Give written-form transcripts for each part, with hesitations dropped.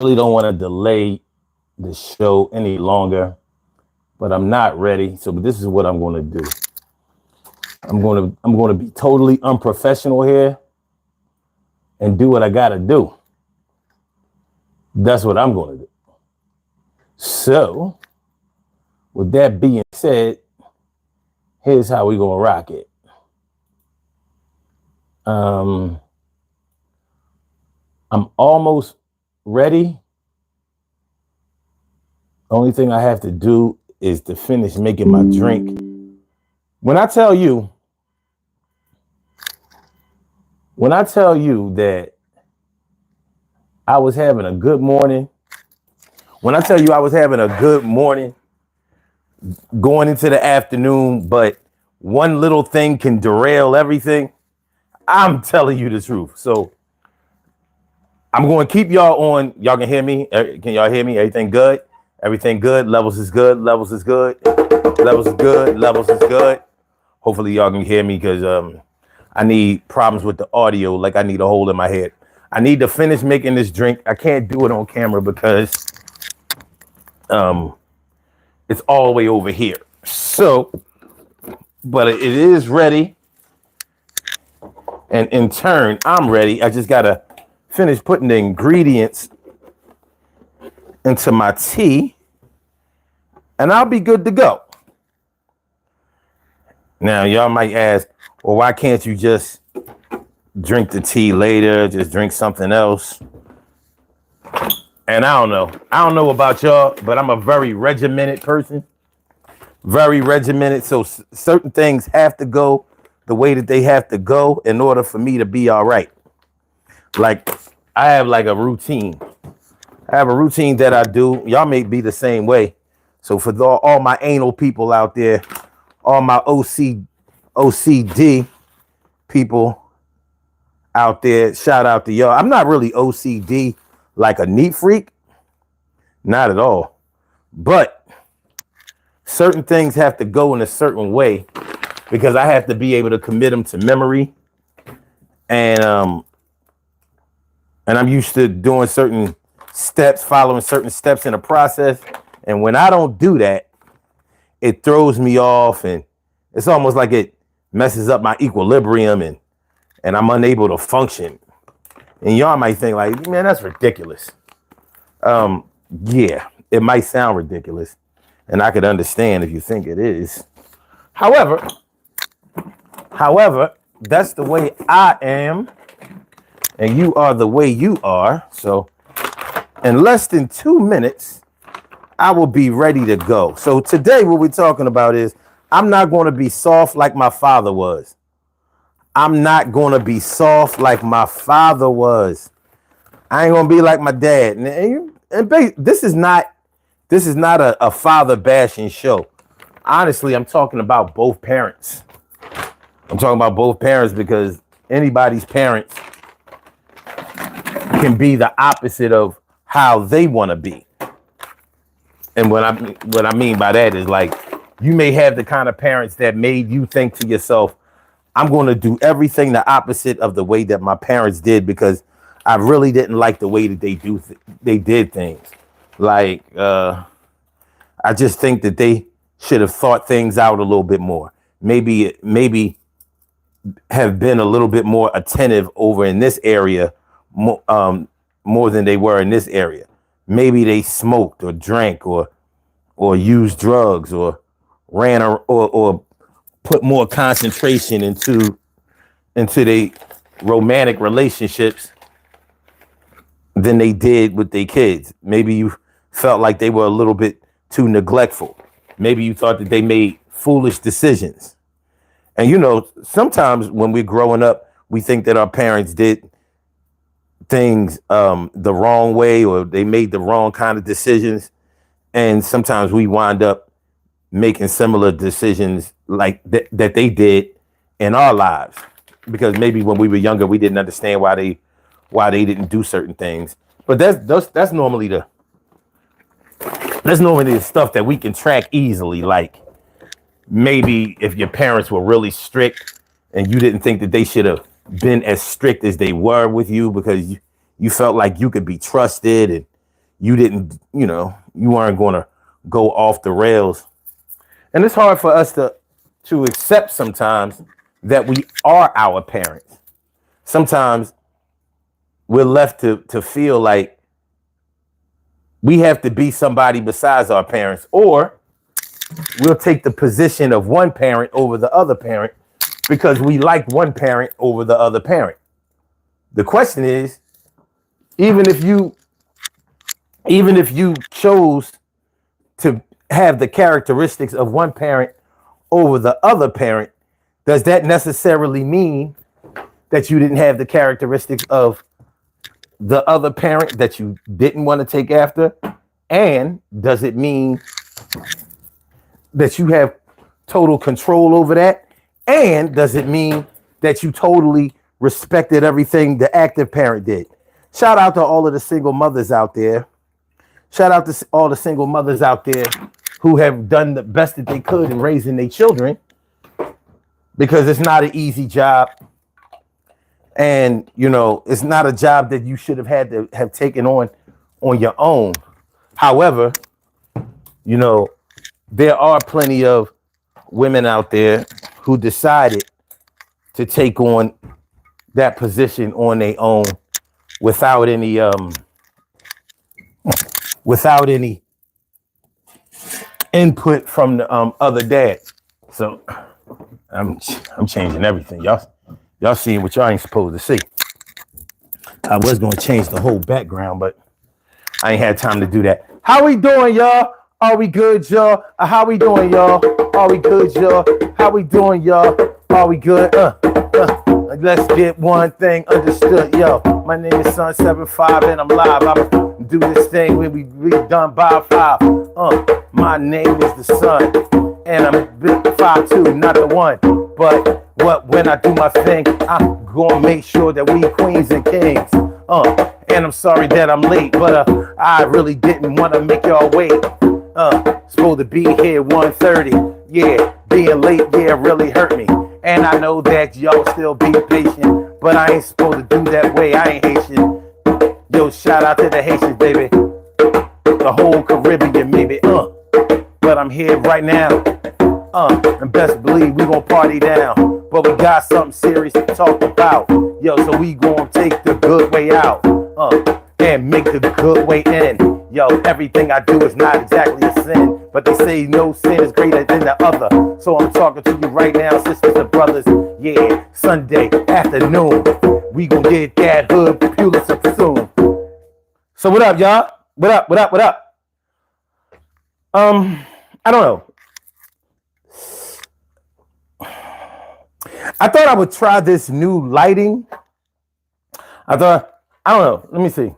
really don't want to delay the show any longer, but I'm not ready. So this is what I'm going to do. I'm going to be totally unprofessional here and do what I got to do. That's what I'm going to do. So, with that being said, here's how we going to rock it. I'm almost ready. Only thing I have to do is to finish making my drink. When I tell you that I was having a good morning, going into the afternoon, but one little thing can derail everything, I'm telling you the truth. So I'm going to keep y'all on. Y'all can hear me? Can y'all hear me? Everything good? Everything good? Levels is good. Levels is good. Levels is good. Levels is good. Hopefully y'all can hear me because I need problems with the audio, like I need a hole in my head. I need to finish making this drink. I can't do it on camera because it's all the way over here. So, but it is ready. And in turn, I'm ready. I just got to finish putting the ingredients into my tea and I'll be good to go. Now, y'all might ask, well, why can't you just drink the tea later? Just drink something else? And I don't know. I don't know about y'all, but I'm a very regimented person. Very regimented. So certain things have to go the way that they have to go in order for me to be all right. Like, I have like a routine. I have a routine that I do. Y'all may be the same way. So for all my anal people out there, all my OCD people out there, shout out to y'all. I'm not really OCD like a neat freak. Not at all. But certain things have to go in a certain way because I have to be able to commit them to memory. And I'm used to doing certain steps, following certain steps in a process. And when I don't do that, it throws me off and it's almost like it messes up my equilibrium and I'm unable to function. And y'all might think like, man, that's ridiculous. Yeah, it might sound ridiculous. And I could understand if you think it is. However, that's the way I am. And you are the way you are. So in less than 2 minutes, I will be ready to go. So today what we're talking about is I'm not going to be soft like my father was. I'm not going to be soft like my father was. I ain't going to be like my dad. And this is not a father bashing show. Honestly, I'm talking about both parents. I'm talking about both parents because anybody's parents can be the opposite of how they want to be. And what I mean by that is like you may have the kind of parents that made you think to yourself, I'm going to do everything the opposite of the way that my parents did because I really didn't like the way that they did things. Like I just think that they should have thought things out a little bit more. Maybe have been a little bit more attentive over in this area more than they were in this area. Maybe they smoked or drank or used drugs or ran or put more concentration into their romantic relationships than they did with their kids. Maybe you felt like they were a little bit too neglectful. Maybe you thought that they made foolish decisions. And you know, sometimes when we're growing up, we think that our parents did things the wrong way or they made the wrong kind of decisions. And sometimes we wind up making similar decisions like that they did in our lives. Because maybe when we were younger, we didn't understand why they didn't do certain things. But that's normally the stuff that we can track easily. Like maybe if your parents were really strict and you didn't think that they should have been as strict as they were with you because you felt like you could be trusted you didn't, you weren't going to go off the rails. And it's hard for us to accept sometimes that we are our parents. Sometimes we're left to feel like we have to be somebody besides our parents, or we'll take the position of one parent over the other parent because we like one parent over the other parent. The question is, even if you chose to have the characteristics of one parent over the other parent, does that necessarily mean that you didn't have the characteristics of the other parent that you didn't want to take after? And does it mean that you have total control over that? And does it mean that you totally respected everything the active parent did? Shout out to all of the single mothers out there. Shout out to all the single mothers out there who have done the best that they could in raising their children, because it's not an easy job. And, it's not a job that you should have had to have taken on your own. However, there are plenty of women out there who decided to take on that position on their own without any input from the other dad. So I'm changing everything. Y'all seeing what y'all ain't supposed to see. I was gonna change the whole background, but I ain't had time to do that. How we doing, y'all? Are we good, y'all? How we doing, y'all? Are we good, y'all? How we doing, y'all? Are we good? Let's get one thing understood, yo. My name is Sun75 and I'm live. I'm do this thing when we done by 5. My name is the Sun and I'm 5'2", not the one. But when I do my thing, I'm gonna make sure that we queens and kings. And I'm sorry that I'm late, but I really didn't want to make y'all wait. Supposed to be here 1:30. Yeah, being late, yeah, really hurt me. And I know that y'all still be patient, but I ain't supposed to do that way. I ain't Haitian. Yo, shout out to the Haitians, baby. The whole Caribbean, maybe. But I'm here right now. And best believe we gonna party down. But we got something serious to talk about. Yo, so we gonna take the good way out. And make the good way in. Yo, everything I do is not exactly a sin, but they say no sin is greater than the other. So I'm talking to you right now, sisters and brothers. Yeah, Sunday afternoon, we gonna get that hood Pulitzer soon. So what up, y'all? What up? I don't know. I thought I would try this new lighting. I don't know. Let me see.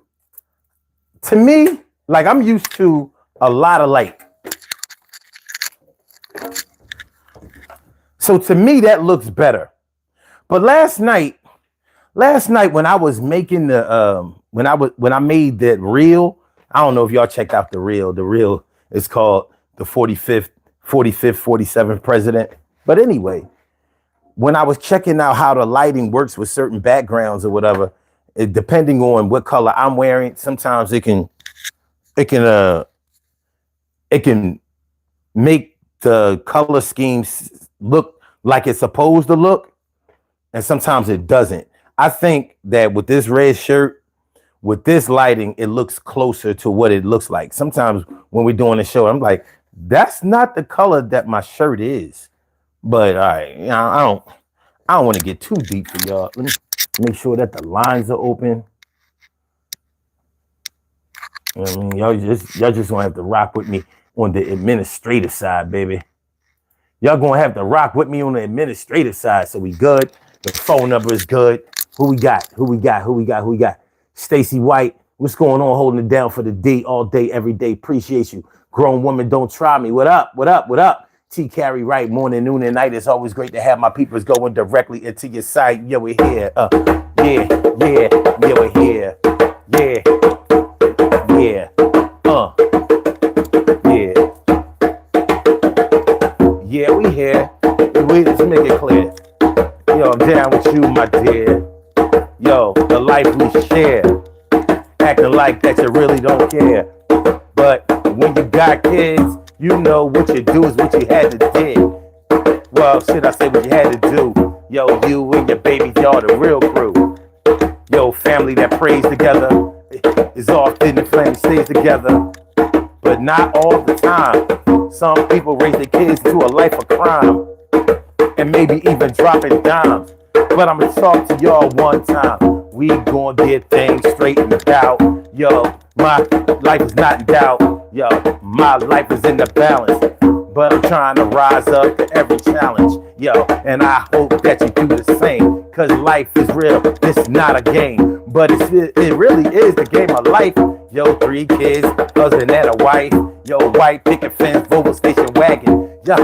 To me, like, I'm used to a lot of light. So to me, that looks better. But last night when I was making the when I made that reel, I don't know if y'all checked out the reel. The reel is called the 45th, 47th president. But anyway, when I was checking out how the lighting works with certain backgrounds or whatever, depending on what color I'm wearing, sometimes it can make the color schemes look like it's supposed to look, and sometimes it doesn't. I think that with this red shirt, with this lighting, it looks closer to what it looks like. Sometimes when we're doing a show, I'm like, that's not the color that my shirt is. But all right, I don't want to get too deep for y'all. Let me make sure that the lines are open. You know what I mean? Y'all just gonna have to rock with me on the administrative side, baby. Y'all gonna have to rock with me on the administrative side. So we good. The phone number is good. Who we got? Stacy White, what's going on? Holding it down for the D all day, every day. Appreciate you. Grown woman, don't try me. What up? T. Carey Wright, morning, noon, and night. It's always great to have my peoples going directly into your site. Yeah, we're here. Yeah, we're here. Yeah. Yeah, we here. Wait, let's make it clear. Yo, I'm down with you, my dear. Yo, the life we share. Acting like that you really don't don't care. But when you got kids, you know what you do is what you had to do. Well, shit, I say what you had to do. Yo, you and your babies, y'all the real crew. Yo, family that prays together is often the flame stays together. But not all the time. Some people raise their kids to a life of crime. And maybe even dropping dimes. But I'ma talk to y'all one time. We gonna get things straightened out. Yo, my life is not in doubt. Yo, my life is in the balance. But I'm trying to rise up to every challenge. Yo, and I hope that you do the same. Cause life is real, it's not a game. But it really is the game of life. Yo, 3 kids, husband and a wife. Yo, white picket fence, Volvo station wagon. Yo,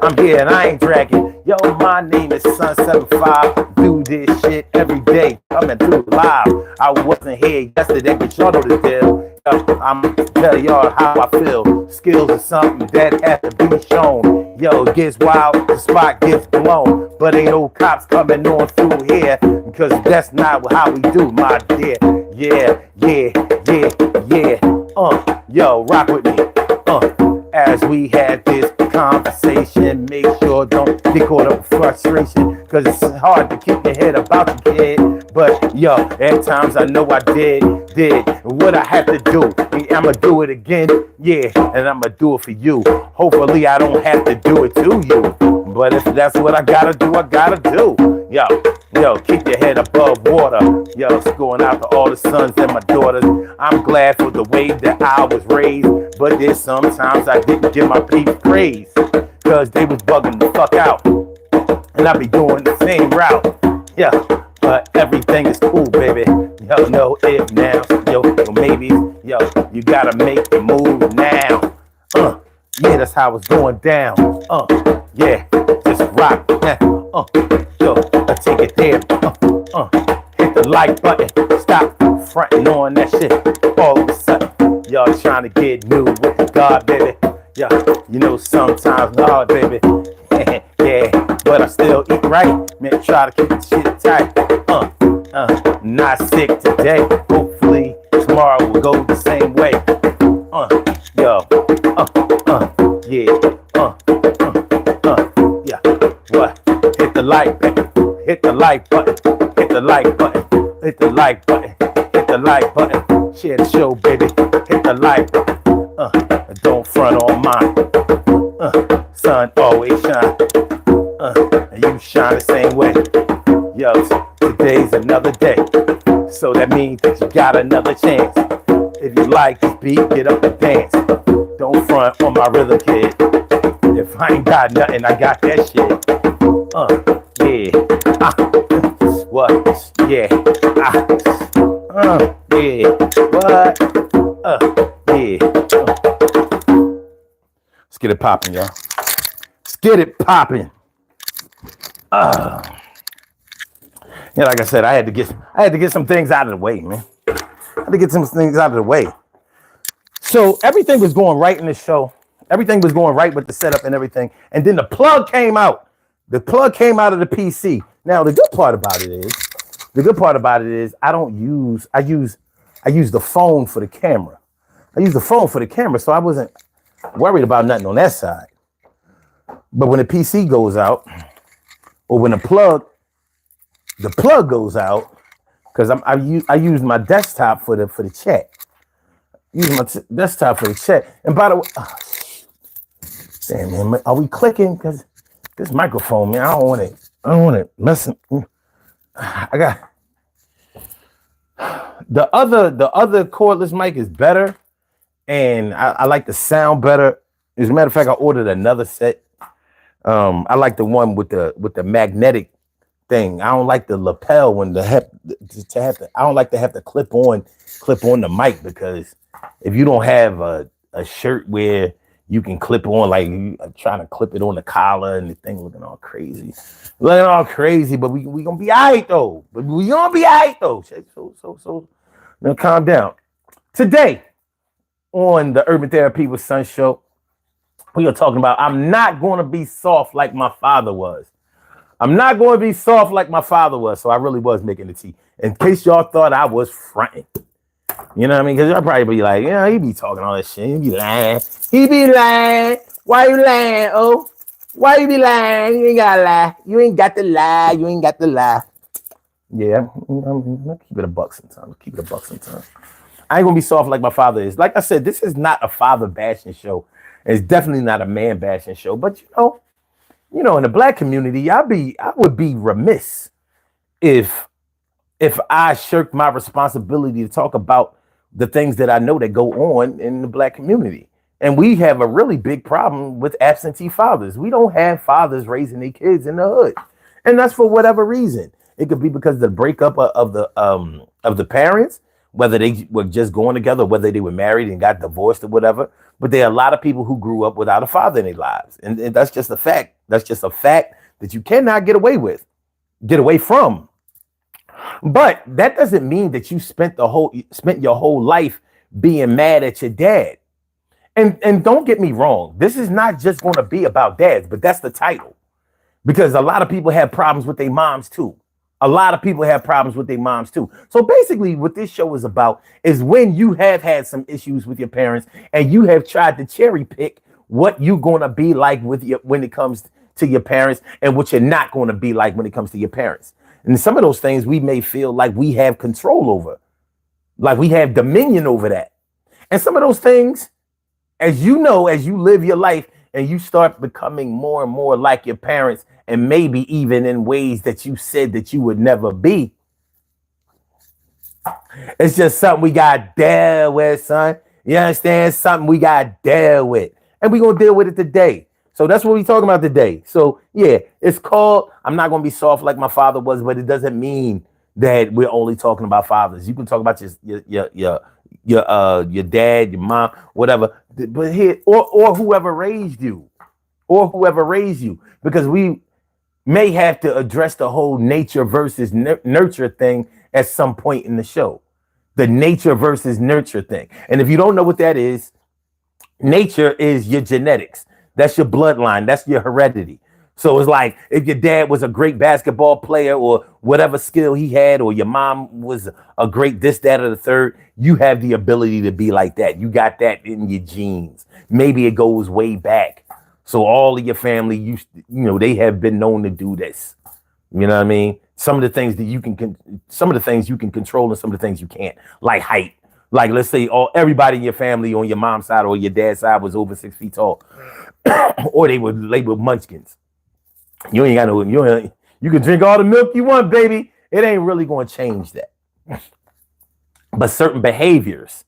I'm here and I ain't dragging. Yo, my name is Sun75. Do this shit every day. Coming through live. I wasn't here yesterday, but y'all know the deal. Yo, I'm tell y'all how I feel. Skills are something that has to be shown. Yo, it gets wild, the spot gets blown. But ain't no cops coming on through here. Because that's not how we do, my dear. Yeah. Yo, rock with me. As we had this conversation, make sure don't get caught up with frustration. Cause it's hard to keep your head about your kid. But yo, at times I know I did what I had to do. I'ma do it again, yeah, and I'ma do it for you. Hopefully I don't have to do it to you. But if that's what I gotta do, I gotta do. Yo, keep your head above water. Yo, it's going out to all the sons and my daughters. I'm glad for the way that I was raised. But there's sometimes I didn't give my peeps praise. Cause they was bugging the fuck out. And I be doing the same route. Yeah, but everything is cool, baby. Yo, no if now. Yo, maybe. Yo, you gotta make the move now. Yeah, that's how it's going down. Yeah, just rock. Yo, let's take it there. Hit the like button. Stop fronting on that shit. All of a sudden, y'all trying to get new with God, baby. Yeah, you know sometimes hard, baby. Yeah, but I still eat right. Man, try to keep the shit tight. Not sick today. Hopefully tomorrow will go the same way. Yeah. What? Hit the like button. Hit the like button. Hit the like button. Hit the like button. Hit the like button. Share the show, baby. Hit the like button. Don't front on mine. Sun always shine. And you shine the same way. Yo, today's another day. So that means that you got another chance. If you like this beat, get up and dance. Don't front on my rhythm, kid. If I ain't got nothing, I got that shit. Yeah. What? Yeah. Yeah. What? Yeah. Let's get it popping, y'all. Let's get it popping. Yeah, like I said, I had to get some things out of the way, man. I had to get some things out of the way. So everything was going right in the show. Everything was going right with the setup and everything. And then the plug came out. The plug came out of the PC. Now the good part about it is I use the phone for the camera. I use the phone for the camera, so I wasn't worried about nothing on that side. But when the PC goes out, or when the plug goes out, because I use my desktop for the chat. Use my desktop for the chat. And by the way, damn man, are we clicking? Because this microphone, man, I don't want it messing. I got the other cordless mic is better, and I like the sound better. As a matter of fact, I ordered another set. I like the one with the magnetic thing. I don't like the lapel when I don't like to have to clip on the mic, because if you don't have a shirt where you can clip on, like you trying to clip it on the collar and the thing looking all crazy. But we gonna be all right though. So now calm down. Today on the Urban Therapy with Sun show, we are talking about I'm not going to be soft like my father was. I'm not going to be soft like my father was. So I really was making the tea. In case y'all thought I was fronting. You know what I mean? Because y'all probably be like, yeah, he be talking all this shit. He be lying. He be lying. Why you lying? Oh, why you be lying? You ain't gotta lie. You ain't got to lie. You ain't got to lie. Yeah, I'll keep it a buck sometimes. Keep it a buck sometimes. I ain't gonna be soft like my father is. Like I said, this is not a father bashing show. It's definitely not a man bashing show. But in the black community, I would be remiss if I shirked my responsibility to talk about the things that I know that go on in the black community. And we have a really big problem with absentee fathers. We don't have fathers raising their kids in the hood. And that's for whatever reason. It could be because of the breakup of the parents, whether they were just going together, whether they were married and got divorced or whatever. But there are a lot of people who grew up without a father in their lives. And that's just a fact. That's just a fact that you cannot get away from. But that doesn't mean that you spent your whole life being mad at your dad. And don't get me wrong, this is not just going to be about dads, but that's the title. Because a lot of people have problems with their moms too. A lot of people have problems with their moms too. So basically what this show is about is when you have had some issues with your parents and you have tried to cherry pick what you're going to be like when it comes to your parents and what you're not going to be like when it comes to your parents. And some of those things we may feel like we have control over, like we have dominion over that. And some of those things, as you live your life and you start becoming more and more like your parents, and maybe even in ways that you said that you would never be, it's just something we got to deal with, son. You understand? Something we got to deal with. And we're going to deal with it today. So that's what we're talking about today. So yeah, it's called, I'm not going to be soft like my father was, but it doesn't mean that we're only talking about fathers. You can talk about your dad, your mom, whatever, but here, or whoever raised you, because we may have to address the whole nature versus nurture thing at some point in the show. The nature versus nurture thing. And if you don't know what that is, nature is your genetics. That's your bloodline. That's your heredity. So it's like if your dad was a great basketball player or whatever skill he had, or your mom was a great this, that, or the third, you have the ability to be like that. You got that in your genes. Maybe it goes way back. So all of your family, they have been known to do this. You know what I mean? Some of the things that you can control and some of the things you can't, like height. Like, let's say everybody in your family on your mom's side or your dad's side was over 6 feet tall, or they were labeled munchkins. You ain't got no, you can drink all the milk you want, baby. It ain't really going to change that. But certain behaviors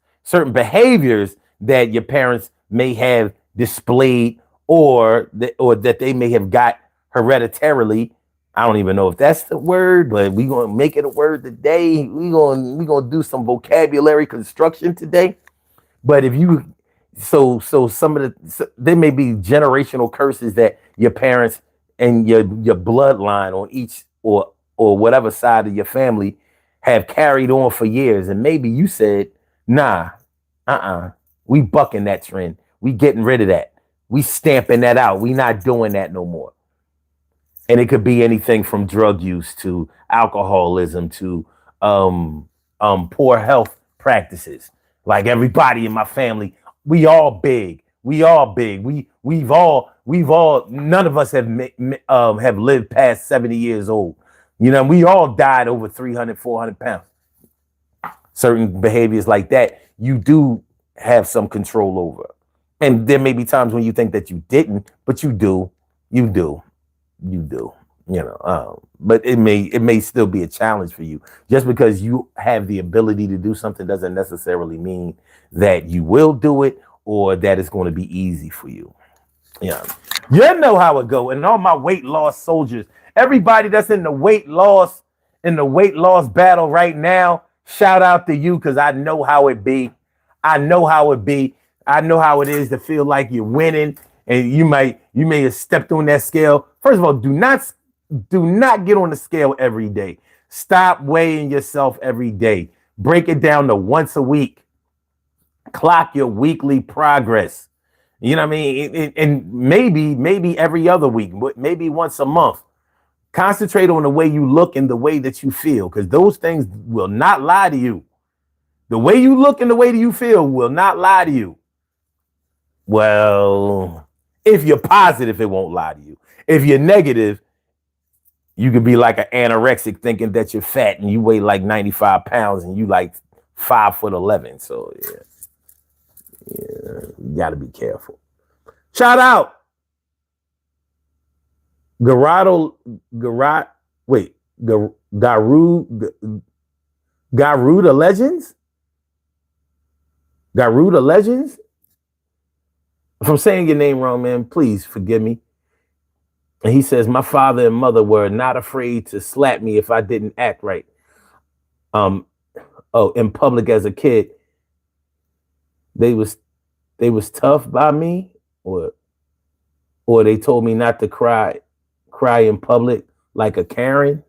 that your parents may have displayed or that they may have got hereditarily. I don't even know if that's the word, but we're going to make it a word today. We're going to do some vocabulary construction today. But if you, so there may be generational curses that your parents and your bloodline on each or whatever side of your family have carried on for years. And maybe you said, nah, we bucking that trend. We getting rid of that. We stamping that out. We not doing that no more. And it could be anything from drug use to alcoholism to poor health practices. Like everybody in my family, we all big. We've all. None of us have lived past 70 years old. We all died over 300, 400 pounds. Certain behaviors like that, you do have some control over. And there may be times when you think that you didn't, but you do. But it may still be a challenge for you. Just because you have the ability to do something doesn't necessarily mean that you will do it or that it's going to be easy for you. Yeah, you know how it go. And all my weight loss soldiers, everybody that's in the weight loss battle right now, shout out to you, because I know how it be. I know how it is to feel like you're winning, and you may have stepped on that scale. First of all, do not get on the scale every day. Stop weighing yourself every day. Break it down to once a week. Clock your weekly progress. You know what I mean? And maybe every other week, maybe once a month. Concentrate on the way you look and the way that you feel, because those things will not lie to you. The way you look and the way that you feel will not lie to you. Well, if you're positive, it won't lie to you. If you're negative, you could be like an anorexic thinking that you're fat and you weigh like 95 pounds and you like 5'11". So yeah, you got to be careful. Shout out. Garuda Legends? Garuda Legends? If I'm saying your name wrong, man, please forgive me. And he says, my father and mother were not afraid to slap me if I didn't act right. In public as a kid. They was tough by me, or they told me not to cry in public like a Karen.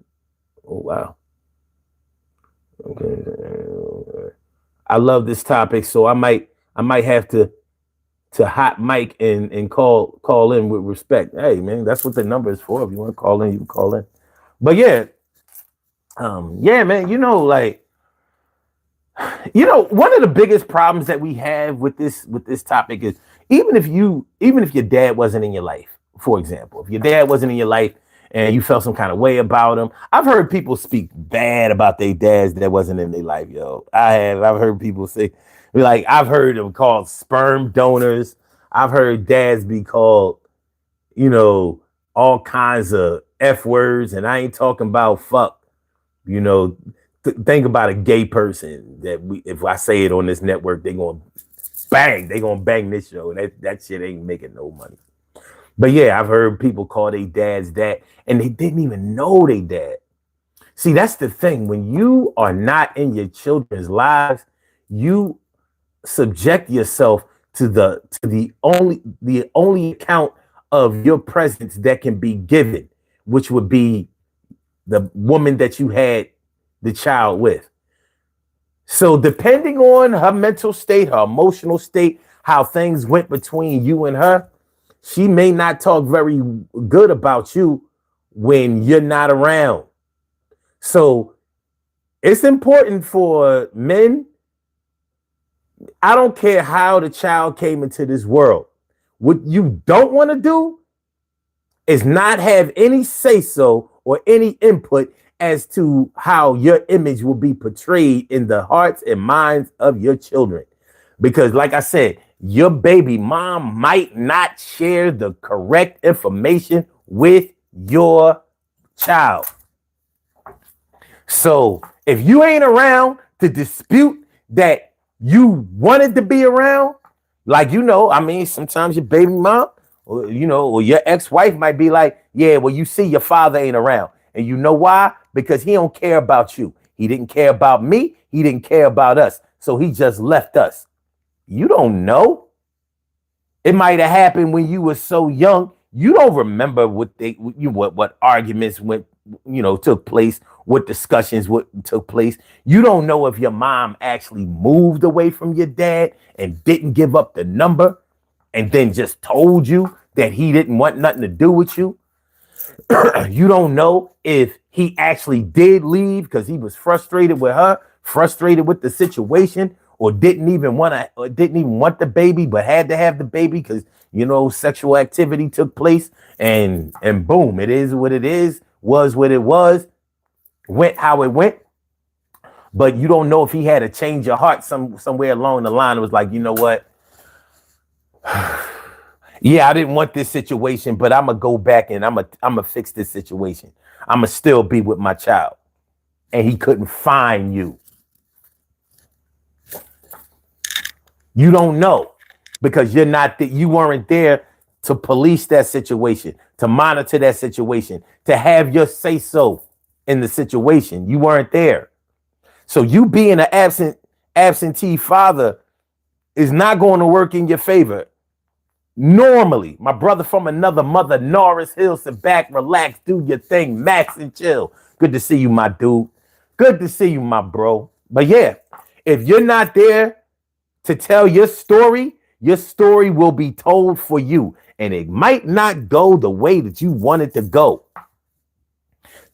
Oh wow. Okay. I love this topic, so I might have to hot mic and call in with respect. Hey man, that's what the number is for. If you want to call in, you can call in. But yeah, man, one of the biggest problems that we have with this topic is even if your dad wasn't in your life, for example, if your dad wasn't in your life and you felt some kind of way about him, I've heard people speak bad about their dads that wasn't in their life, yo. I've heard people say, like, I've heard them called sperm donors. I've heard dads be called, all kinds of F words, and I ain't talking about fuck, think about a gay person that if I say it on this network, they're gonna bang this show. That shit ain't making no money. But yeah, I've heard people call their dads that, and they didn't even know they dad. See, that's the thing. When you are not in your children's lives, you subject yourself to the only account of your presence that can be given, which would be the woman that you had the child with. So depending on her mental state, her emotional state, how things went between you and her, she may not talk very good about you when you're not around. So it's important for men. I don't care how the child came into this world. What you don't want to do is not have any say-so or any input as to how your image will be portrayed in the hearts and minds of your children. Because like I said, your baby mom might not share the correct information with your child. So if you ain't around to dispute that you wanted to be around, sometimes your baby mom or your ex-wife might be like, yeah, well, you see your father ain't around. And you know why? Because he don't care about you. He didn't care about me. He didn't care about us. So he just left us. You don't know. It might have happened when you were so young. You don't remember what arguments took place, what discussions took place. You don't know if your mom actually moved away from your dad and didn't give up the number and then just told you that he didn't want nothing to do with you. You don't know if he actually did leave because he was frustrated with her, frustrated with the situation, or didn't even want the baby, but had to have the baby because sexual activity took place, and boom, it is what it is, was what it was, went how it went. But you don't know if he had a change of heart somewhere along the line. It was like, you know what? Yeah, I didn't want this situation, but I'm gonna go back and I'm gonna fix this situation. I'm gonna still be with my child. And he couldn't find you. You don't know because you weren't there to police that situation, to monitor that situation, to have your say so in the situation. You weren't there. So you being an absentee father is not going to work in your favor. Normally, my brother from another mother, Norris Hill, sit back, relax, do your thing, max and chill. Good to see you, my dude. Good to see you, my bro. But yeah, if you're not there to tell your story will be told for you. And it might not go the way that you want it to go.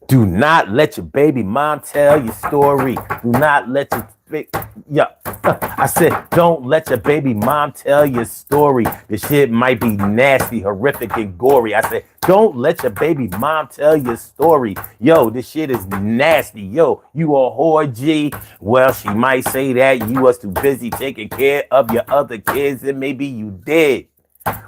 Do not let your baby mom tell your story. Do not let Yeah. I said, don't let your baby mom tell your story. The shit might be nasty, horrific, and gory. I said, don't let your baby mom tell your story. Yo, this shit is nasty. Yo, you a whore G. Well, she might say that you was too busy taking care of your other kids, and maybe you did.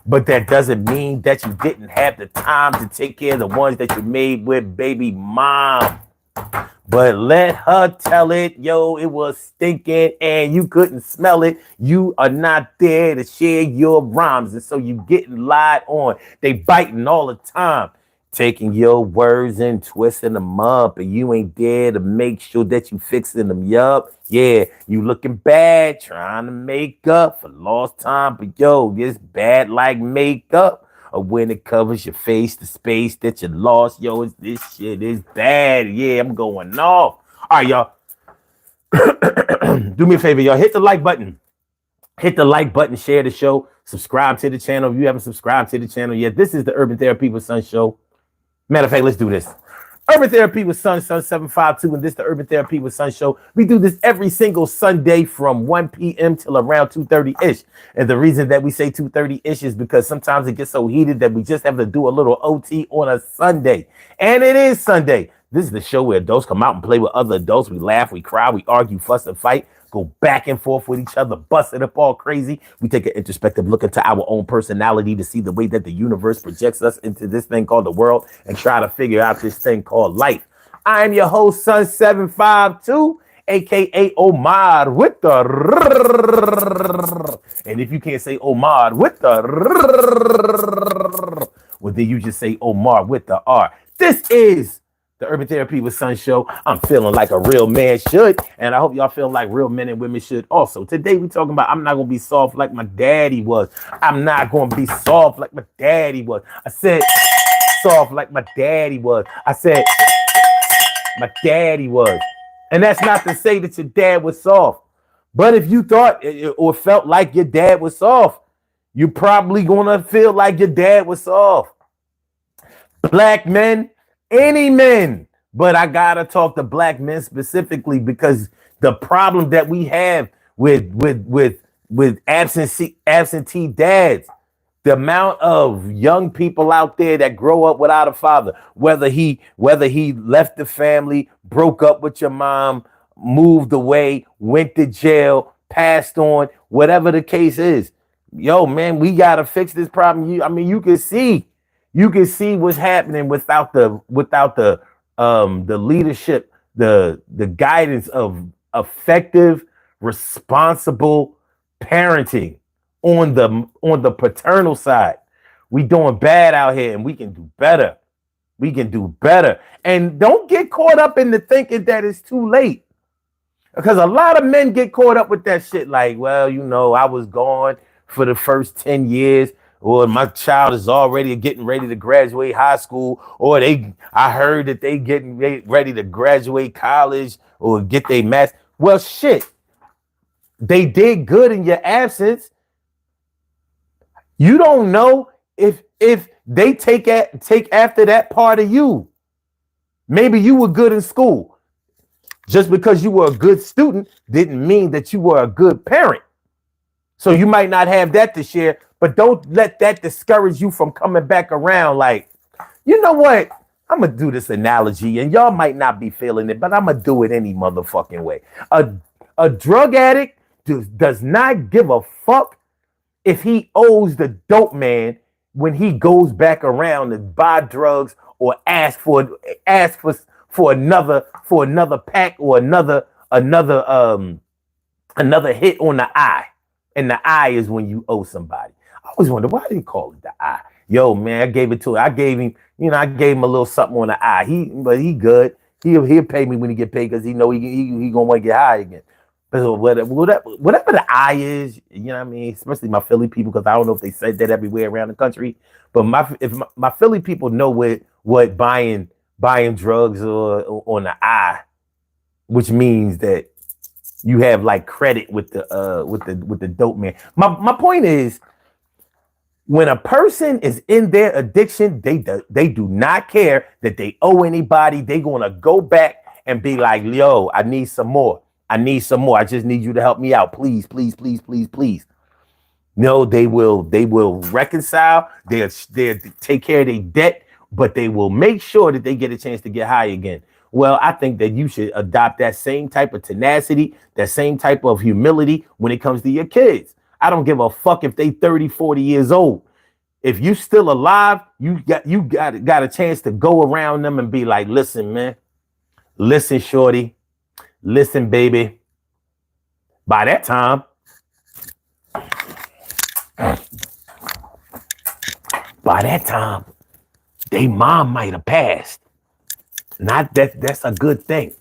But that doesn't mean that you didn't have the time to take care of the ones that you made with baby mom. But let her tell it, yo, it was stinking and you couldn't smell it. You are not there to share your rhymes. And so you getting lied on. They biting all the time, taking your words and twisting them up. And you ain't there to make sure that you fixing them up. Yeah, you looking bad, trying to make up for lost time. But yo, it's bad like makeup. Or when it covers your face, the space that you lost. Yo, this shit is bad. Yeah, I'm going off. All right, y'all. Do me a favor, y'all. Hit the like button. Hit the like button, share the show, subscribe to the channel. If you haven't subscribed to the channel yet, this is the Urban Therapy with Son show. Matter of fact, let's do this. Urban Therapy with Son 752, and this is the Urban Therapy with Son show. We do this every single Sunday from 1 p.m. till around 2:30-ish. And the reason that we say 2:30-ish is because sometimes it gets so heated that we just have to do a little OT on a Sunday. And it is Sunday. This is the show where adults come out and play with other adults. We laugh, we cry, we argue, fuss, and fight. Go back and forth with each other, bust it up all crazy. We take an introspective look into our own personality to see the way that the universe projects us into this thing called the world and try to figure out this thing called life. I am your host, Son 752, aka Omar with the and if you can't say Omar with the well, then you just say Omar with the R. This is the Urban Therapy with Son show. I'm feeling like a real man should, and I hope y'all feel like real men and women should also. Today we talking about I'm not gonna be soft like my daddy was. I'm not gonna be soft like my daddy was. I said soft like my daddy was. I said my daddy was. And that's not to say that your dad was soft. But if you thought or felt like your dad was soft, you're probably gonna feel like your dad was soft. Black men, any men, but I gotta talk to black men specifically because the problem that we have with absentee dads, the amount of young people out there that grow up without a father, whether he left the family, broke up with your mom, moved away, went to jail, passed on, whatever the case is. Yo, man, we gotta fix this problem. You can see what's happening without the leadership, the guidance of effective, responsible parenting on the paternal side. We doing bad out here, and we can do better. We can do better. And don't get caught up in the thinking that it's too late. Because a lot of men get caught up with that shit like, well, I was gone for the first 10 years. Or my child is already getting ready to graduate high school, or I heard that they getting ready to graduate college or get their master's. Well, shit, they did good in your absence. You don't know if they take after that part of you. Maybe you were good in school. Just because you were a good student didn't mean that you were a good parent. So you might not have that to share. But don't let that discourage you from coming back around. Like, you know what? I'm going to do this analogy, and y'all might not be feeling it, but I'm going to do it any motherfucking way. A drug addict does not give a fuck if he owes the dope man when he goes back around to buy drugs or ask for another pack or another hit on the eye. And the eye is when you owe somebody. I always wonder why they call it the eye. Yo, man, I gave it to him. I gave him a little something on the eye. He good. He'll pay me when he get paid because he know he gonna want to get high again. But whatever the eye is, you know what I mean? Especially my Philly people, because I don't know if they said that everywhere around the country. But my Philly people know what buying drugs or on the eye, which means that you have like credit with the dope man. My point is, when a person is in their addiction, they do not care that they owe anybody. They're gonna go back and be like, yo, I need some more. I need some more. I just need you to help me out. Please, please, please, please, please. No, they will reconcile. They'll take care of their debt, but they will make sure that they get a chance to get high again. Well, I think that you should adopt that same type of tenacity, that same type of humility when it comes to your kids. I don't give a fuck if they 30, 40 years old. If you still alive, you got a chance to go around them and be like, listen, man, listen, shorty, listen, baby. By that time, they mom might have passed. Not that that's a good thing.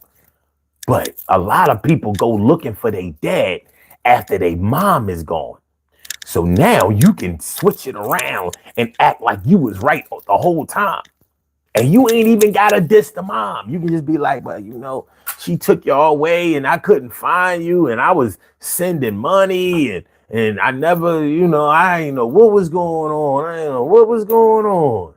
But a lot of people go looking for their dad after their mom is gone. So now you can switch it around and act like you was right the whole time. And you ain't even got to diss the mom. You can just be like, well, you know, she took you all away and I couldn't find you and I was sending money and I never, you know, I ain't know what was going on. I ain't know what was going on.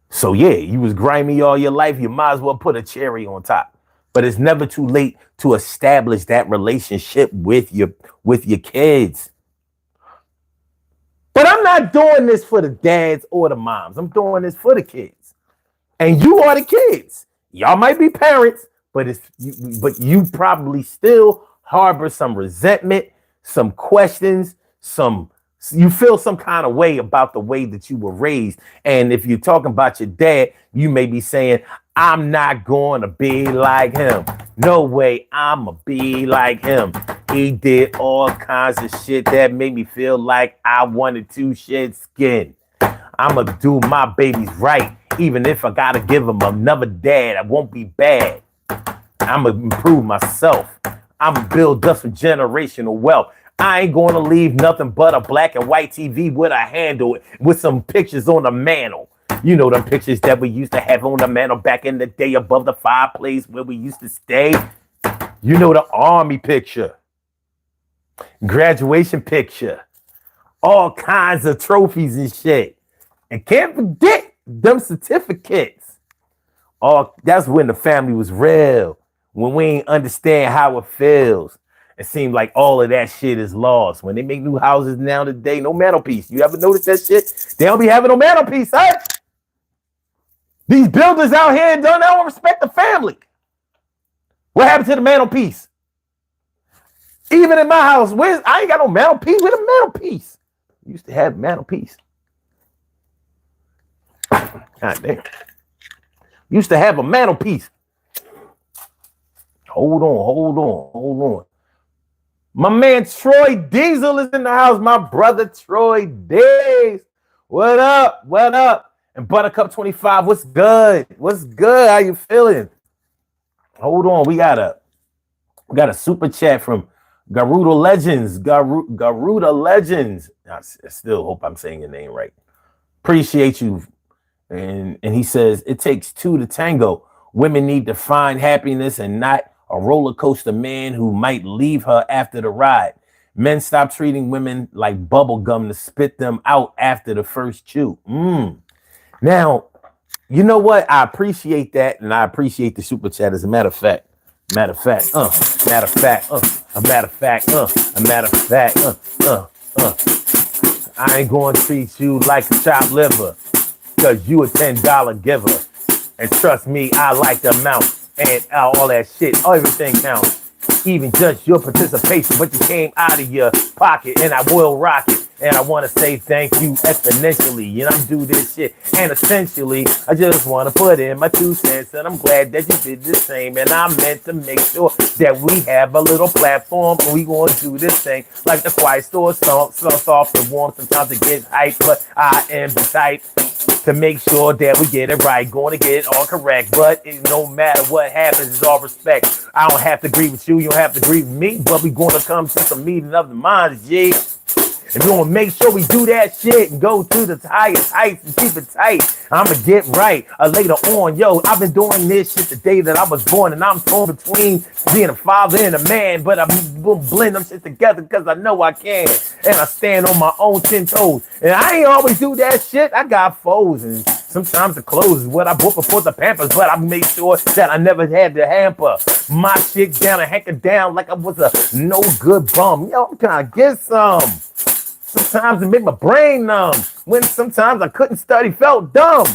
So yeah, you was grimy all your life. You might as well put a cherry on top. But it's never too late to establish that relationship with your kids. But I'm not doing this for the dads or the moms. I'm doing this for the kids. And you are the kids. Y'all might be parents, but you probably still harbor some resentment, some questions, you feel some kind of way about the way that you were raised. And if you're talking about your dad, you may be saying, I'm not going to be like him. No way, I'm going to be like him. He did all kinds of shit that made me feel like I wanted to shed skin. I'm going to do my babies right. Even if I got to give them another dad, I won't be bad. I'm going to improve myself. I'm going to build up some generational wealth. I ain't going to leave nothing but a black and white TV with a handle with some pictures on the mantle. You know, them pictures that we used to have on the mantle back in the day above the fireplace where we used to stay. You know, the army picture, graduation picture, all kinds of trophies and shit. And can't forget them certificates. That's when the family was real, when we ain't understand how it feels. It seems like all of that shit is lost. When they make new houses now today, no mantelpiece. You ever notice that shit? They don't be having no mantelpiece, huh? These builders out here don't respect the family. What happened to the mantelpiece? Even in my house, I ain't got no mantelpiece. With a mantelpiece? Used to have mantelpiece. God damn. Used to have a mantelpiece. Hold on. My man Troy Diesel is in the house. My brother Troy Days. What up? And Buttercup 25, what's good? How you feeling? Hold on, we got a super chat from Garuda Legends. Garuda Legends. I still hope I'm saying your name right. Appreciate you. And he says, it takes two to tango. Women need to find happiness and not a roller coaster man who might leave her after the ride. Men stop treating women like bubble gum to spit them out after the first chew. Now, you know what? I appreciate that, and I appreciate the super chat. As a matter of fact, I ain't gonna treat you like a chopped liver, cause you a $10 giver. And trust me, I like the amount and all that shit. Everything counts. Even just your participation, but you came out of your pocket, and I will rock it. And I want to say thank you exponentially. And I'm do this shit. And essentially, I just want to put in my 2 cents. And I'm glad that you did the same. And I meant to make sure that we have a little platform. And we going to do this thing like the quiet store. Soft and warm. Sometimes it gets hype. But I am the type to make sure that we get it right. Going to get it all correct. But no matter what happens, it's all respect. I don't have to agree with you. You don't have to agree with me. But we going to come to some meeting of the minds, G. And we're going to make sure we do that shit and go to the highest heights and keep it tight. I'm going to get right later on. Yo, I've been doing this shit the day that I was born, and I'm torn between being a father and a man, but I'm blend them shit together because I know I can. And I stand on my own 10 toes. And I ain't always do that shit. I got foes, and Sometimes the clothes is what I bought before the Pampers, but I made sure that I never had to hamper my shit down and hanker down like I was a no good bum. Yo, I'm trying to get some. Sometimes it make my brain numb. When sometimes I couldn't study, felt dumb.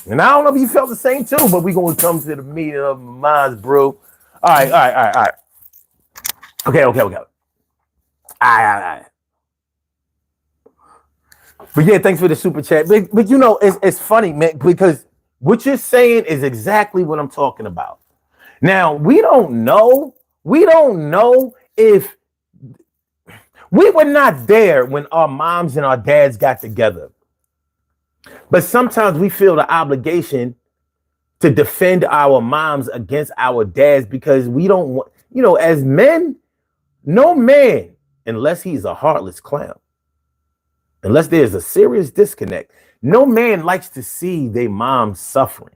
And I don't know if you felt the same too, but we gonna come to the meeting of minds, bro. All right. Okay. All right. But yeah, thanks for the super chat. But you know, it's funny, man, because what you're saying is exactly what I'm talking about. Now, we don't know if we were not there when our moms and our dads got together. But sometimes we feel the obligation to defend our moms against our dads because we don't want, you know, as men, no man, unless he's a heartless clown, unless there's a serious disconnect, no man likes to see their mom suffering.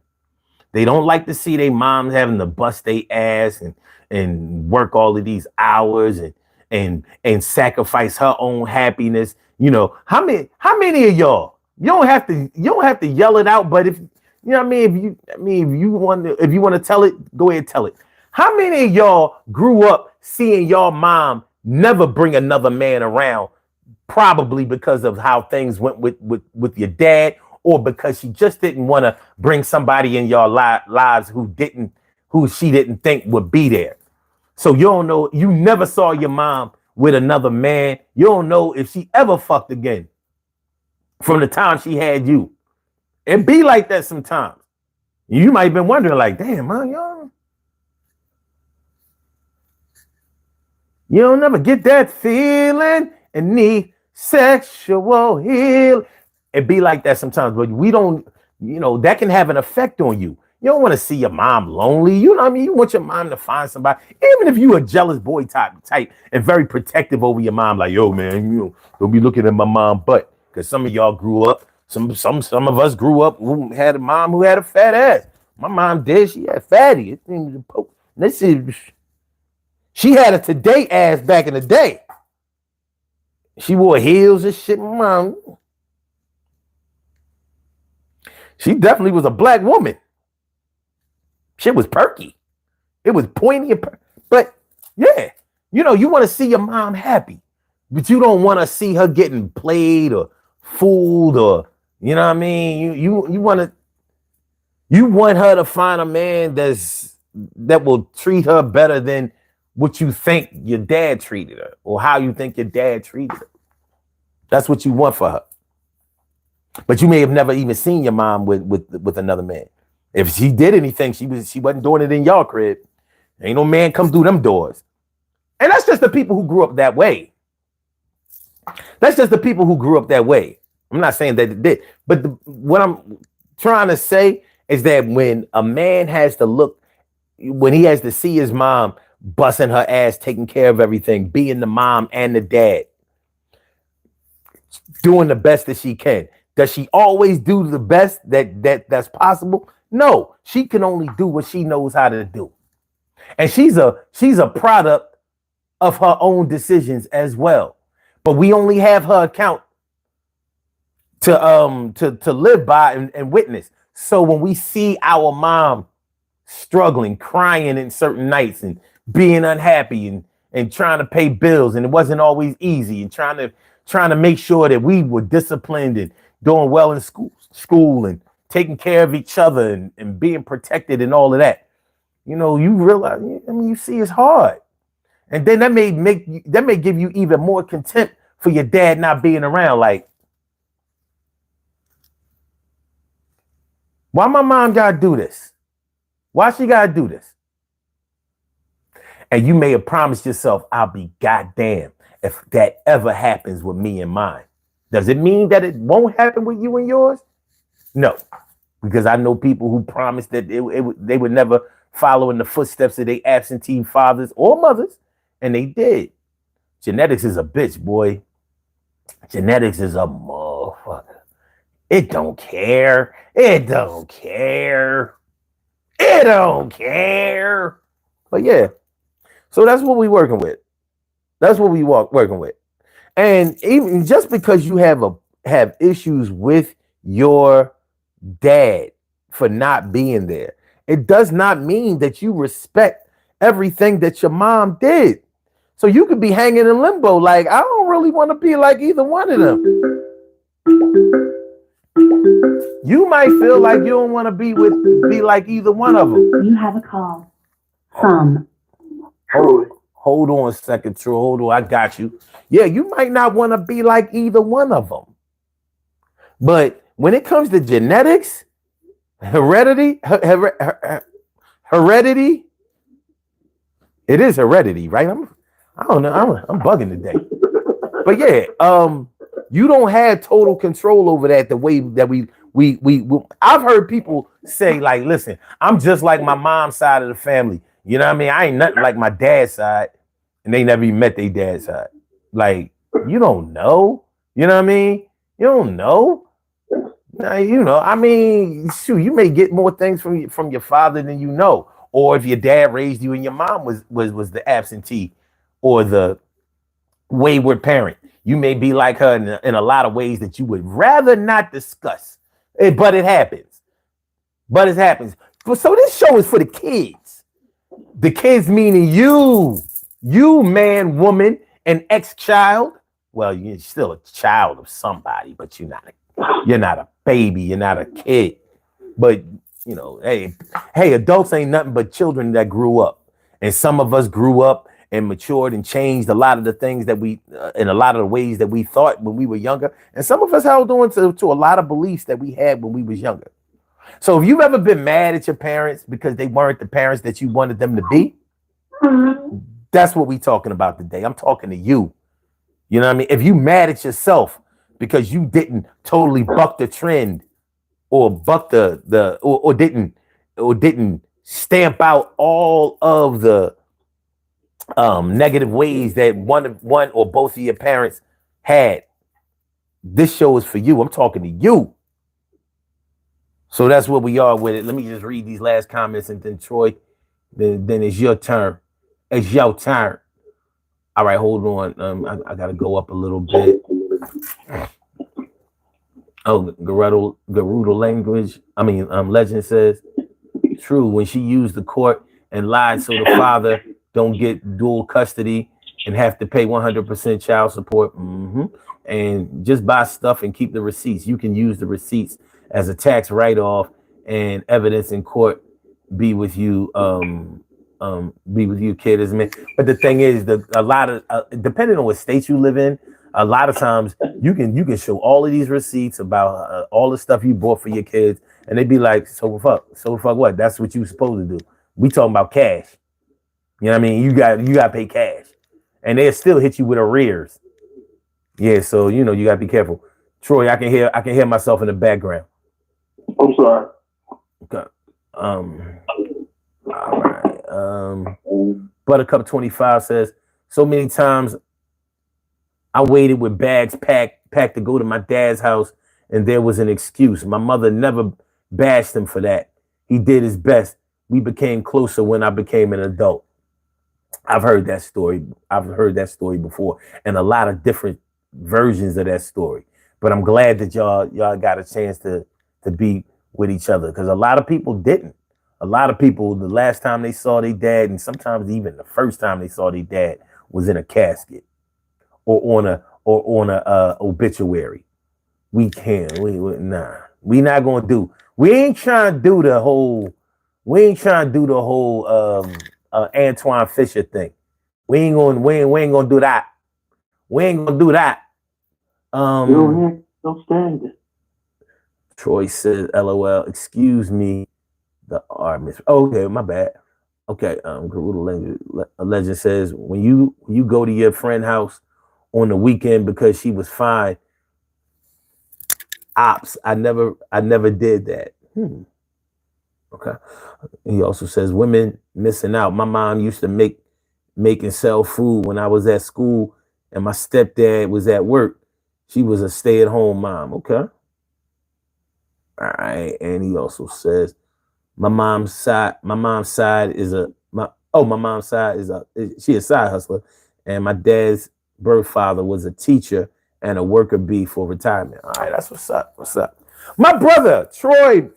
They don't like to see their moms having to bust their ass and work all of these hours and sacrifice her own happiness. You know, how many of y'all, you don't have to yell it out, but if you know what I mean, if you want to tell it, go ahead and tell it. How many of y'all grew up seeing your mom never bring another man around? Probably because of how things went with your dad, or because she just didn't want to bring somebody in your lives who she didn't think would be there. So you don't know, you never saw your mom with another man. You don't know if she ever fucked again from the time she had you. It be like that sometimes. You might have been wondering, like, damn, man, you don't never get that feeling and need sexual heal. It be like that sometimes, but we don't, you know, that can have an effect on you. You don't want to see your mom lonely. You know what I mean? You want your mom to find somebody, even if you a jealous boy type and very protective over your mom, like, yo, man, you know, don't be looking at my mom butt. Because some of y'all grew up, some of us grew up who had a mom who had a fat ass. My mom did, she had fatty. She had a today ass back in the day. She wore heels and shit. Mom, she definitely was a black woman. Shit was perky. It was pointy, but yeah, you know, you want to see your mom happy, but you don't want to see her getting played or fooled, or you know what I mean. You want her to find a man that will treat her better than what you think your dad treated her, or how you think your dad treated her. That's what you want for her. But you may have never even seen your mom with another man. If she did anything, she wasn't doing it in your crib. Ain't no man come through them doors. And that's just the people who grew up that way. That's just the people who grew up that way. I'm not saying that it did, but what I'm trying to say is that when a man has to look, when he has to see his mom busting her ass, taking care of everything, being the mom and the dad, doing the best that she can. Does she always do the best that's possible? No, she can only do what she knows how to do. And she's a product of her own decisions as well. But we only have her account to live by and witness. So when we see our mom struggling, crying in certain nights and being unhappy and trying to pay bills, and it wasn't always easy, and trying to make sure that we were disciplined and doing well in school and taking care of each other and being protected and all of that. You know, you realize, I mean, you see it's hard. And then that may give you even more contempt for your dad not being around. Like, why my mom gotta do this? Why she gotta do this? And you may have promised yourself, I'll be goddamn if that ever happens with me and mine. Does it mean that it won't happen with you and yours? No, because I know people who promised that they would never follow in the footsteps of their absentee fathers or mothers, and they did. Genetics is a bitch, boy. Genetics is a motherfucker. It don't care. It don't care. It don't care. But yeah, so that's what we working with. That's what we working with. And even just because you have issues with your dad for not being there. It does not mean that you respect everything that your mom did. So you could be hanging in limbo, like, I don't really want to be like either one of them. You might feel like you don't want to be like either one of them. You have a call from Hold on a second, Troy. Hold on, I got you. Yeah, you might not want to be like either one of them. But when it comes to genetics, heredity, it is heredity, right? I don't know. I'm bugging today. But yeah, you don't have total control over that the way that we I've heard people say, like, listen, I'm just like my mom's side of the family. You know what I mean? I ain't nothing like my dad's side, and they never even met their dad's side. Like, you don't know. You know what I mean? You don't know. You know, I mean, shoot, you may get more things from your father than you know. Or if your dad raised you and your mom was the absentee or the wayward parent, you may be like her in a lot of ways that you would rather not discuss. But it happens. So this show is for the kids. The kids meaning you man, woman, and ex-child. Well, you're still a child of somebody, but you're not a baby, you're not a kid. But you know, hey, adults ain't nothing but children that grew up. And some of us grew up and matured and changed a lot of the things that we in a lot of the ways that we thought when we were younger. And some of us held on to a lot of beliefs that we had when we was younger. So if you've ever been mad at your parents because they weren't the parents that you wanted them to be, that's what we talking about today. I'm talking to you. You know what I mean? If you mad at yourself because you didn't totally buck the trend or buck or didn't stamp out all of the negative ways that one or both of your parents had, this show is for you. I'm talking to you. So that's where we are with it. Let me just read these last comments, and then Troy, then it's your turn. It's your turn. All right, hold on. I gotta go up a little bit. Oh, Garuda language. Legend says, true. When she used the court and lied so the father don't get dual custody and have to pay 100% child support. And just buy stuff and keep the receipts. You can use the receipts as a tax write-off and evidence in court. Be with you, kid. But the thing is, a lot of depending on what state you live in, a lot of times you can show all of these receipts about all the stuff you bought for your kids, and they'd be like, so fuck what? That's what you supposed to do. We talking about cash. You know what I mean? You got to pay cash, and they'll still hit you with arrears. Yeah, so you got to be careful. Troy, I can hear myself in the background. I'm sorry. Okay. All right. Buttercup 25 says, so many times I waited with bags packed to go to my dad's house, and there was an excuse. My mother never bashed him for that. He did his best. We became closer when I became an adult. I've heard that story. Before, and a lot of different versions of that story. But I'm glad that y'all got a chance to be with each other, because a lot of people didn't. A lot of people, the last time they saw their dad, and sometimes even the first time they saw their dad, was in a casket or on a obituary. We can't. We not gonna do. We ain't trying to do the whole Antoine Fisher thing. We ain't gonna do that. We ain't gonna do that. Don't stand it. Troy says, LOL, excuse me. The artist. Okay, my bad. Okay, Garuda Legend says, when you go to your friend's house on the weekend because she was fine. Ops, I never did that. Okay. He also says, women missing out. My mom used to make and sell food when I was at school, and my stepdad was at work. She was a stay-at-home mom. Okay. All right. And he also says, my mom's side is she a side hustler, and my dad's birth father was a teacher and a worker bee for retirement. All right, that's what's up. My brother, Troy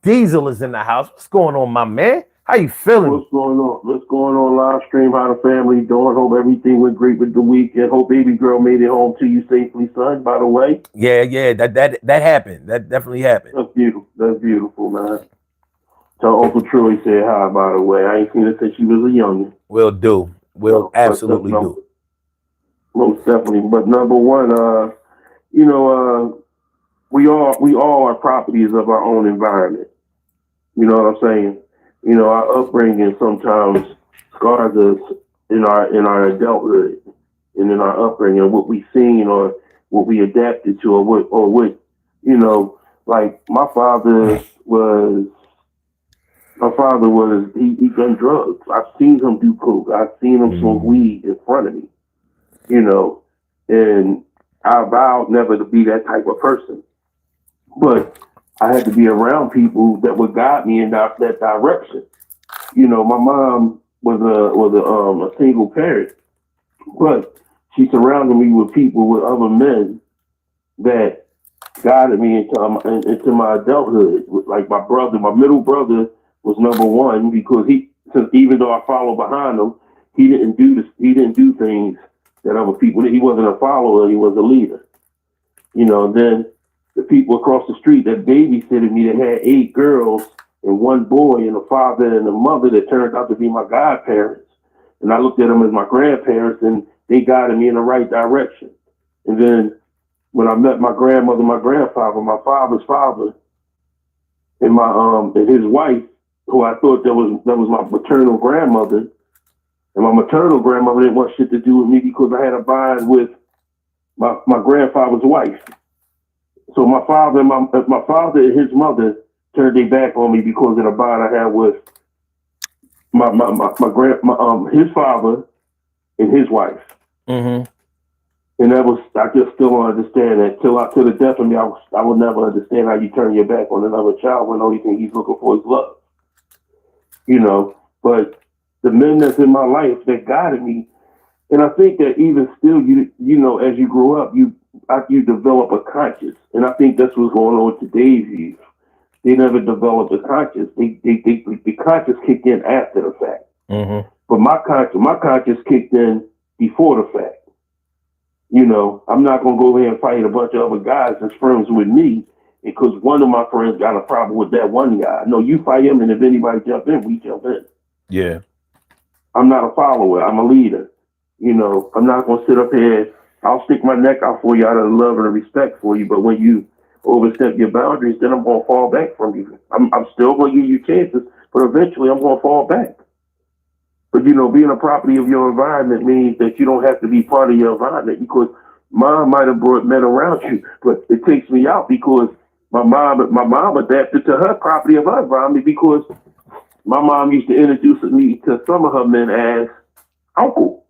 Diesel is in the house. What's going on, my man? How you feeling? What's going on? What's going on? Live stream. How the family doing? Hope everything went great with the weekend. Hope baby girl made it home to you safely, son. By the way. Yeah, that happened. That definitely happened. That's beautiful. That's beautiful, man. Tell Uncle Troy said hi. By the way, I ain't seen her since she was a youngin. Will do. Will absolutely do. Most definitely. But number one, we all are properties of our own environment. You know what I'm saying? You know, our upbringing sometimes scars us in our adulthood and in our upbringing, what we seen or what we adapted to, or what you know, like my father was he done drugs. I've seen him do coke. I've seen him smoke weed in front of me. You know, and I vowed never to be that type of person. But I had to be around people that would guide me in that direction. You know, my mom was a single parent, but she surrounded me with people, with other men that guided me into my adulthood. Like my brother, my middle brother was number one because even though I followed behind him, he didn't do things that other people did. He wasn't a follower, he was a leader. You know, then the people across the street that babysitted me that had 8 girls and 1 boy and a father and a mother that turned out to be my godparents. And I looked at them as my grandparents and they guided me in the right direction. And then when I met my grandmother, my grandfather, my father's father, and and his wife, who I thought that was my maternal grandmother, and my maternal grandmother didn't want shit to do with me because I had a bond with my grandfather's wife. So my father and his mother turned their back on me because of the bond I had with his father and his wife. Mm-hmm. And I just still don't understand that till the death of me. I will never understand how you turn your back on another child when the only thing he's looking for is love. You know, but the men that's in my life that guided me, and I think that even still, you know, as you grow up, you develop a conscience, and I think that's what's going on with today's youth. They never developed a conscience. The conscience kicked in after the fact. Mm-hmm. But my conscience kicked in before the fact. You know, I'm not gonna go ahead and fight a bunch of other guys that's friends with me because one of my friends got a problem with that one guy. No, you fight him, and if anybody jump in, we jump in. Yeah. I'm not a follower. I'm a leader. You know, I'm not gonna sit up here. I'll stick my neck out for you out of love and respect for you. But when you overstep your boundaries, then I'm gonna fall back from you. I'm still gonna give you chances, but eventually I'm gonna fall back. But you know, being a property of your environment means that you don't have to be part of your environment because mom might have brought men around you, but it takes me out because my mom adapted to her property of her environment because my mom used to introduce me to some of her men as uncle.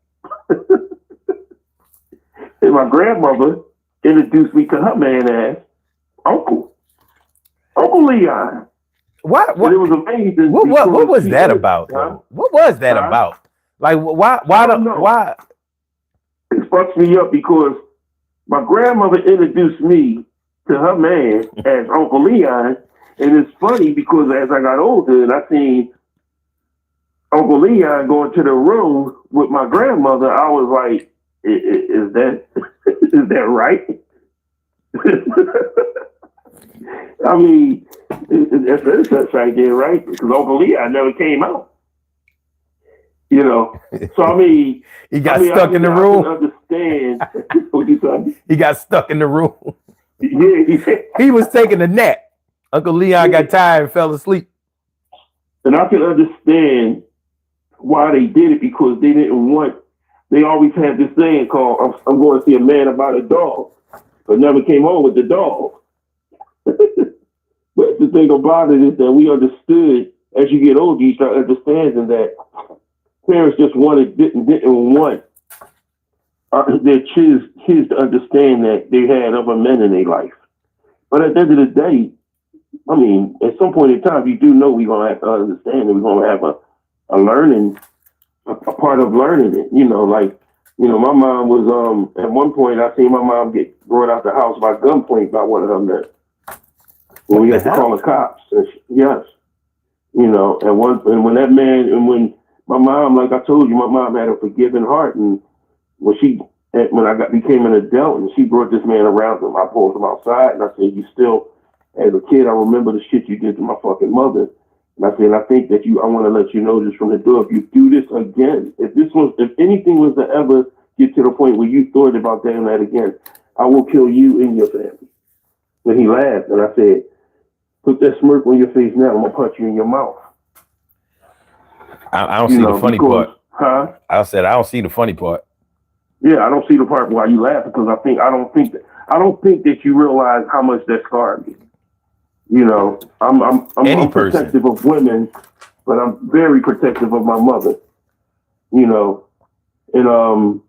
And my grandmother introduced me to her man as Uncle Leon. What? And it was amazing. What was that about? What was that about? Like why? It fucks me up because my grandmother introduced me to her man as Uncle Leon, and it's funny because as I got older and I seen Uncle Leon going to the room with my grandmother, I was like, "Is that right?" I mean, that's incest right there, right? Because Uncle Leon never came out. You know, so I mean, he got stuck in the room. I can understand what you said. He got stuck in the room. Yeah, he was taking a nap. Uncle Leon got tired and fell asleep. And I can understand why they did it because they didn't want. They always had this saying called "I'm going to see a man about a dog," but never came home with the dog. But the thing about it is that we understood as you get older, you start understanding that parents just didn't want their kids to understand that they had other men in their life. But at the end of the day, I mean, at some point in time, you do know we're gonna have to understand that we're gonna have a learning, a part of learning it. You know, like my mom was at one point I seen my mom get brought out the house by gunpoint by one of them men. when What we the had to hell? call the cops. And yes, and when that man, and when my mom, like I told you, my mom had a forgiving heart, and when I became an adult, and she brought this man around him, I pulled him outside, and I said, "You still, as a kid, I remember the shit you did to my fucking mother." And I said, "I think that I want to let you know this from the door. If you do this again, if anything was to ever get to the point where you thought about doing that again, I will kill you and your family." Then he laughed, and I said, "Put that smirk on your face now. I'm gonna punch you in your mouth." I don't see the funny Because, part. huh? I said I don't see the funny part. Yeah, I don't see the part why you laugh, because I don't think that you realize how much that scarred me. Any I'm person. protective of women, but I'm very protective of my mother. You know, and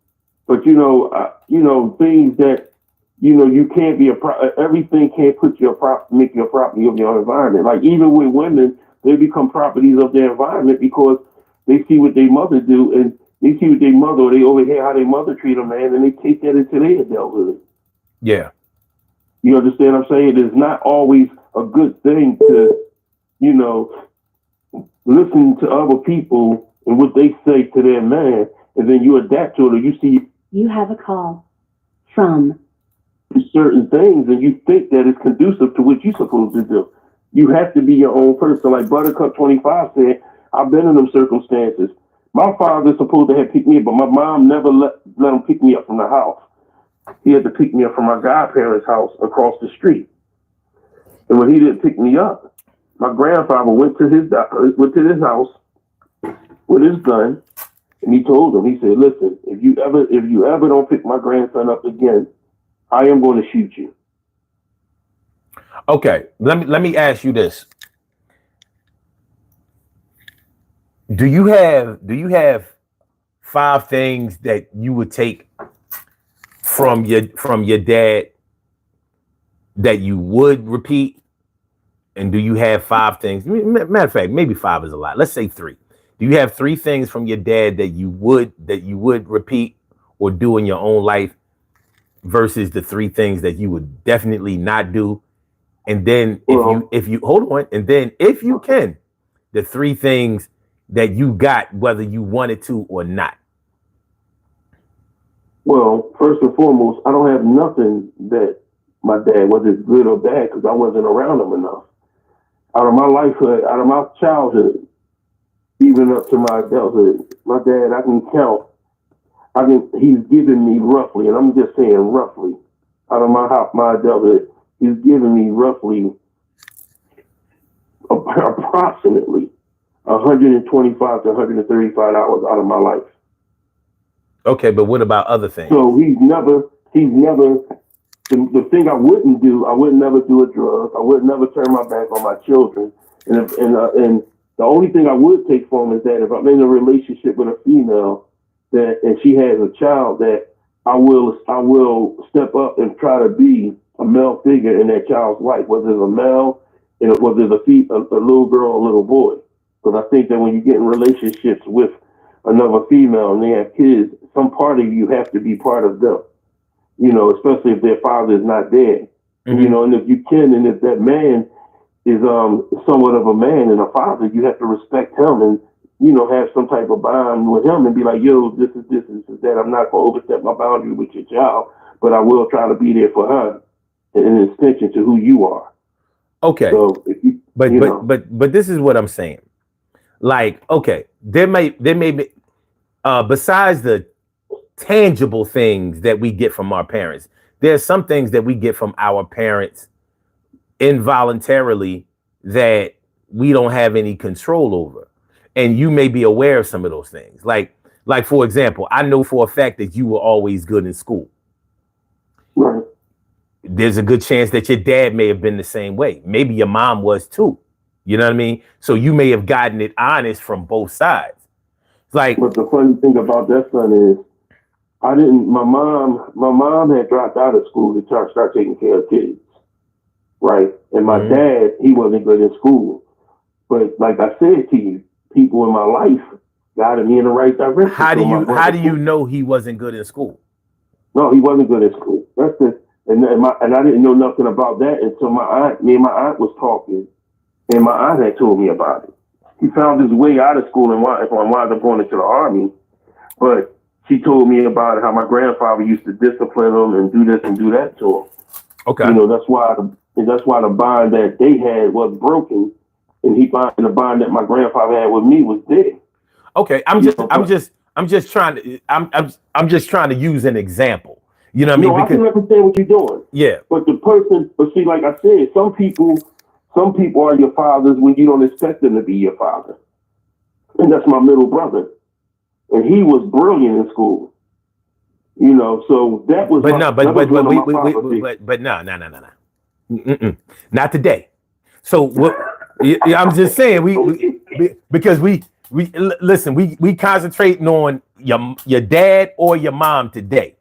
but things that you can't be everything can't make you a property of your environment. Like even with women, they become properties of their environment because they see what their mother do, and they see what their mother, or they overhear how their mother treat a man, and they take that into their adulthood. Yeah. You understand what I'm saying? It is not always a good thing to, listen to other people and what they say to their man, and then you adapt to it, or you see You have a call from certain things, and you think that it's conducive to what you're supposed to do. You have to be your own person. Like Buttercup 25 said, I've been in them circumstances. My father's supposed to have picked me up, but my mom never let him pick me up from the house. He had to pick me up from my godparents' house across the street. And when he didn't pick me up, my grandfather went to his house with his gun, and he told him, he said, "Listen, if you ever don't pick my grandson up again, I am going to shoot you." Okay. Let me ask you this. Do you have 5 things that you would take from your dad that you would repeat? And do you have 5 things? Matter of fact, maybe 5 is a lot. Let's say 3. Do you have 3 things from your dad that you would repeat or do in your own life versus the 3 things that you would definitely not do? And then if you hold on, and then if you can, the 3 things that you got whether you wanted to or not. Well, first and foremost, I don't have nothing that my dad, whether it's good or bad, because I wasn't around him enough. Out of my lifehood, out of my childhood, even up to my adulthood, my dad, I can count. He's given me roughly, and I'm just saying roughly, out of my adulthood, he's given me roughly, approximately 125 to 135 hours out of my life. Okay, but what about other things? So he's never, the thing I wouldn't do, I would never do a drug. I would never turn my back on my children. And the only thing I would take from him is that if I'm in a relationship with a female and she has a child, that I will step up and try to be a male figure in that child's life, whether it's a male, whether it's a little girl or a little boy. Because I think that when you get in relationships with another female and they have kids, some part of you have to be part of them. Especially if their father is not there. Mm-hmm. And if you can, and if that man is somewhat of a man and a father, you have to respect him and have some type of bond with him and be like, yo, this is that. I'm not gonna overstep my boundary with your child, but I will try to be there for her in extension to who you are. Okay. So but this is what I'm saying. Like, okay, there may be besides the tangible things that we get from our parents, there's some things that we get from our parents involuntarily that we don't have any control over. And you may be aware of some of those things. Like for example, I know for a fact that you were always good in school. right. There's a good chance that your dad may have been the same way. Maybe your mom was too. You know what I mean? So you may have gotten it honest from both sides. Like, But the funny thing about that, son, is my mom had dropped out of school to start taking care of kids. Right. And my dad, he wasn't good in school. But like I said to you, people in my life guided me in the right direction. How do you know he wasn't good in school? No, he wasn't good in school. And I didn't know nothing about that until me and my aunt was talking, and my aunt had told me about it. He found his way out of school and wound up going into the army, but she told me about how my grandfather used to discipline him and do this and do that to him. Okay. You know, that's why the bond that they had was broken, and the bond that my grandfather had with me was dead. Okay, I'm just trying to use an example. You know what I mean? No, I can understand what you're doing. Yeah. But see, like I said, some people are your fathers when you don't expect them to be your father. And that's my middle brother. And he was brilliant in school. You know, so that was no, not today. So what? I'm just saying because we listen. We concentrating on your dad or your mom today.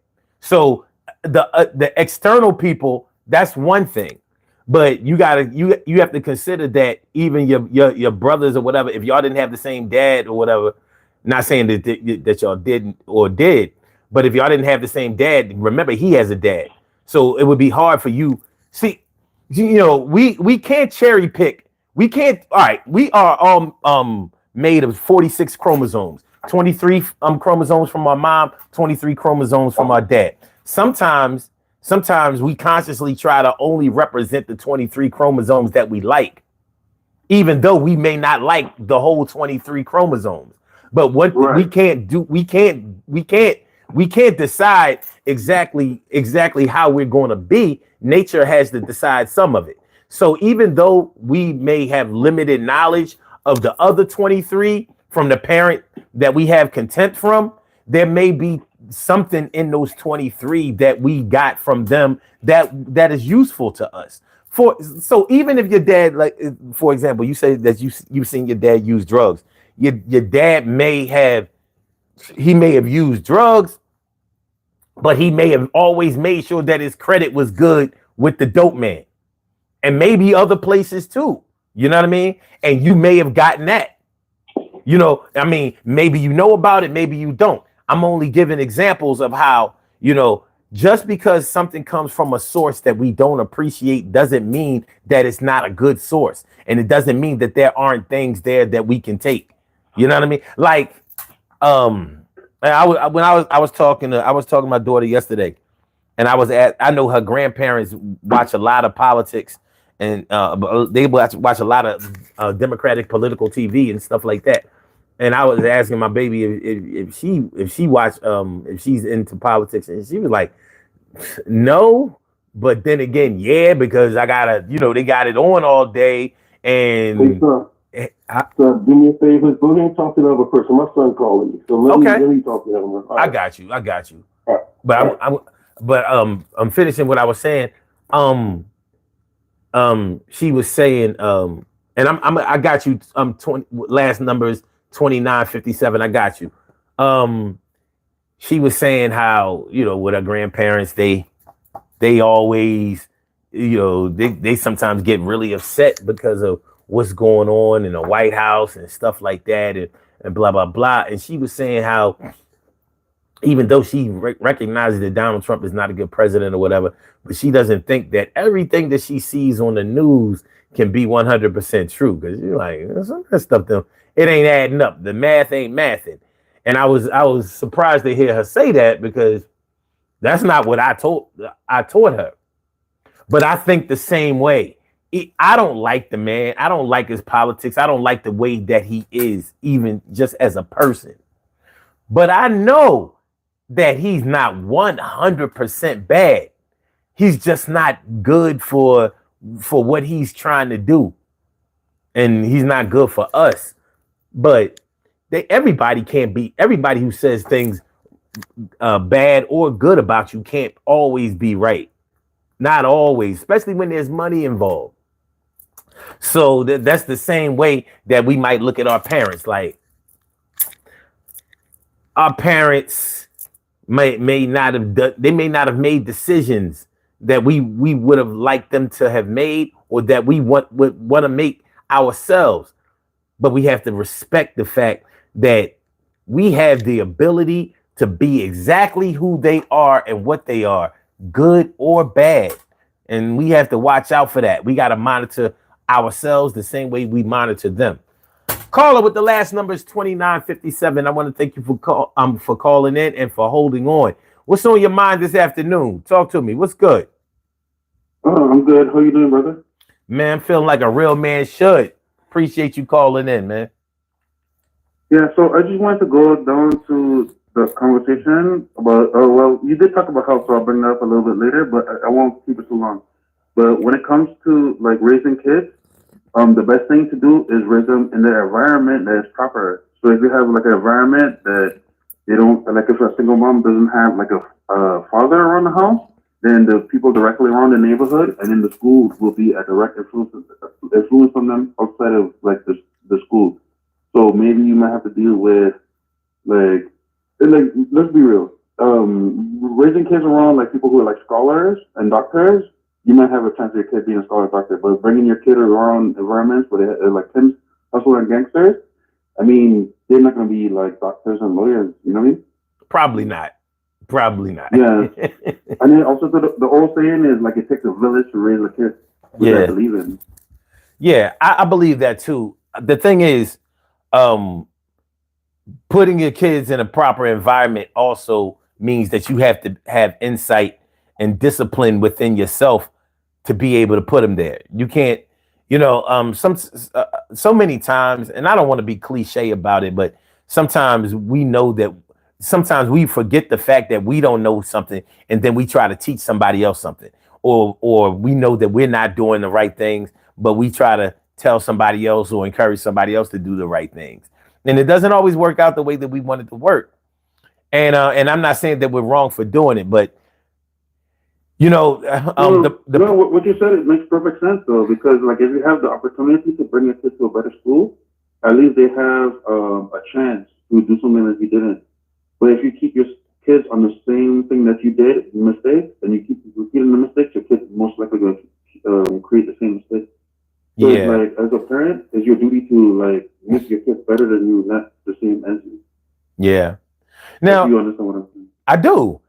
So the external people, that's one thing, but you have to consider that even your brothers or whatever, if y'all didn't have the same dad or whatever, not saying that y'all didn't or did, but if y'all didn't have the same dad, remember he has a dad, so it would be hard for you. See, you know, we can't cherry pick. We can't. All right, we are all made of 46 chromosomes. 23 chromosomes from our mom, 23 chromosomes from our dad. Sometimes we consciously try to only represent the 23 chromosomes that we like, even though we may not like the whole 23 chromosomes. But what right. we can't decide exactly how we're going to be. Nature has to decide some of it. So even though we may have limited knowledge of the other 23 from the parent that we have contempt from, there may be something in those 23 that we got from them that is useful to us. So even if your dad, like for example, you say that you've seen your dad use drugs. Your dad may have used drugs, but he may have always made sure that his credit was good with the dope man, and maybe other places too. You know what I mean? And you may have gotten that. You know, I mean, maybe you know about it, maybe you don't. I'm only giving examples of how, you know, just because something comes from a source that we don't appreciate doesn't mean that it's not a good source. And it doesn't mean that there aren't things there that we can take. You know what I mean? Like, I was talking to my daughter yesterday, and I know her grandparents watch a lot of politics, and they watch a lot of Democratic political TV and stuff like that. And I was asking my baby if she's into politics, and she was like, no, but then again, yeah, because I gotta, you know, they got it on all day. And hey, son, do me a favor, go ahead and talk to the other person. My son calling me, so let me talk to him. Right. I got you. Right. But I'm finishing what I was saying. She was saying, and I got you. 20 last numbers 2957. I got you. She was saying how, you know, with her grandparents, they always, you know, they sometimes get really upset because of what's going on in the White House and stuff like that, and blah blah blah. And she was saying how, even though she recognizes that Donald Trump is not a good president or whatever, but she doesn't think that everything that she sees on the news can be 100% true. Because you're like, some of that stuff, it ain't adding up. The math ain't mathing. And I was surprised to hear her say that, because that's not what I taught her. But I think the same way. I don't like the man. I don't like his politics. I don't like the way that he is, even just as a person. But I know that he's not 100% bad. He's just not good for what he's trying to do. And he's not good for us. But everybody who says things bad or good about you can't always be right. Not always, especially when there's money involved. So that's the same way that we might look at our parents. Like, our parents may not have made decisions that we would have liked them to have made, or that we would want to make ourselves. But we have to respect the fact that we have the ability to be exactly who they are and what they are good or bad. And we have to watch out for that. We got to monitor ourselves the same way we monitor them. Caller with the last number is 2957. I want to thank you for calling in and for holding on. What's on your mind this afternoon? Talk to me. What's good? Oh, I'm good. How you doing, brother? Man, I'm feeling like a real man should. Appreciate you calling in, man. Yeah, so I just wanted to go down to the conversation about, well, you did talk about health, so I'll bring that up a little bit later, but I won't keep it too long. But when it comes to like raising kids, the best thing to do is raise them in their environment that is proper. So if you have like an environment that they don't, like if a single mom doesn't have like a father around the house, then the people directly around the neighborhood and in the school will be a direct influence on them outside of like the school. So maybe you might have to deal with like let's be real. Raising kids around like people who are like scholars and doctors, you might have a chance of your kid being a scholar or doctor. But bringing your kid around environments where they like Tim's hustle and gangsters, I mean, they're not going to be like doctors and lawyers. You know what I mean? Probably not. Probably not. Yeah. And then also the old saying is like it takes a village to raise a kid, which I believe in. Yeah, I believe that too. The thing is, putting your kids in a proper environment also means that you have to have insight and discipline within yourself to be able to put them there. You can't, so many times, and I don't want to be cliche about it, but sometimes sometimes we forget the fact that we don't know something, and then we try to teach somebody else something, or we know that we're not doing the right things, but we try to tell somebody else or encourage somebody else to do the right things. And it doesn't always work out the way that we want it to work. And I'm not saying that we're wrong for doing it, but no, what you said, it makes perfect sense though, because like if you have the opportunity to bring your kids to a better school, at least they have a chance to do something that you didn't. But if you keep your kids on the same thing that you did, mistake, and you keep repeating the mistakes, your kids most likely going to create the same mistake. So it's like, as a parent, it's your duty to like make your kids better than you, not the same as you. Yeah. Now, if you understand what I'm saying. I do.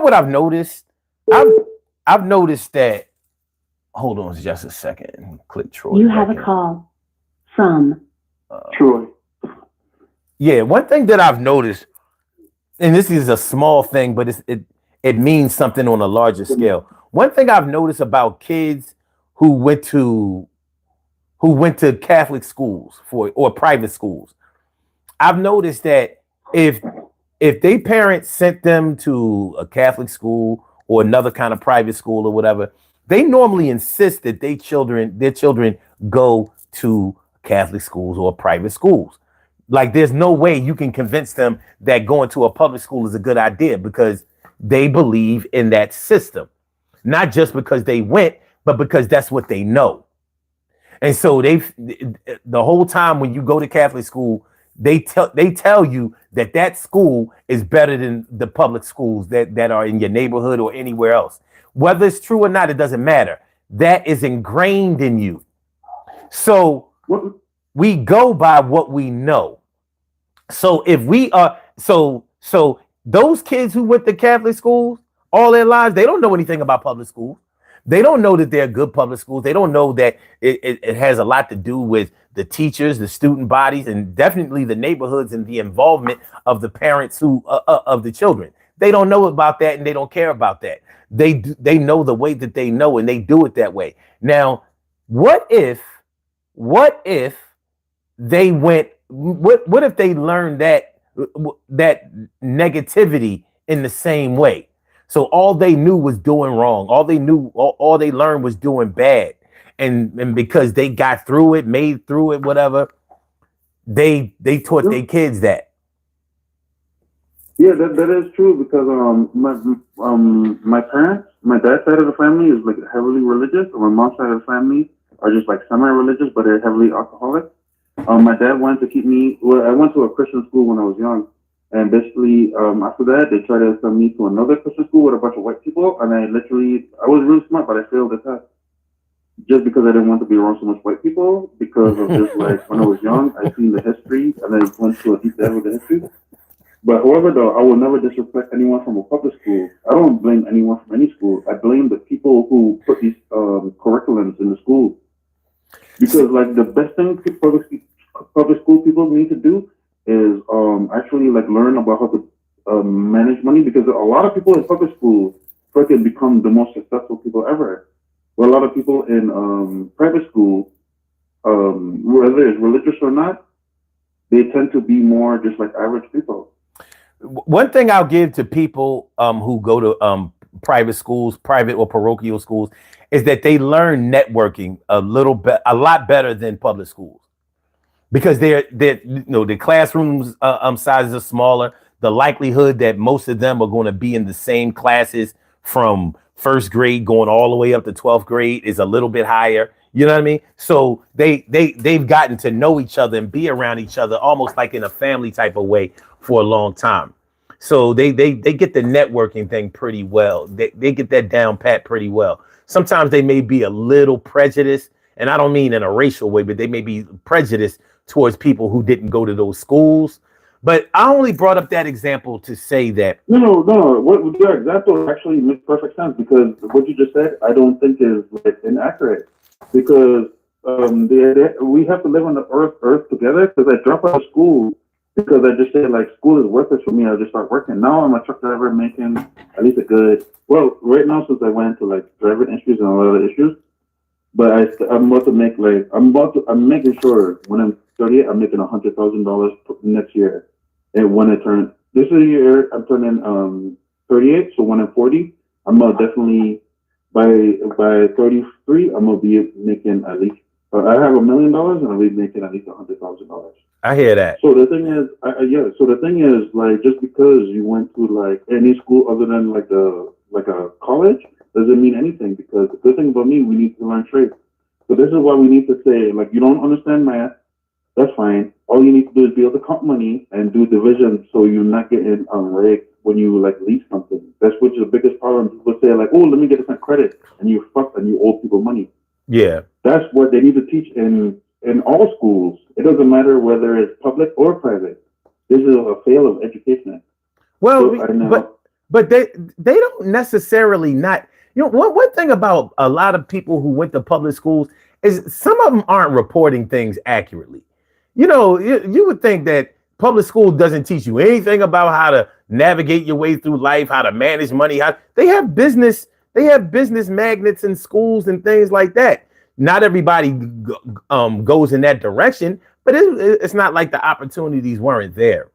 What I've noticed? I've noticed that. Hold on just a second. Click Troy. You have a call from Troy. Yeah, one thing that I've noticed, and this is a small thing, but it means something on a larger scale. One thing I've noticed about kids who went to Catholic schools or private schools, I've noticed that if their parents sent them to a Catholic school or another kind of private school or whatever, they normally insist that their children go to Catholic schools or private schools. Like there's no way you can convince them that going to a public school is a good idea because they believe in that system, not just because they went, but because that's what they know. And so the whole time when you go to Catholic school, they tell you that school is better than the public schools that are in your neighborhood or anywhere else. Whether it's true or not, it doesn't matter. That is ingrained in you. So we go by what we know. So if we are so those kids who went to Catholic schools all their lives, they don't know anything about public schools. They don't know that they're good public schools. They don't know that it has a lot to do with the teachers, the student bodies, and definitely the neighborhoods and the involvement of the parents of the children. They don't know about that, and they don't care about that. They know the way that they know, and they do it that way. Now, what if they went? What if they learned that negativity in the same way? So all they knew was doing wrong. All they learned was doing bad. And because they got through it, made through it, whatever, they taught their kids that. Yeah, that is true because my parents, my dad's side of the family is like heavily religious, and my mom's side of the family are just like semi-religious, but they're heavily alcoholic. My dad wanted to keep me. Well, I went to a Christian school when I was young. And basically, after that, they tried to send me to another Christian school with a bunch of white people. And I was really smart, but I failed the test. Just because I didn't want to be around so much white people. Because of just like, when I was young, I seen the history and I went to a deep dive with the history. But however, though, I will never disrespect anyone from a public school. I don't blame anyone from any school. I blame the people who put these curriculums in the school. Because like the best thing public school people need to do is actually like learn about how to manage money. Because a lot of people in public school freaking become the most successful people ever. But a lot of people in private school, whether it's religious or not, they tend to be more just like average people. One thing I'll give to people who go to private schools, private or parochial schools, is that they learn networking a lot better than public schools, because they're the classrooms sizes are smaller. The likelihood that most of them are going to be in the same classes from first grade going all the way up to 12th grade is a little bit higher. You know what I mean? So they've gotten to know each other and be around each other almost like in a family type of way for a long time. So they get the networking thing pretty well. They get that down pat pretty well. Sometimes they may be a little prejudiced, and I don't mean in a racial way, but they may be prejudiced towards people who didn't go to those schools. But I only brought up that example to say that. No. What your example actually makes perfect sense, because what you just said, I don't think is like inaccurate. Because we have to live on the earth together. Because I dropped out of school because I just said like school is worthless for me. I just start working. Now I'm a truck driver making at least a good. Well, right now since I went to like driving issues and a lot of issues, but I'm about to make like I'm making sure when I'm 38 I'm making $100,000 next year. And when I turn this year, I'm turning 38. So when I'm 40, I'm gonna definitely by 33, I'm gonna be making at least. I have $1 million, and I'll be making at least $100,000. I hear that. So the thing is, So the thing is, like, just because you went to like any school other than like a college doesn't mean anything. Because the good thing about me, we need to learn trades. So this is why we need to say, like, you don't understand math. That's fine. All you need to do is be able to count money and do division, so you're not getting rigged when you like lease something. That's which is the biggest problem. People say like, "Oh, let me get this credit," and you fuck and you owe people money. Yeah, that's what they need to teach in all schools. It doesn't matter whether it's public or private. This is a fail of education. Well, but they don't necessarily not. One thing about a lot of people who went to public schools is some of them aren't reporting things accurately. You would think that public school doesn't teach you anything about how to navigate your way through life, how to manage money. They have business magnets in schools and things like that. Not everybody goes in that direction, but it's not like the opportunities weren't there.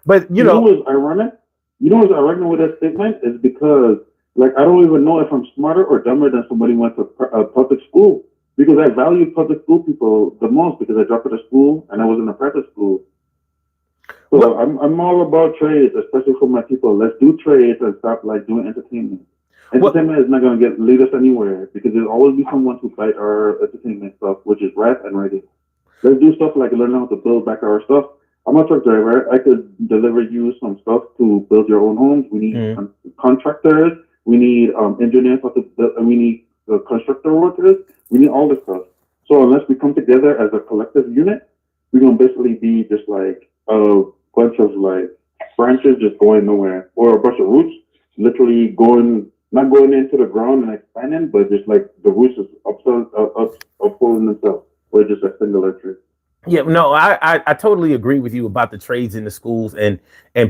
But you know what's ironic? You know what's ironic with that statement is because like I don't even know if I'm smarter or dumber than somebody who went to a public school. Because I value public school people the most because I dropped out of school and I was in a private school. So I'm all about trades, especially for my people. Let's do trades and stop like doing entertainment. Entertainment is not going to lead us anywhere because there'll always be someone to fight our entertainment stuff, which is rap and writing. Let's do stuff like learn how to build back our stuff. I'm a truck driver. I could deliver you some stuff to build your own homes. We need contractors. We need engineers how to build, and we need constructor workers. We need all this stuff. So unless we come together as a collective unit, we're gonna basically be just like a bunch of like branches just going nowhere, or a bunch of roots literally not going into the ground and expanding, but just like the roots is upholding themselves, or just a singular tree. Yeah, no, I totally agree with you about the trades in the schools, and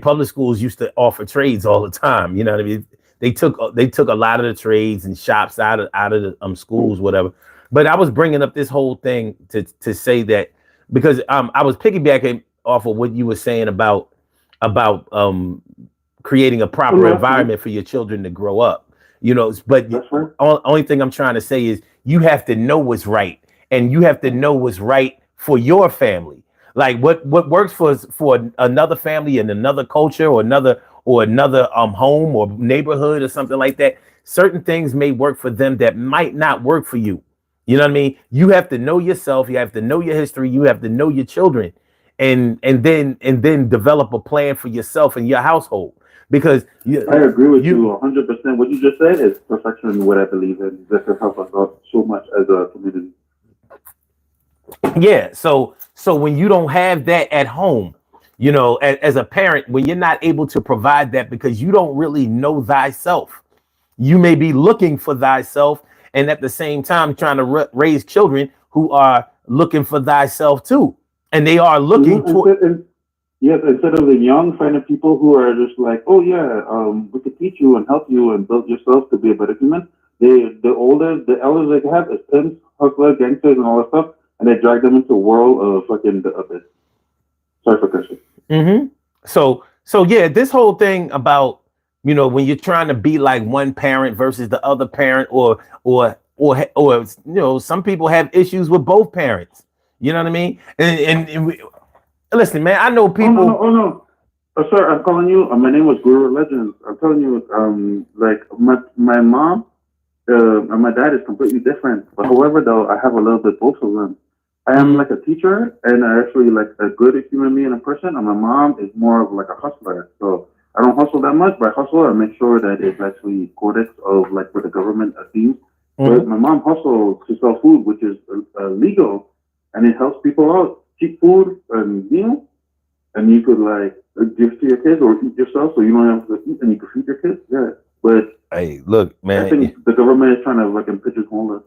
public schools used to offer trades all the time. You know what I mean? They took a lot of the trades and shops out of the schools, whatever. But I was bringing up this whole thing to say that because I was piggybacking off of what you were saying about creating a proper environment for your children to grow up. But only thing I'm trying to say is you have to know what's right, and you have to know what's right for your family. Like what works for another family in another culture or another home or neighborhood or something like that. Certain things may work for them that might not work for you. You know what I mean? You have to know yourself. You have to know your history. You have to know your children, and then develop a plan for yourself and your household. Because I agree with you 100%. What you just said is perfection. What I believe in. This has helped us out so much as a community. Yeah. So when you don't have that at home, You know, as a parent, when you're not able to provide that because you don't really know thyself, you may be looking for thyself and at the same time trying to raise children who are looking for thyself too. And they are looking toward. Yes, instead of the young, finding people who are just like, oh yeah, we could teach you and help you and build yourself to be a better human. The elders they have is pimps, hustlers, gangsters, and all that stuff, and they drag them into a world of fucking the abyss. Sorry for cursing. Mm-hmm. So yeah, this whole thing about, you know, when you're trying to be like one parent versus the other parent, or you know, some people have issues with both parents. You know what I mean? And listen, man, I know people. Oh no. Sir, I'm calling you. My name was Guru Legends. I'm telling you, like my mom and my dad is completely different. But however, though, I have a little bit both of them. I am like a teacher, and I actually like a good human being and person. And my mom is more of like a hustler. So I don't hustle that much, but I hustle and make sure that it's actually codex of like what the government deems. But my mom hustles to sell food, which is legal, and it helps people out. Cheap food and meal, and you could like give to your kids or eat yourself, so you don't have to eat, and you can feed your kids. Yeah, but hey, look, man, I think the government is trying to like pigeonhole us.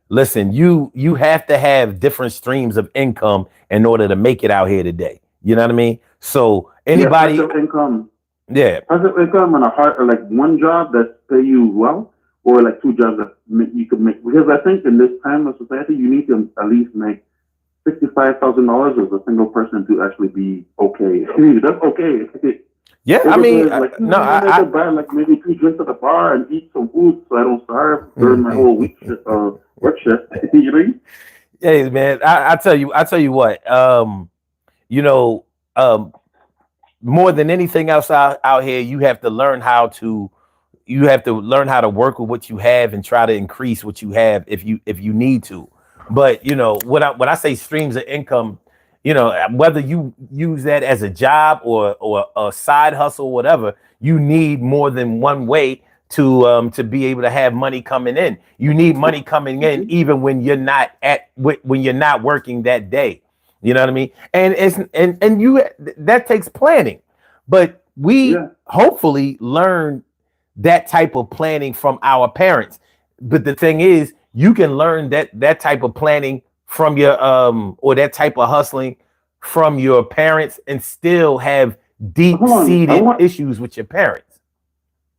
Listen, you have to have different streams of income in order to make it out here today. You know what I mean? So anybody, passive income, passive income on a hard, or like one job that pay you well, or like two jobs that you could make. Because I think in this time of society, you need to at least make $65,000 as a single person to actually be okay. That's okay. Yeah, I mean, like, I buy like maybe 2 drinks at the bar and eat some food so I don't starve during my whole week work shift. You know? Hey man, I tell you what, you know, more than anything else out here, you have to learn how to work with what you have and try to increase what you have if you need to. But you know, when I say streams of income, you know, whether you use that as a job or a side hustle, whatever, you need more than one way to be able to have money coming in. You need money coming in even when you're not working that day. You know what I mean? And that takes planning. But we hopefully learn that type of planning from our parents. But the thing is, you can learn that type of planning from your or that type of hustling from your parents and still have deep-seated issues with your parents.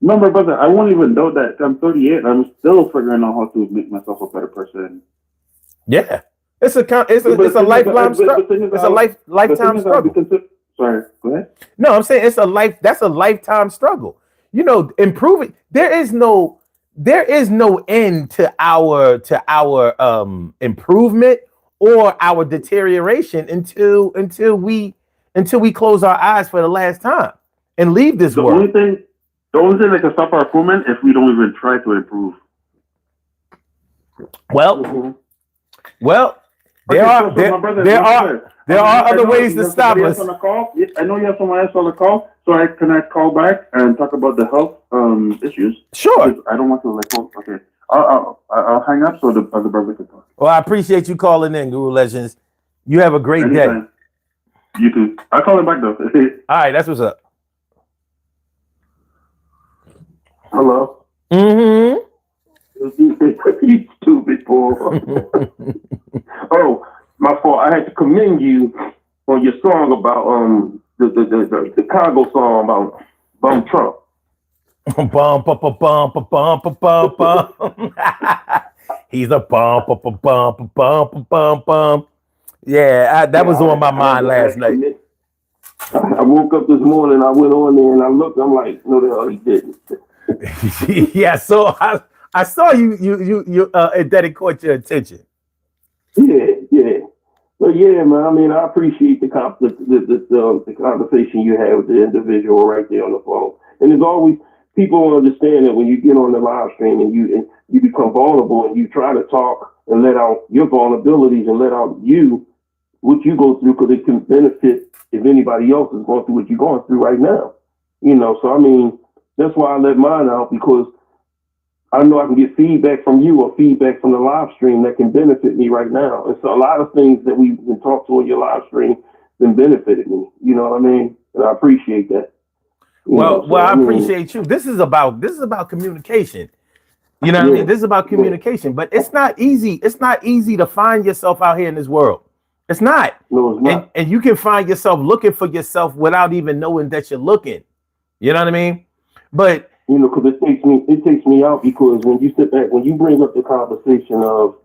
Remember, brother, I won't even know that I'm 38. I'm still figuring out how to make myself a better person. Yeah, it's a lifelong struggle. It's a lifetime struggle. Sorry, go ahead. No, I'm saying that's a lifetime struggle. You know, improving. There is no end to our improvement or our deterioration until we close our eyes for the last time and leave this world. The only thing that can stop our improvement if we don't even try to improve. Well, there are other ways to stop us. I know you have someone else on the call, so can I call back and talk about the health issues? Sure. Because I don't want to okay. I'll hang up so the other brother can talk. Well, I appreciate you calling in, Guru Legends. You have a great day. You too. I'll call him back though. All right, that's what's up. Hello. Mm-hmm. You stupid boy. Oh, my fault. I had to commend you on your song about the Congo song about Bum Trump. Bum. He's a bum. Yeah, that was on my mind last night. I woke up this morning. I went on there and I looked. I'm like, no, the hell he didn't. Yeah, so I saw you that caught your attention. Yeah. But yeah, man. I mean, I appreciate the conversation you had with the individual right there on the phone. And there's always people understand that when you get on the live stream and you become vulnerable and you try to talk and let out your vulnerabilities and let out what you go through, because it can benefit if anybody else is going through what you're going through right now. You know, so I mean, that's why I let mine out, because I know I can get feedback from you or feedback from the live stream that can benefit me right now. And so a lot of things that we've been talked to on your live stream then benefited me. You know what I mean? And I appreciate that. I appreciate you. This is about communication. You know what I mean? This is about communication, but it's not easy. It's not easy to find yourself out here in this world. It's not. No, it's not. And you can find yourself looking for yourself without even knowing that you're looking. You know what I mean? But because it takes me out, because when you sit back, when you bring up the conversation of,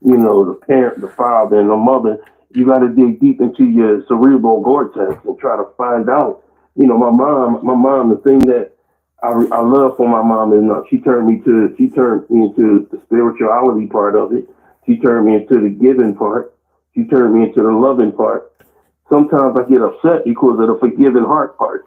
the parent, the father, and the mother, you got to dig deep into your cerebral cortex and try to find out. My mom, the thing that I love for my mom is she turned me into the spirituality part of it. She turned me into the giving part. She turned me into the loving part. Sometimes I get upset because of the forgiving heart part,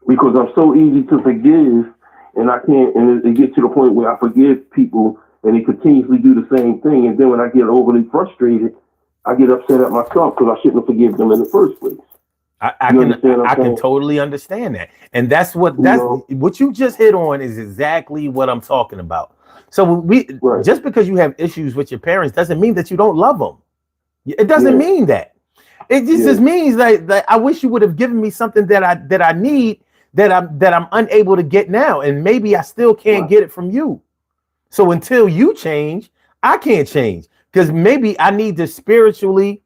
because I'm so easy to forgive, and I can't. And it gets to the point where I forgive people, and they continuously do the same thing. And then when I get overly frustrated, I get upset at myself because I shouldn't have forgiven them in the first place. I can totally understand that. And that's what you just hit on is exactly what I'm talking about. So just because you have issues with your parents doesn't mean that you don't love them. It doesn't mean that. It just means that I wish you would have given me something that I need that I'm unable to get now. And maybe I still can't get it from you. So until you change, I can't change, because maybe I need to spiritually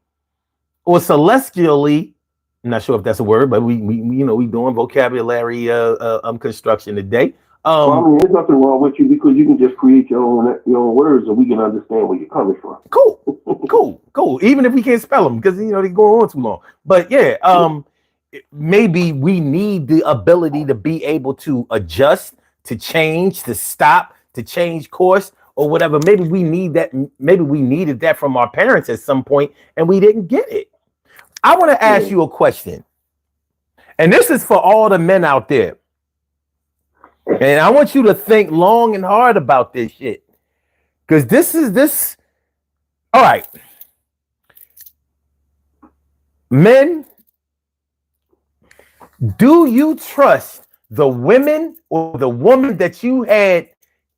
or celestially, I'm not sure if that's a word, but we doing vocabulary construction today. There's nothing wrong with you, because you can just create your own words, and we can understand where you're coming from. Cool. Even if we can't spell them, because they're going on too long. But maybe we need the ability to be able to adjust, to change, to stop, to change course, or whatever. Maybe we need that. Maybe we needed that from our parents at some point, and we didn't get it. I want to ask you a question, and this is for all the men out there. And I want you to think long and hard about this shit, because this. All right, men, do you trust the women or the woman that you had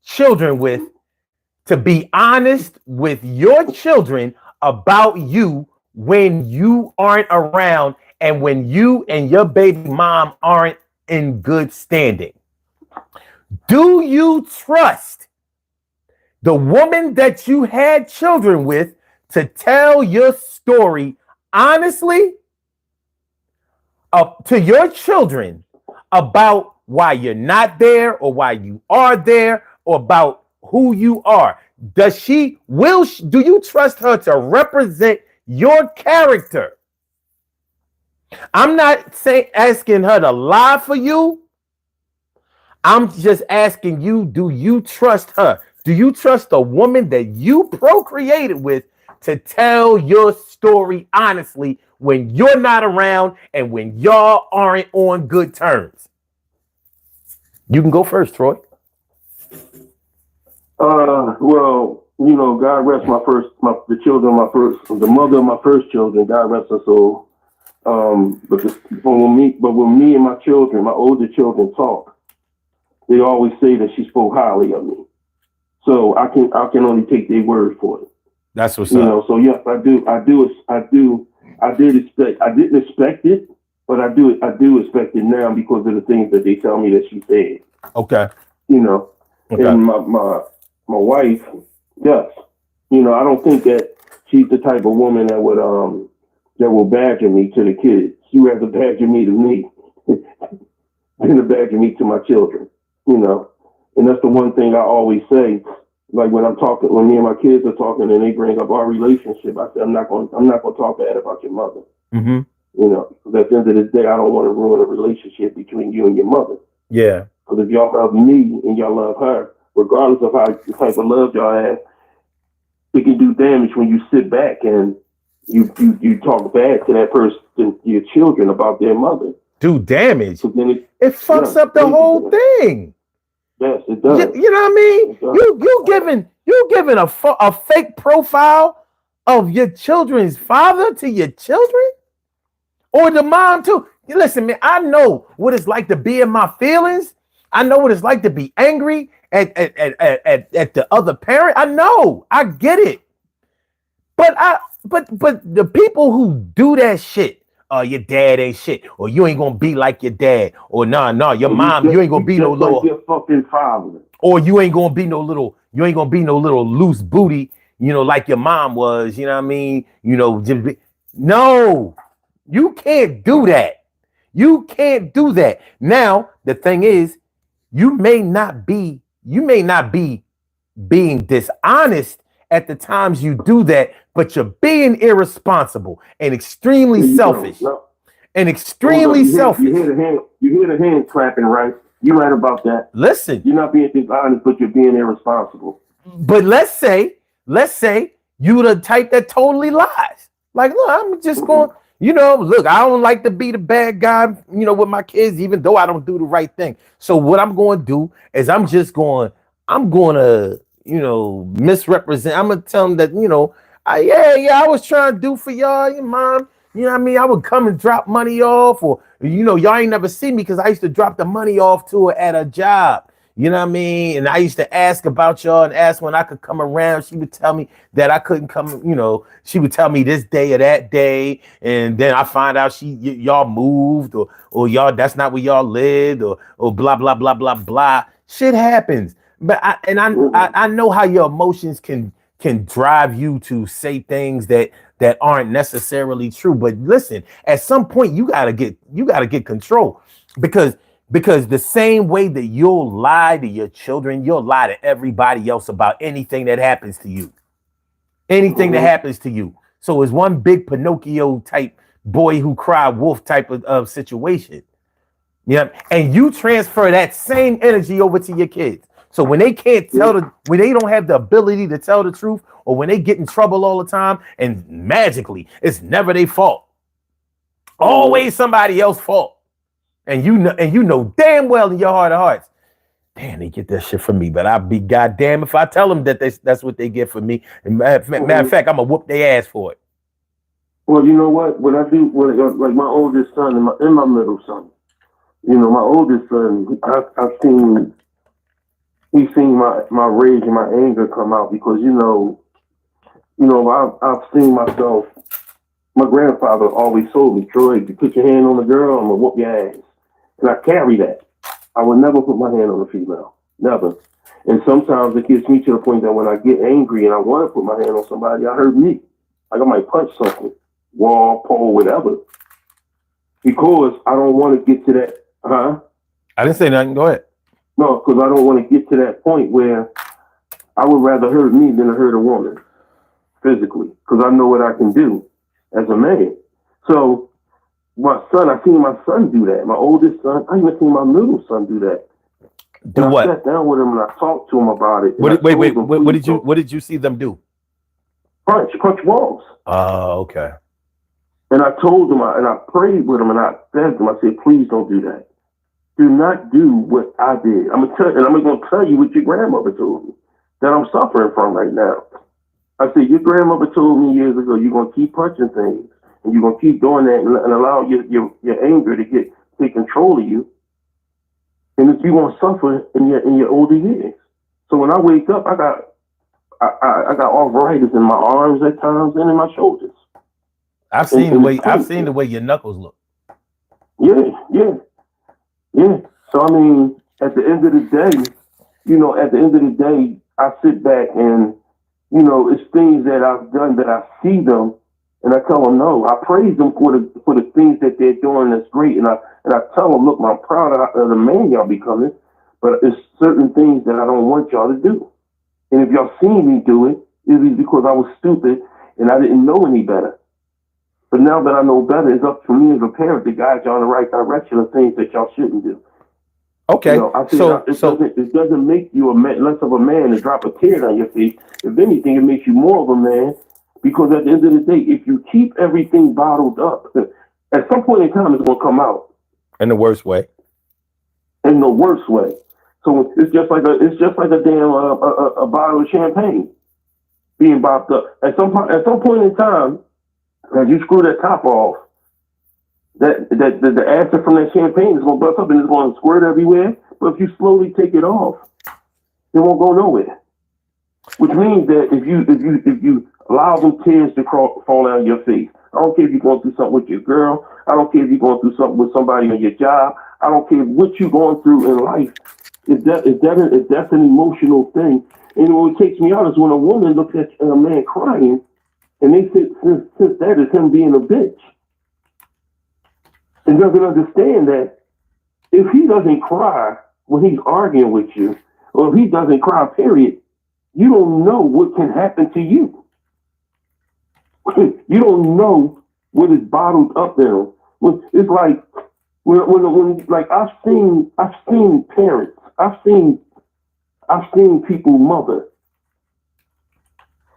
children with to be honest with your children about you when you aren't around, and when you and your baby mom aren't in good standing? Do you trust the woman that you had children with to tell your story honestly to your children about why you're not there, or why you are there, or about who you are? Do you trust her to represent your character? I'm not asking her to lie for you. I'm just asking you, do you trust her? Do you trust a woman that you procreated with to tell your story honestly when you're not around and when y'all aren't on good terms? You can go first, Troy. God rest the mother of my first children, God rest her soul. But when me and my children, my older children, talk, they always say that she spoke highly of me. So I can only take their word for it. That's what's up. So yes, I didn't expect it, but I do expect it now because of the things that they tell me that she said. Okay. Okay. And my wife, yes. I don't think that she's the type of woman that will badger me to the kids. She rather badger me to me than to badger me to my children. And that's the one thing I always say. Like when me and my kids are talking and they bring up our relationship, I say, I'm not going to talk bad about your mother. Mm-hmm. Because at the end of the day, I don't want to ruin a relationship between you and your mother. Yeah. Because if y'all love me and y'all love her, regardless of the type of love y'all have, it can do damage when you sit back and you talk bad to that person, your children, about their mother. Do damage. So then it fucks up the whole thing. Yes, it does. You know what I mean? You giving a fake profile of your children's father to your children, or the mom too. Listen, man, I know what it's like to be in my feelings. I know what it's like to be angry at the other parent. I know, I get it. But but the people who do that shit, your dad ain't shit, or you ain't gonna be like your dad, or nah, your mom, you ain't gonna be no just like little, your fucking father. or you ain't gonna be no little, you ain't gonna be no little loose booty, like your mom was. You know what I mean? No, you can't do that. You can't do that. Now the thing is, you may not be being dishonest at the times you do that, but you're being irresponsible and extremely There you go. selfish. No. And Hold up, extremely you selfish. hear the hand clapping, right? You're right about that. Listen, You're not being dishonest, but you're being irresponsible. but let's say you the type that totally lies. Like, look, I'm just going, look, I don't like to be the bad guy, with my kids, even though I don't do the right thing. So what I'm going to do is I'm going to, misrepresent. I'm going to tell them that, I was trying to do for y'all, your mom. You know what I mean? I would come and drop money off, or, y'all ain't never seen me because I used to drop the money off to her at a job. You know what I mean? And I used to ask about y'all and ask when I could come around. She would tell me that I couldn't come, she would tell me this day or that day. And then I find out y'all moved, or y'all, that's not where y'all lived, or blah, blah, blah, blah, blah. Shit happens. But I know how your emotions can drive you to say things that aren't necessarily true. But listen, at some point you gotta get control, because the same way that you'll lie to your children, you'll lie to everybody else about anything that happens to you. Anything that happens to you. So it's one big Pinocchio type boy who cried wolf type of situation. Yeah. And you transfer that same energy over to your kids. So when they can't when they don't have the ability to tell the truth, or when they get in trouble all the time, and magically it's never their fault. Always somebody else's fault. And you know damn well in your heart of hearts, damn, they get that shit from me. But I'll be goddamn if I tell them that that's what they get from me. And matter of fact, I'm gonna whoop their ass for it. Well, you know what? When I do, like my oldest son and my middle son, my oldest son, he's seen my rage and my anger come out because I've seen myself. My grandfather always told me, Troy, if you put your hand on a girl, I'm gonna whoop your ass. And I carry that. I would never put my hand on a female. Never. And sometimes it gets me to the point that when I get angry and I want to put my hand on somebody, I hurt me. Like I might punch something, wall, pole, whatever. Because I don't want to get to that. I didn't say nothing. Go ahead. No, because I don't want to get to that point where I would rather hurt me than to hurt a woman physically. Because I know what I can do as a man. So I seen my son do that. My oldest son, I even seen my middle son do that. Do what? I sat down with him and I talked to him about it. What did you see them do? Punch walls. Oh, okay. And I told him, and I prayed with him, and I begged him. I said, please don't do that. Do not do what I did. I'm going to tell you what your grandmother told me that I'm suffering from right now. I said, your grandmother told me years ago, you're going to keep punching things, and you're going to keep doing that and allow your anger to take control of you. And you're going to suffer in your older years. So when I wake up, I got arthritis in my arms at times and in my shoulders. I've seen the way your knuckles look. Yeah. So I mean, at the end of the day, I sit back and it's things that I've done that I see them and I tell them no. I praise them for the things that they're doing that's great, and I tell them, look, I'm proud of the man y'all becoming, but it's certain things that I don't want y'all to do. And if y'all seen me do it, it was because I was stupid and I didn't know any better. But now that I know better, it's up to me as a parent to guide y'all in the right direction of things that y'all shouldn't do. Okay. It doesn't make you less of a man to drop a tear down your face. If anything, it makes you more of a man, because at the end of the day, if you keep everything bottled up, at some point in time, it's going to come out. In the worst way. In the worst way. So it's just like a damn a bottle of champagne being bopped up. At some point in time, as you screw that top off, the acid from that champagne is going to bust up and it's going to squirt everywhere. But if you slowly take it off, it won't go nowhere. Which means that if you Allow them tears to fall down your face. I don't care if you're going through something with your girl. I don't care if you're going through something with somebody on your job. I don't care what you're going through in life. If that's an emotional thing. And what takes me out is when a woman looks at a man crying, and they think since that is him being a bitch, and doesn't understand that if he doesn't cry when he's arguing with you, or if he doesn't cry, period, you don't know what can happen to you. You don't know what is bottled up there. It's like when like I've seen parents, I've seen people mother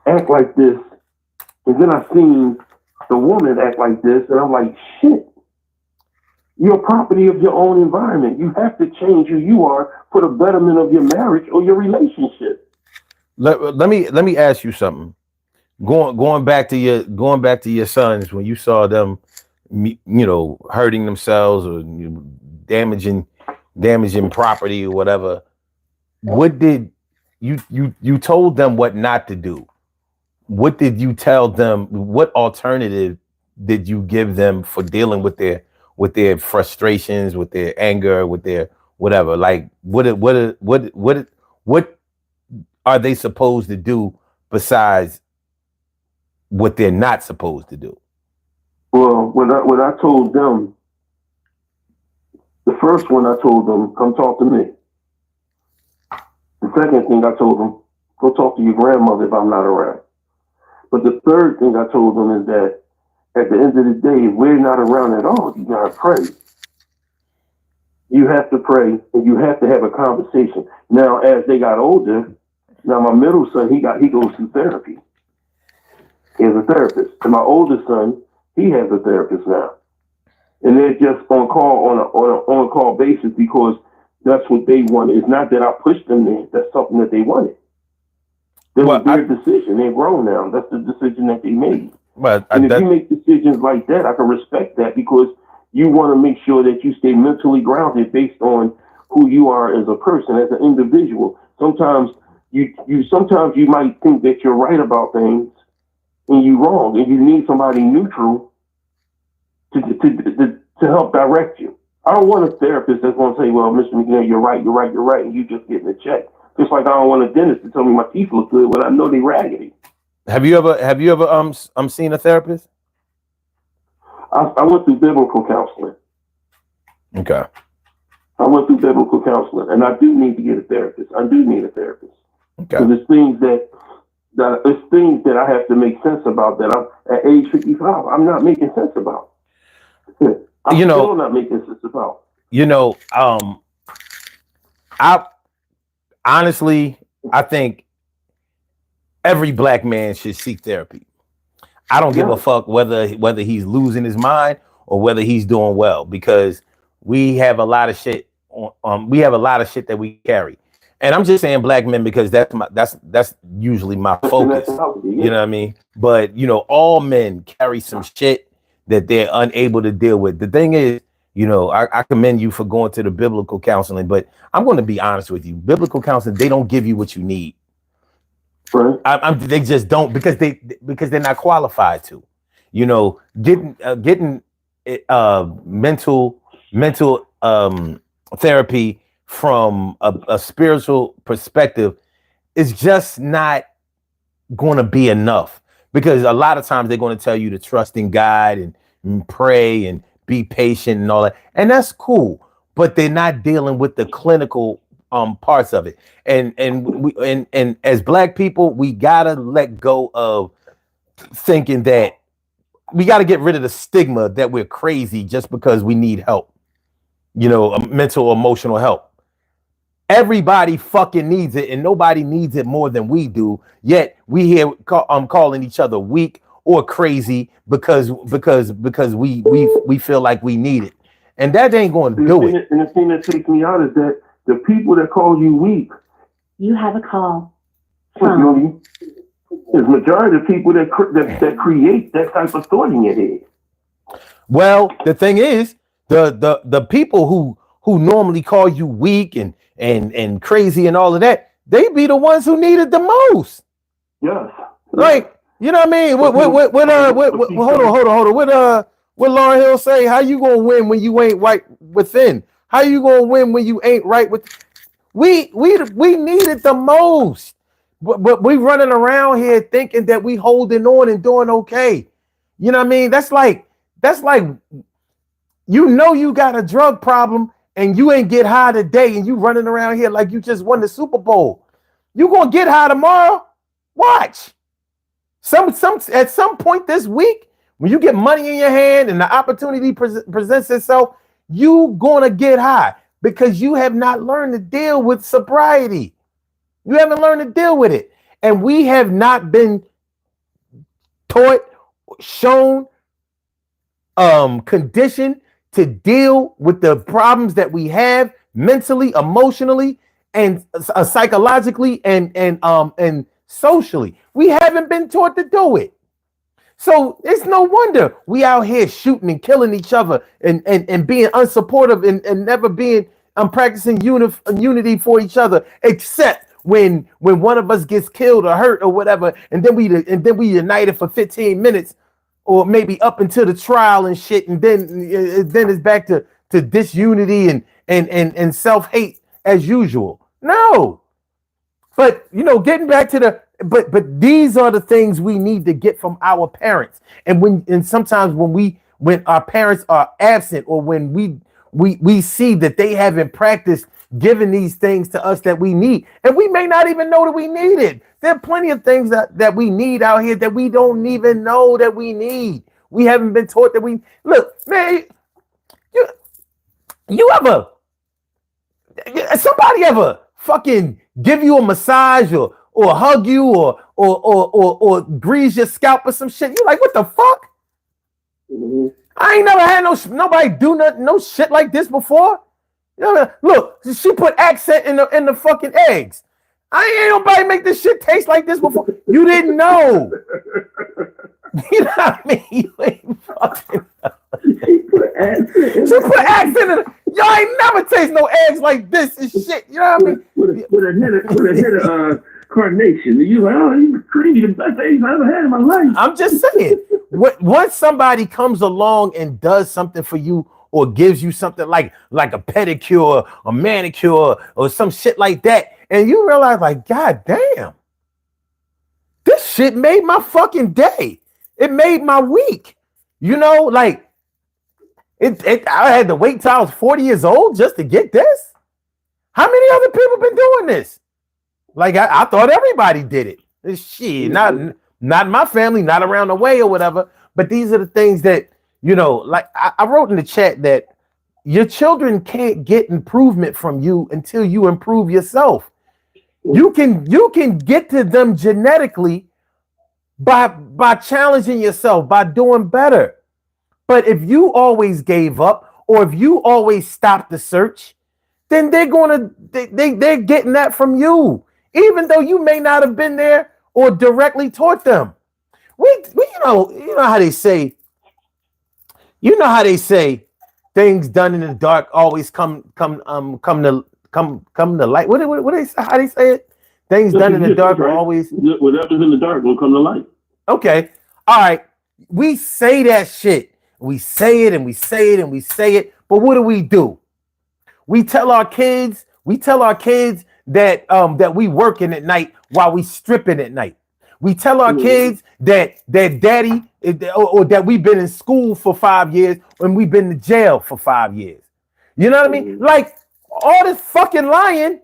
act like this, and then I've seen the woman act like this, and I'm like, shit. You're a property of your own environment. You have to change who you are for the betterment of your marriage or your relationship. Let me ask you something. Going back to your sons, when you saw them, hurting themselves or damaging property or whatever, what did you told them what not to do? What did you tell them? What alternative did you give them for dealing with their frustrations, with their anger, with their whatever? Like what are they supposed to do besides what they're not supposed to do? Well, when I told them, the first one I told them, come talk to me. The second thing I told them, go talk to your grandmother if I'm not around. But the third thing I told them is that at the end of the day, if we're not around at all, you gotta pray. You have to pray, and you have to have a conversation. Now, as they got older, now my middle son, he goes through therapy. He has a therapist. And my oldest son, he has a therapist now. And they're just on call on a call basis because that's what they wanted. It's not that I pushed them there. That's something that they wanted. That was their decision. They're grown now. That's the decision that they made. If you make decisions like that, I can respect that because you want to make sure that you stay mentally grounded based on who you are as a person, as an individual. Sometimes you might think that you're right about things and you're wrong, and you need somebody neutral to help direct you. I don't want a therapist that's going to say, well, Mr. McNair, you're right, and you just getting a check. Just like I don't want a dentist to tell me my teeth look good when I know they're raggedy. Have you ever seen a therapist? I went through biblical counseling. Okay. I went through biblical counseling, and I do need to get a therapist. I do need a therapist. Okay. So there's things that I have to make sense about that I'm at age 55. I'm not making sense about. I'm still not making sense about. I think every black man should seek therapy. I don't give a fuck whether he's losing his mind or whether he's doing well, because we have a lot of shit we have a lot of shit that we carry. And I'm just saying black men because that's usually my focus. You know what I mean? But all men carry some shit that they're unable to deal with. The thing is, I commend you for going to the biblical counseling, but I'm going to be honest with you. Biblical counseling, they don't give you what you need. Right. They just don't because they're not qualified to. Getting mental therapy from a spiritual perspective is just not going to be enough, because a lot of times they're going to tell you to trust in God and pray and be patient and all that, and that's cool, but they're not dealing with the clinical parts of it. And as black people, we gotta let go of thinking that we got to get rid of the stigma that we're crazy just because we need help, mental, emotional help. Everybody fucking needs it, and nobody needs it more than we do. Yet we here calling each other weak or crazy because we feel like we need it, and that ain't going to do it. And the thing that takes me out is that the people that call you weak, You have a call from. There's majority of people that create that type of thought in your head. Well, the thing is, the people who normally call you weak and crazy and all of that, they be the ones who need it the most. Yes. Like You know what I mean? What Lauryn Hill say? How you gonna win when you ain't right within? How you gonna win when you ain't right with? We need it the most, but we running around here thinking that we holding on and doing okay. You know what I mean? That's like you got a drug problem and you ain't get high today, and you running around here like you just won the Super Bowl. You gonna get high tomorrow? Watch. At some point this week, when you get money in your hand and the opportunity presents itself, you gonna get high because you have not learned to deal with sobriety. You haven't learned to deal with it, and we have not been taught, shown, conditioned to deal with the problems that we have mentally, emotionally, and psychologically, and socially. We haven't been taught to do it. So it's no wonder we out here shooting and killing each other and being unsupportive and never being practicing unity for each other, except when one of us gets killed or hurt or whatever, and then we united for 15 minutes or maybe up until the trial and shit, and then it's back to disunity and self-hate as usual. No. But getting back to but these are the things we need to get from our parents. And sometimes when our parents are absent, or when we see that they haven't practiced giving these things to us that we need, and we may not even know that we need it. There are plenty of things that we need out here that we don't even know that we need. We haven't been taught that we look, man. You ever somebody ever fucking give you a massage or hug you or grease your scalp or some shit? You like, what the fuck? Mm-hmm. I ain't never had nobody do no shit like this before. Look, she put accent in the fucking eggs. Ain't nobody make this shit taste like this before. You didn't know. You know what I mean? You ain't fucking. She put accent in it. Y'all ain't never taste no eggs like this and shit. You know what I mean? With a hit of carnation. You like, oh, you creamy, the best eggs I ever had in my life. I'm just saying. Once somebody comes along and does something for you, or gives you something like a pedicure, a manicure, or some shit like that, and you realize, like, God damn, this shit made my fucking day. It made my week. Like I had to wait till I was 40 years old just to get this. How many other people been doing this? Like I thought everybody did it. This shit, not in my family, not around the way or whatever. But these are the things that, like I wrote in the chat that your children can't get improvement from you until you improve yourself. You can get to them genetically by challenging yourself, by doing better. But if you always gave up, or if you always stopped the search, then they're getting that from you, even though you may not have been there or directly taught them. We you know how they say things done in the dark always come to light. What they say? How they say it? Things done in the dark are always. Whatever's in the dark will come to light. Okay. All right. We say that shit. We say it and we say it and we say it. But what do? We tell our kids that we working at night while we stripping at night. We tell our kids that daddy or that we've been in school for 5 years when we've been in jail for 5 years. You know what I mean? Like all this fucking lying.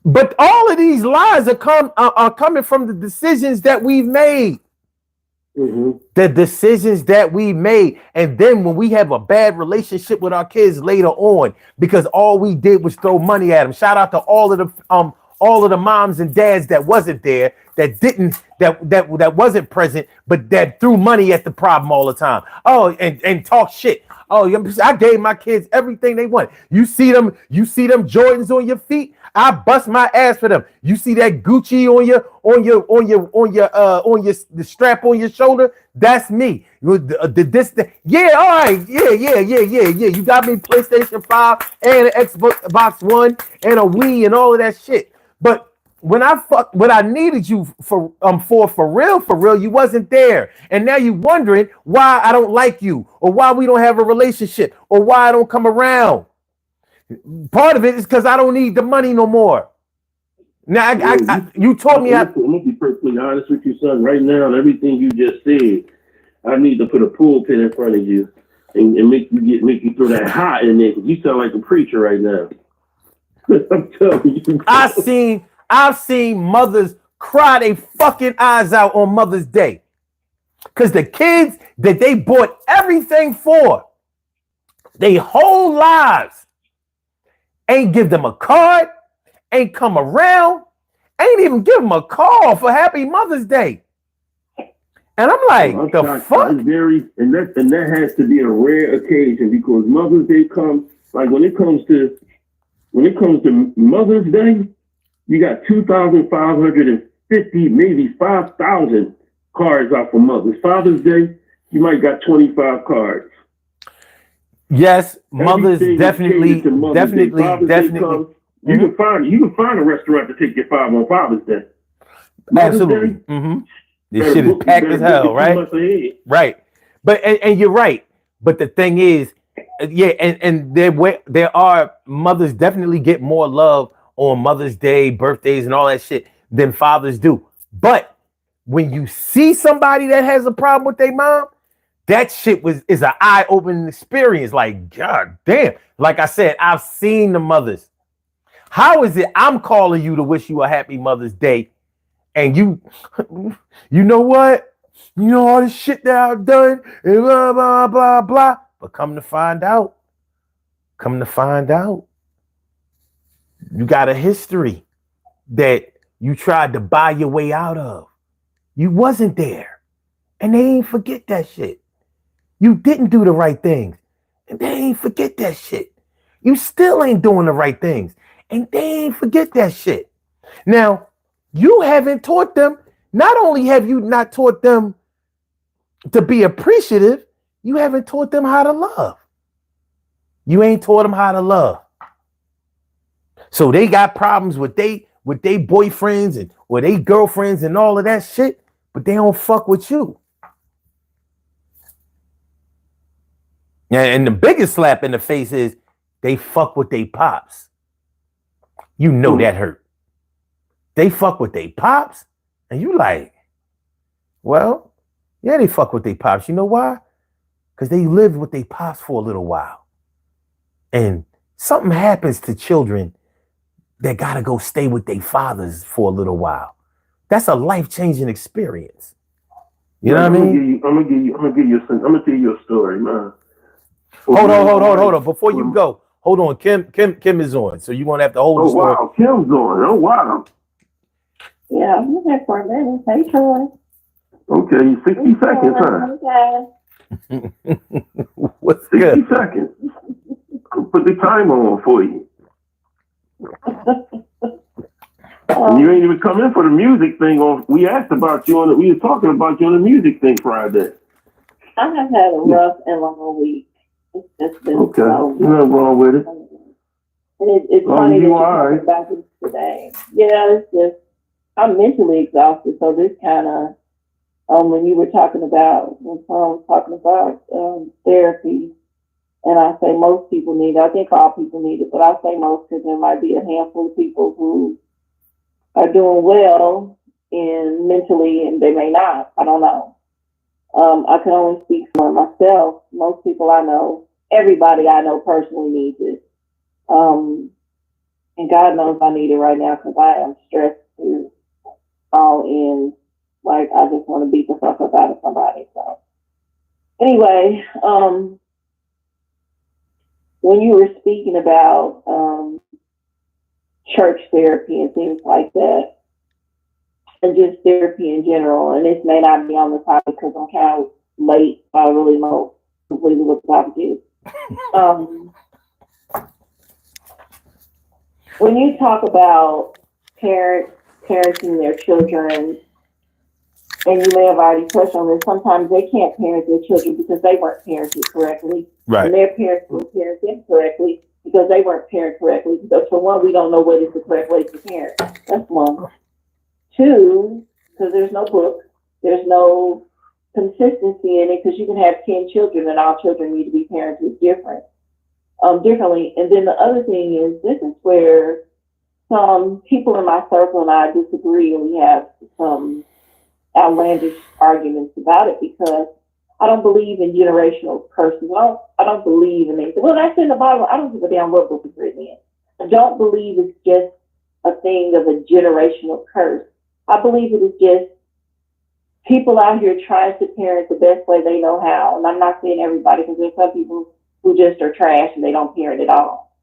But all of these lies are coming from the decisions that we've made. Mm-hmm. The decisions that we made. And then when we have a bad relationship with our kids later on, because all we did was throw money at them. Shout out to all of the moms and dads that wasn't there, that wasn't present, but that threw money at the problem all the time. Oh, and talk shit. Oh, I gave my kids everything they want. You see them Jordans on your feet? I bust my ass for them. You see that Gucci the strap on your shoulder? That's me. Yeah, all right. Yeah. You got me PlayStation 5 and an Xbox One and a Wii and all of that shit. But when I needed you for real, you wasn't there. And now you wondering why I don't like you, or why we don't have a relationship, or why I don't come around. Part of it is because I don't need the money no more. Now, you told me. I'm gonna be perfectly honest with you, son. Right now, everything you just said, I need to put a pulpit in front of you and make you throw that hot in there. 'Cause you sound like a preacher right now. I'm telling you. I've seen mothers cry their fucking eyes out on Mother's Day because the kids that they bought everything for, their whole lives, ain't give them a card, ain't come around, ain't even give them a call for Happy Mother's Day. And I'm like, the fuck? And that has to be a rare occasion, because Mother's Day comes, like when it comes to Mother's Day, you got 2,550, maybe 5,000 cards out for mothers. Father's Day, you might got 25 cards. Yes, mothers definitely. Comes, you can find a restaurant to take your father on Father's Day. Absolutely. This shit is packed as hell, right? Right. But and you're right. But the thing is, and there are mothers definitely get more love on Mother's Day, birthdays, and all that shit than fathers do. But when you see somebody that has a problem with their mom, that shit is an eye-opening experience. Like, God damn. Like I said, I've seen the mothers. How is it I'm calling you to wish you a happy Mother's Day, and you know what? You know all this shit that I've done, and blah, blah, blah, blah. But come to find out, you got a history that you tried to buy your way out of. You wasn't there. And they ain't forget that shit. You didn't do the right things. And they ain't forget that shit. You still ain't doing the right things. And they ain't forget that shit. Now, you haven't taught them, not only have you not taught them to be appreciative, you haven't taught them how to love. You ain't taught them how to love. So they got problems with they boyfriends and or they girlfriends and all of that shit, but they don't fuck with you. And the biggest slap in the face is they fuck with they pops. You know that hurt. They fuck with they pops, and you like, well, yeah, they fuck with they pops. You know why? Because they lived with they pops for a little while. And something happens to children that gotta go stay with their fathers for a little while. That's a life-changing experience. You know what I mean? I'm gonna give you a story, man. Hold on. Before you go, hold on. Kim is on, so you're gonna have to hold the story. Wow, Kim's on. Oh wow. Yeah, I'm here for a minute. Hey, Troy. Okay, 60 seconds, huh? Okay. What's 60 good? seconds. I'll put the timer on for you. And you ain't even come in for the music thing. We asked about you we were talking about you on the music thing Friday. I have had a rough and long week. It's just been okay. So nothing wrong with it. And it's funny that you're talking about this today. Yeah, it's just I'm mentally exhausted. So this kind of when Tom was talking about therapy, and I say most people need it. I think all people need it, but I say most because there might be a handful of people who are doing well and mentally, and they may not. I don't know. I can only speak for myself. Most people I know, everybody I know personally needs it. And God knows I need it right now because I am stressed to all in. Like, I just want to beat the fuck up out of somebody. So, anyway, when you were speaking about church therapy and things like that, and just therapy in general, and this may not be on the topic because I'm kind of late, so I really know completely what the topic is. When you talk about parenting their children, and you may have already touched on this, sometimes they can't parent their children because they weren't parented correctly. Right. And their parents will parent them correctly. because they weren't parented correctly. Because for one, we don't know what is the correct way to parent. That's one. Two, because there's no book, there's no consistency in it, because you can have 10 children and all children need to be parented differently. And then the other thing is, this is where some people in my circle and I disagree, and we have some outlandish arguments about it, because I don't believe in generational curses. I don't believe in it. Well, that's in the Bible. I don't give a damn what book is written in. I don't believe it's just a thing of a generational curse. I believe it is just people out here trying to parent the best way they know how. And I'm not saying everybody, because there's some people who just are trash and they don't parent at all.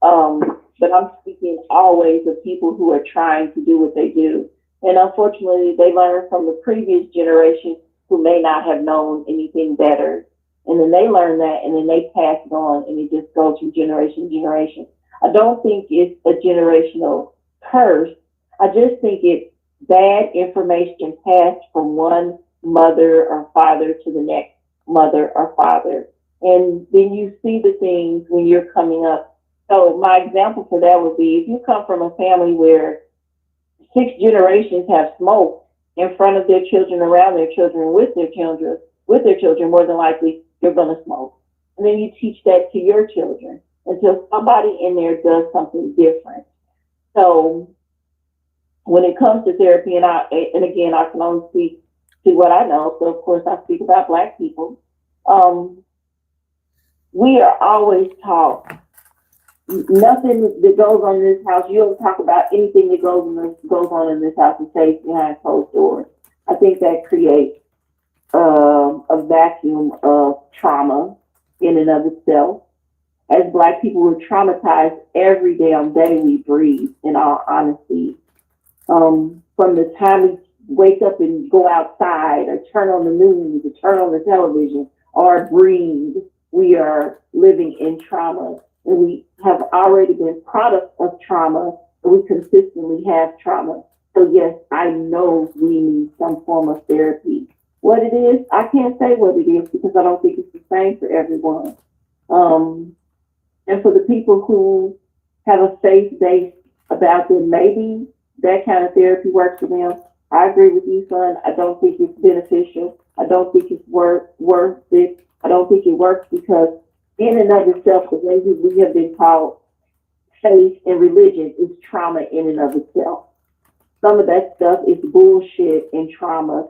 But I'm speaking always of people who are trying to do what they do. And unfortunately, they learn from the previous generation who may not have known anything better. And then they learn that, and then they pass it on, and it just goes from generation to generation. I don't think it's a generational curse. I just think it's bad information passed from one mother or father to the next mother or father. And then you see the things when you're coming up. So my example for that would be, if you come from a family where 6 generations have smoked in front of their children, around their children, with their children, more than likely you're going to smoke. And then you teach that to your children until somebody in there does something different. So when it comes to therapy, and again, I can only speak to what I know. So of course I speak about Black people. We are always taught nothing that goes on in this house. You don't talk about anything that goes on in this house and stays behind closed doors. I think that creates a vacuum of trauma in and of itself. As Black people, we're traumatized every damn day we breathe, in all honesty. From the time we wake up and go outside, or turn on the news, or turn on the television, or breathe, we are living in trauma. And we have already been product of trauma, and we consistently have trauma. So yes, I know we need some form of therapy. What it is, I can't say what it is, because I don't think it's the same for everyone. And for the people who have a faith base about them, maybe that kind of therapy works for them. I agree with you, son. I don't think it's beneficial. I don't think it's worth it. I don't think it works, because in and of itself, the way we have been taught, faith and religion is trauma in and of itself. Some of that stuff is bullshit and trauma.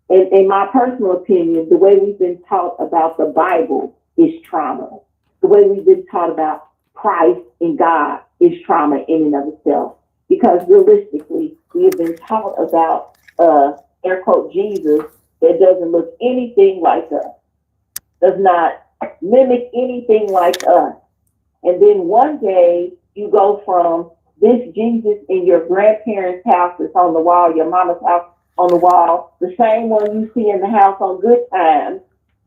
And in my personal opinion, the way we've been taught about the Bible is trauma. The way we've been taught about Christ and God is trauma in and of itself. Because realistically, we have been taught about, air quote, Jesus that doesn't look anything like us, does not mimic anything like us. And then one day you go from this Jesus in your grandparents' house that's on the wall, your mama's house on the wall, the same one you see in the house on Good Times,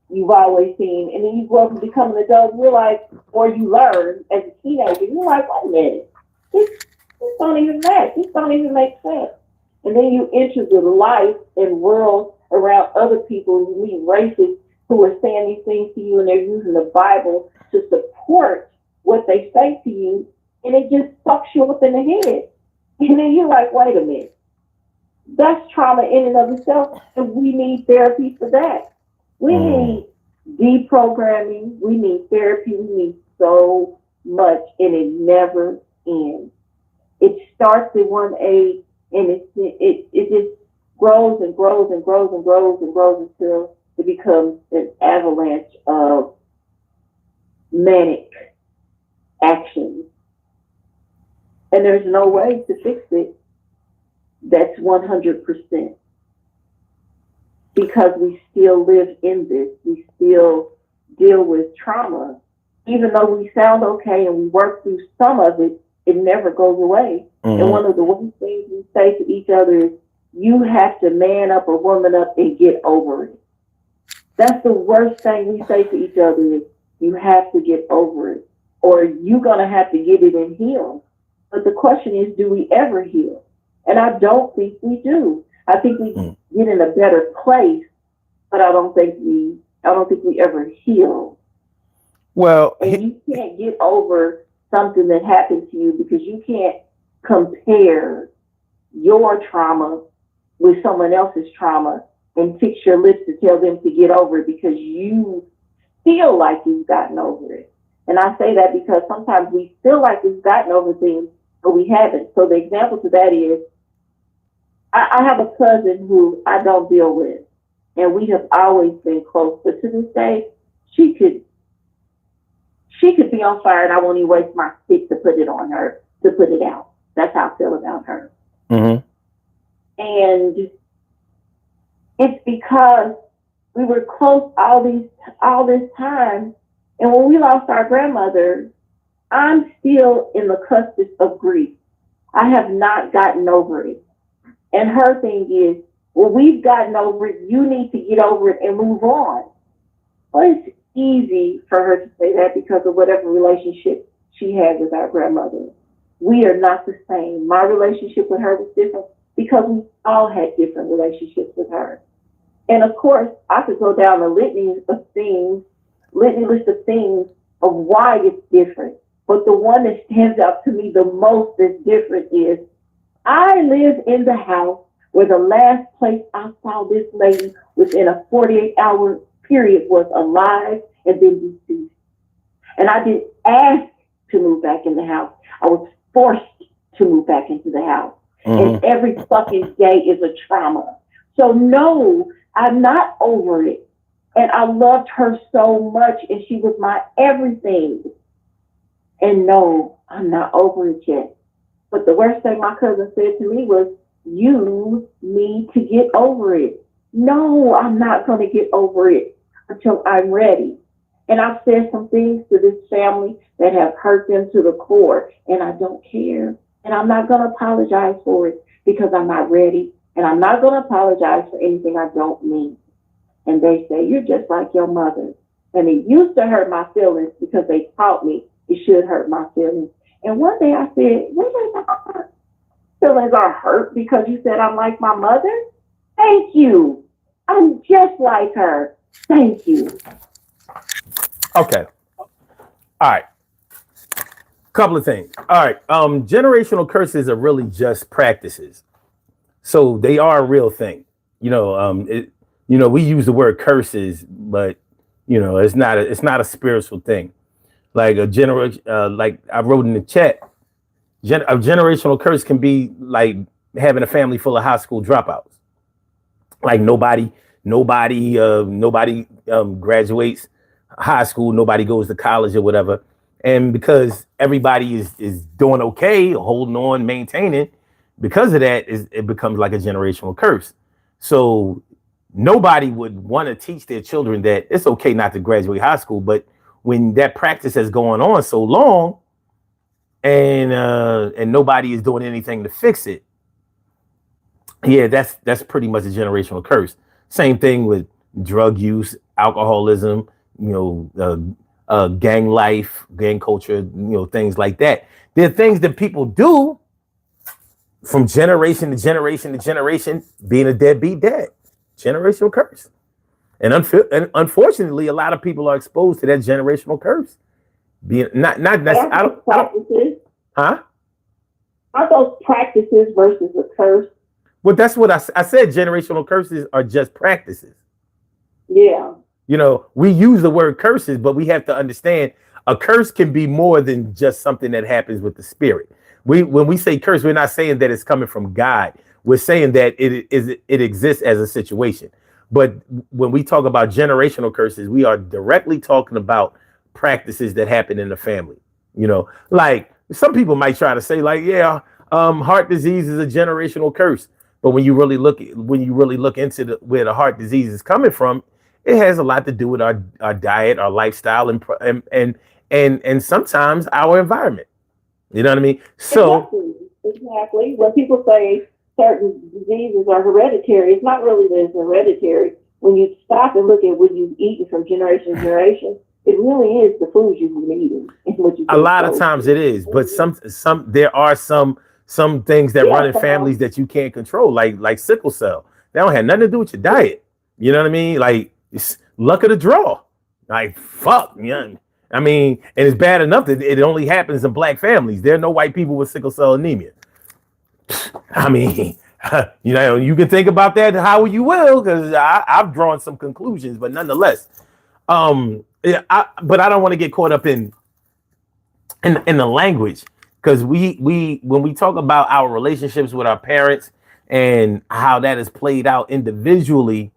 you've always seen, and then you grow up and become an adult, and you're like, or you learn as a teenager, you're like, wait a minute, this don't even match, this don't even make sense. And then you enter the life and world around other people, you meet racists who are saying these things to you, and they're using the Bible to support what they say to you, and it just fucks you up in the head. And then you're like, wait a minute, that's trauma in and of itself, and we need therapy for that. We need deprogramming, we need therapy, we need so much, and it never ends. It starts at one age, and it just grows and grows and grows and grows and grows until it becomes an avalanche of manic actions. And there's no way to fix it that's 100%. Because we still live in this. We still deal with trauma. Even though we sound okay and we work through some of it, it never goes away. Mm-hmm. And one of the worst things we say to each other is, you have to man up or woman up and get over it. That's the worst thing we say to each other is, you have to get over it, or you're going to have to get it and heal. But the question is, do we ever heal? And I don't think we do. I think we get in a better place, but I don't think we ever heal. Well, and you can't get over something that happened to you, because you can't compare your trauma with someone else's trauma and fix your lips to tell them to get over it because you feel like you've gotten over it. And I say that because sometimes we feel like we've gotten over things, but we haven't. So the example to that is, I have a cousin who I don't deal with, and we have always been close. But to this day, she could be on fire, and I won't even waste my stick to put it on her, to put it out. That's how I feel about her. Mm-hmm. And it's because we were close all this time. And when we lost our grandmother, I'm still in the cusp of grief. I have not gotten over it. And her thing is, well, we've gotten over it. You need to get over it and move on. Well, it's easy for her to say that because of whatever relationship she had with our grandmother. We are not the same. My relationship with her was different because we all had different relationships with her. And of course, I could go down a litany list of things of why it's different. But the one that stands out to me the most that's different is, I live in the house where the last place I saw this lady within a 48-hour period was alive and then deceased. And I didn't ask to move back in the house. I was forced to move back into the house. And every fucking day is a trauma. So no, I'm not over it. And I loved her so much, and she was my everything. And no, I'm not over it yet. But the worst thing my cousin said to me was, you need to get over it. No, I'm not going to get over it until I'm ready. And I've said some things to this family that have hurt them to the core, and I don't care. And I'm not going to apologize for it because I'm not ready. And I'm not going to apologize for anything I don't mean. And they say, you're just like your mother. And it used to hurt my feelings because they taught me it should hurt my feelings. And one day I said, wait a minute, feelings are hurt because you said I'm like my mother? Thank you. I'm just like her. Thank you. Okay. All right. Couple of things. All right. Generational curses are really just practices. So they are a real thing. We use the word curses, but it's not a spiritual thing. Like like I wrote in the chat, a generational curse can be like having a family full of high school dropouts. Like nobody graduates high school, nobody goes to college or whatever. And because everybody is doing okay, holding on, maintaining, because of that, it becomes like a generational curse. So nobody would want to teach their children that it's okay not to graduate high school. But when that practice has gone on so long and nobody is doing anything to fix it, yeah, that's pretty much a generational curse. Same thing with drug use, alcoholism, gang life, gang culture, things like that. There are things that people do from generation to generation to generation, being a deadbeat dad, generational curse. And unfortunately, a lot of people are exposed to that generational curse. Being not necessarily, practices. Huh? Are those practices versus a curse? Well, that's what I said. Generational curses are just practices. Yeah. We use the word curses, but we have to understand a curse can be more than just something that happens with the spirit. When we say curse, we're not saying that it's coming from God. We're saying that it exists as a situation. But when we talk about generational curses, we are directly talking about practices that happen in the family. Like some people might try to say, like, yeah, heart disease is a generational curse. But when you really look into where the heart disease is coming from, it has a lot to do with our diet, our lifestyle, and sometimes our environment. You know what I mean? So exactly. When people say certain diseases are hereditary, it's not really that it's hereditary. When you stop and look at what you've eaten from generation to generation, it really is the foods you've been eating. A lot of times it is, but there are some things that run in families that you can't control, like sickle cell. That don't have nothing to do with your diet. You know what I mean? Like, it's luck of the draw. Like, fuck, I mean, and it's bad enough that it only happens in black families. There are no white people with sickle cell anemia. I mean, you know, you can think about that how you will, because I've drawn some conclusions, but nonetheless, but I don't want to get caught up in the language, because we when we talk about our relationships with our parents and how that is played out individually,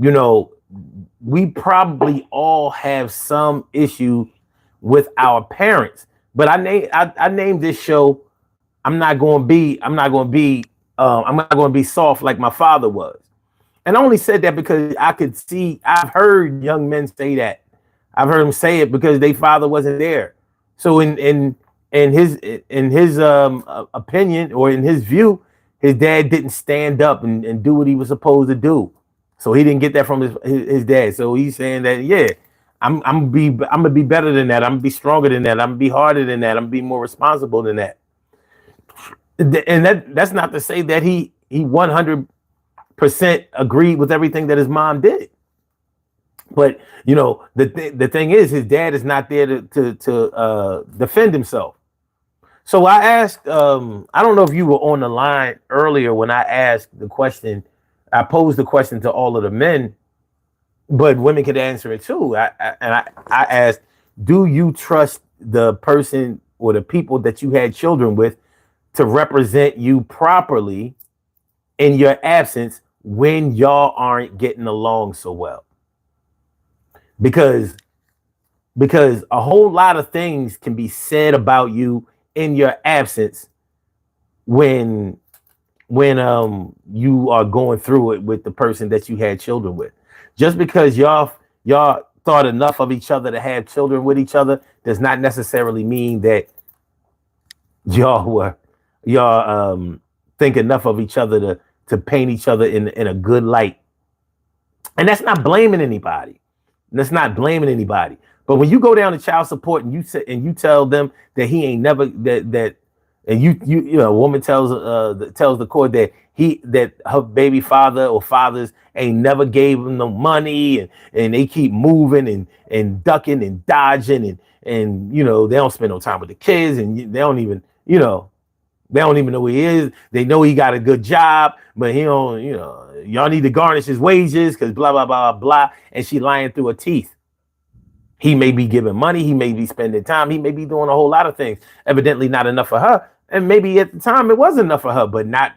you know, we probably all have some issue with our parents. But I named this show I'm not going to be soft like my father was. And I only said that because I've heard young men say that. I've heard them say it because their father wasn't there. So in his opinion, or in his view, his dad didn't stand up and do what he was supposed to do. So he didn't get that from his dad. So he's saying that, yeah, I'm gonna be better than that. I'm gonna be stronger than that. I'm gonna be harder than that. I'm gonna be more responsible than that. And that's not to say that he 100% agreed with everything that his mom did. But you know, the thing is, his dad is not there to defend himself. So I asked, I don't know if you were on the line earlier when I asked the question. I posed the question to all of the men, but women could answer it too. I asked, do you trust the person or the people that you had children with to represent you properly in your absence when y'all aren't getting along so well? Because a whole lot of things can be said about you in your absence when you are going through it with the person that you had children with. Just because y'all thought enough of each other to have children with each other does not necessarily mean that y'all think enough of each other to paint each other in a good light. And that's not blaming anybody. But when you go down to child support and you tell them that he ain't never and you know, a woman tells the court that her baby father or fathers ain't never gave him no money, and they keep moving and ducking and dodging and you know, they don't spend no time with the kids, and they don't even know who he is. They know he got a good job, but he don't, you know, y'all need to garnish his wages because blah, blah, blah, blah. And she lying through her teeth. He may be giving money. He may be spending time. He may be doing a whole lot of things. Evidently not enough for her. And maybe at the time it was enough for her, but not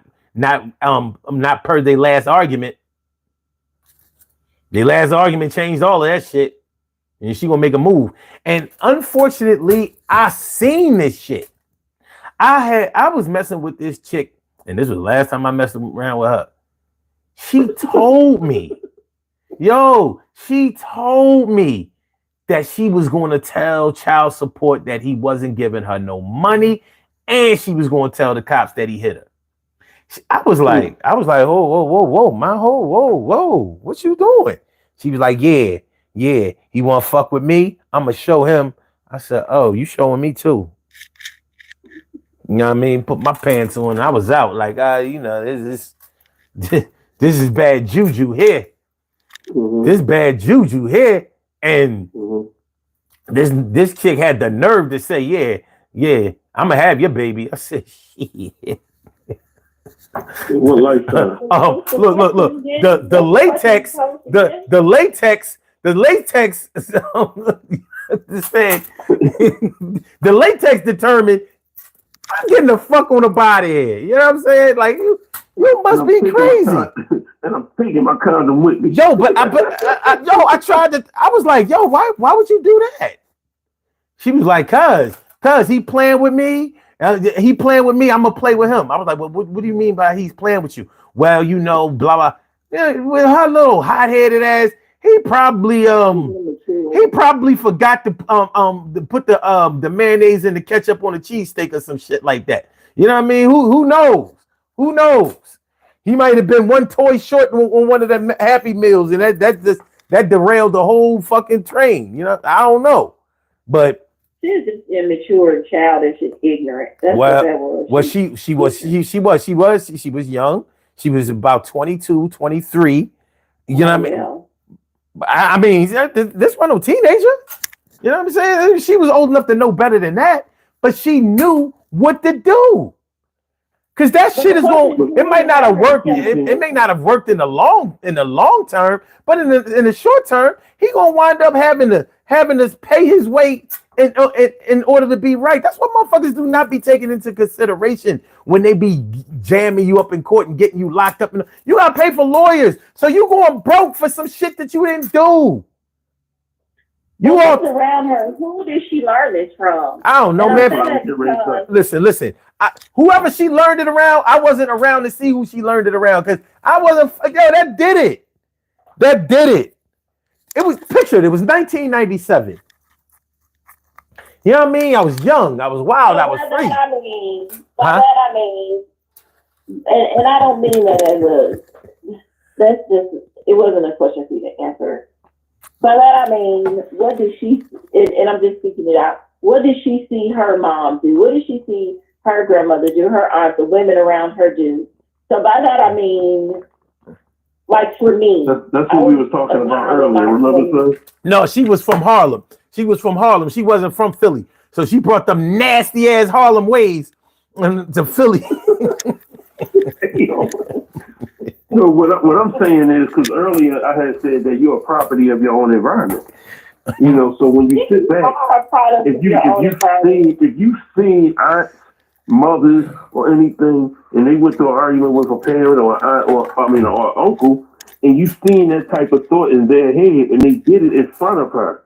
per their last argument. Their last argument changed all of that shit. And she gonna make a move. And unfortunately, I seen this shit. I was messing with this chick, and this was the last time I messed around with her. She told me that she was going to tell child support that he wasn't giving her no money, and she was going to tell the cops that he hit her. I was like, whoa, my whoa, what you doing? She was like, yeah, he want to fuck with me. I'm gonna show him. I said, oh, you showing me too? You know what I mean? Put my pants on. I was out. Like, you know, this is bad juju here. Mm-hmm. This bad juju here. And this chick had the nerve to say, yeah, I'm gonna have your baby. I said, shit. What lifetime? Oh, look. The latex said the latex determined I'm getting the fuck on the body here. You know what I'm saying? Like you must be crazy. And I'm taking my condom with me. Yo, I tried to. I was like, yo, why would you do that? She was like, cause he playing with me. He playing with me. I'm gonna play with him. I was like, well, what do you mean by he's playing with you? Well, you know, blah blah. Yeah, with her little hot-headed ass, he probably forgot to put the mayonnaise and the ketchup on the cheesesteak or some shit like that. You know what I mean? Who knows? Who knows? He might have been one toy short on one of the Happy Meals, and that derailed the whole fucking train. You know, I don't know, but she's just immature and childish and ignorant. That's what that was. Well, she was young. She was about 22, 23. You know what I mean? I mean, this one no teenager. You know what I'm saying? She was old enough to know better than that, but she knew what to do. Cause that shit is going. It might not have worked. It may not have worked in the long term, but in the short term, he gonna wind up having to pay his way in order to be right. That's what motherfuckers do not be taking into consideration when they be jamming you up in court and getting you locked up. You gotta pay for lawyers, so you going broke for some shit that you didn't do. You are around her. Who did she learn this from? I don't know, man. Listen. Whoever she learned it around, I wasn't around to see who she learned it around because I wasn't. Yo, that did it. It was pictured. It was 1997. You know what I mean? I was young. I was wild. I was free. I mean, and I don't mean that as a. That's just. It wasn't a question for you to answer. But I mean, what did she? And I'm just speaking it out. What did she see her mom do? What did she see her grandmother do? Her aunt, the women around her do? So by that I mean, like for me, that's what we were talking about earlier. Remember, sir? No, she was from Harlem. She wasn't from Philly. So she brought them nasty ass Harlem ways to Philly. So what I'm saying is, because earlier I had said that you're a property of your own environment. You know, so when you sit back, if you've seen aunts, mothers, or anything, and they went through an argument with a parent or an aunt or uncle, and you've seen that type of thought in their head, and they did it in front of her,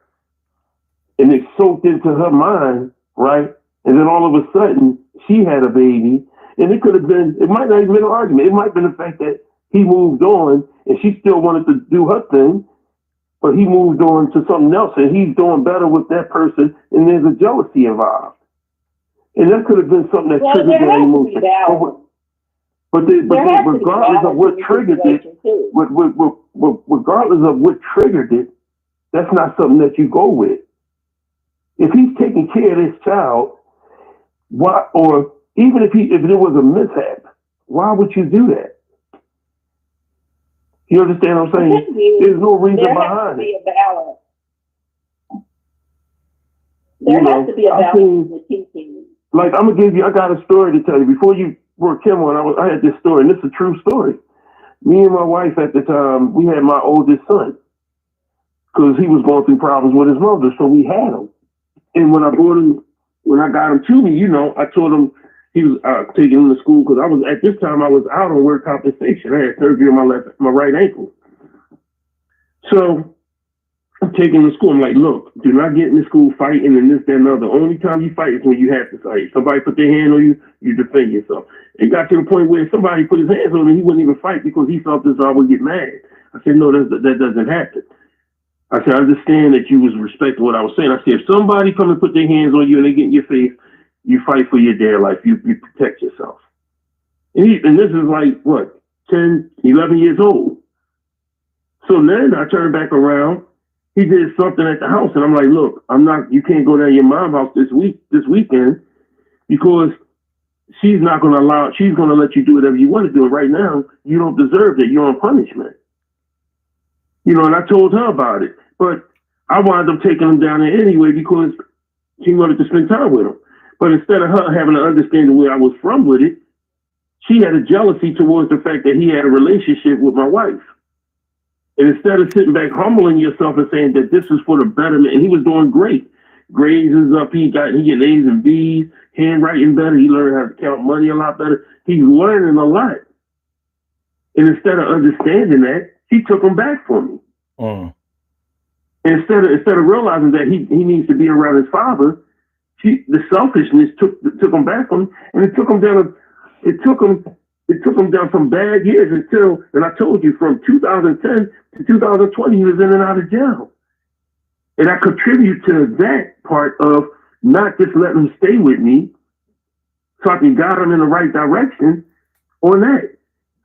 and it soaked into her mind, right? And then all of a sudden, she had a baby, and it might not even been an argument. It might have been the fact that he moved on, and she still wanted to do her thing, but he moved on to something else, and he's doing better with that person, and there's a jealousy involved. And that could have been something that triggered that emotion. But regardless of what triggered it, regardless of what triggered it, that's not something that you go with. If he's taking care of this child, why? Or even if there was a mishap, why would you do that? You understand what I'm saying? There's no reason behind it. There has to be a balance with teaching. Like, I got a story to tell you. Before you brought Kim on, I had this story, and this is a true story. Me and my wife at the time, we had my oldest son because he was going through problems with his mother, so we had him. And when I got him to me, I told him he was taking him to school because at this time I was out on work compensation. I had surgery on my right ankle. So I'm taking him to school. I'm like, look, do not get in the school fighting and this, that, and the other. The only time you fight is when you have to fight. Somebody put their hand on you, you defend yourself. It got to the point where somebody put his hands on him, he wouldn't even fight because he thought this I would get mad. I said, no, that doesn't happen. I said, I understand that you was respecting what I was saying. I said, if somebody come and put their hands on you and they get in your face, you fight for your dear life. You protect yourself. And this is like, what, 10, 11 years old. So then I turned back around. He did something at the house, and I'm like, look, you can't go down to your mom's house this weekend because she's not going to she's going to let you do whatever you want to do. And right now, you don't deserve it. You're on punishment. And I told her about it. But I wound up taking him down there anyway because she wanted to spend time with him. But instead of her having an understanding where I was from with it, she had a jealousy towards the fact that he had a relationship with my wife. And instead of sitting back humbling yourself and saying that this is for the betterment, and he was doing great. Grades is up, he getting A's and B's, handwriting better, he learned how to count money a lot better. He's learning a lot. And instead of understanding that, she took him back for me. Instead of realizing that he needs to be around his father, the selfishness took him back from him, and it took him down some bad years until, and I told you, from 2010 to 2020, he was in and out of jail. And I contribute to that part of not just letting him stay with me so I can guide him in the right direction on that.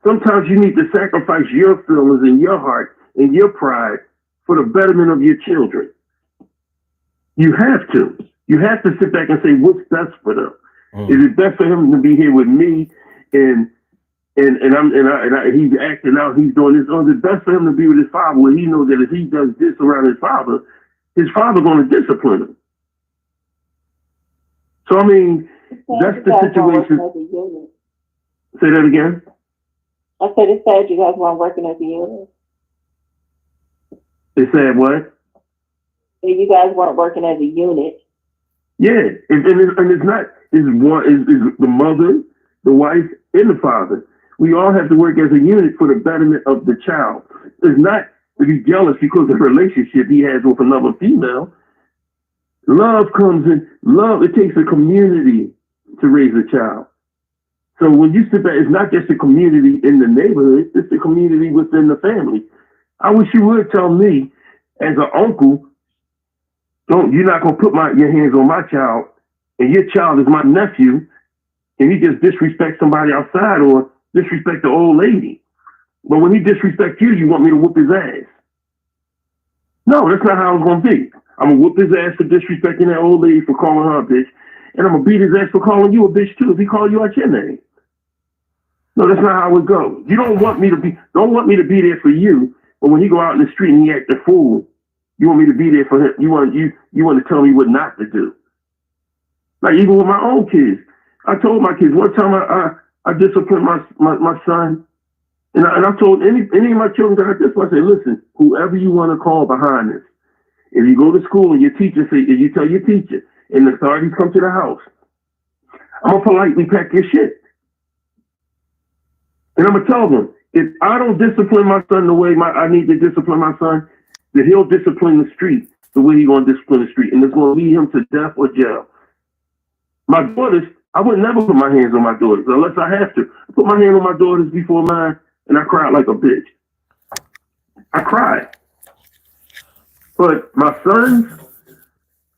Sometimes you need to sacrifice your feelings and your heart and your pride for the betterment of your children. You have to. You have to sit back and say, what's best for them? Is it best for him to be here with me and he's acting out, he's doing this, or is it best for him to be with his father where he knows that if he does this around his father, his father going to discipline him. So, I mean, that's the situation. Say that again. I said it's sad you guys weren't working as a unit. They said what? You guys weren't working as a unit. Yeah, and it's not is the mother, the wife, and the father. We all have to work as a unit for the betterment of the child. It's not to be jealous because of the relationship he has with another female. Love comes in. Love, it takes a community to raise a child. So when you sit back, it's not just a community in the neighborhood, it's a community within the family. I wish you would tell me, as an uncle, you're not going to put your hands on my child, and your child is my nephew, and he just disrespects somebody outside or disrespect the old lady. But when he disrespects you, you want me to whoop his ass. No, that's not how it's going to be. I'm going to whoop his ass for disrespecting that old lady for calling her a bitch, and I'm going to beat his ass for calling you a bitch too if he called you out your name. No, that's not how it goes. You don't want me to be there for you, but when you go out in the street and he act a fool, you want me to be there for him. You want to tell me what not to do. Like even with my own kids, I told my kids one time I disciplined my son, and I told any of my children that I disciplined, I said, listen, whoever you want to call behind this, if you go to school and your teacher say, if you tell your teacher and the authorities come to the house, I'm gonna politely pack your shit. And I'm going to tell them, if I don't discipline my son the way I need to discipline my son, then he'll discipline the street the way he's going to discipline the street. And it's going to lead him to death or jail. My daughters, I would never put my hands on my daughters unless I have to. I put my hand on my daughters before mine, and I cried like a bitch. I cried. But my sons,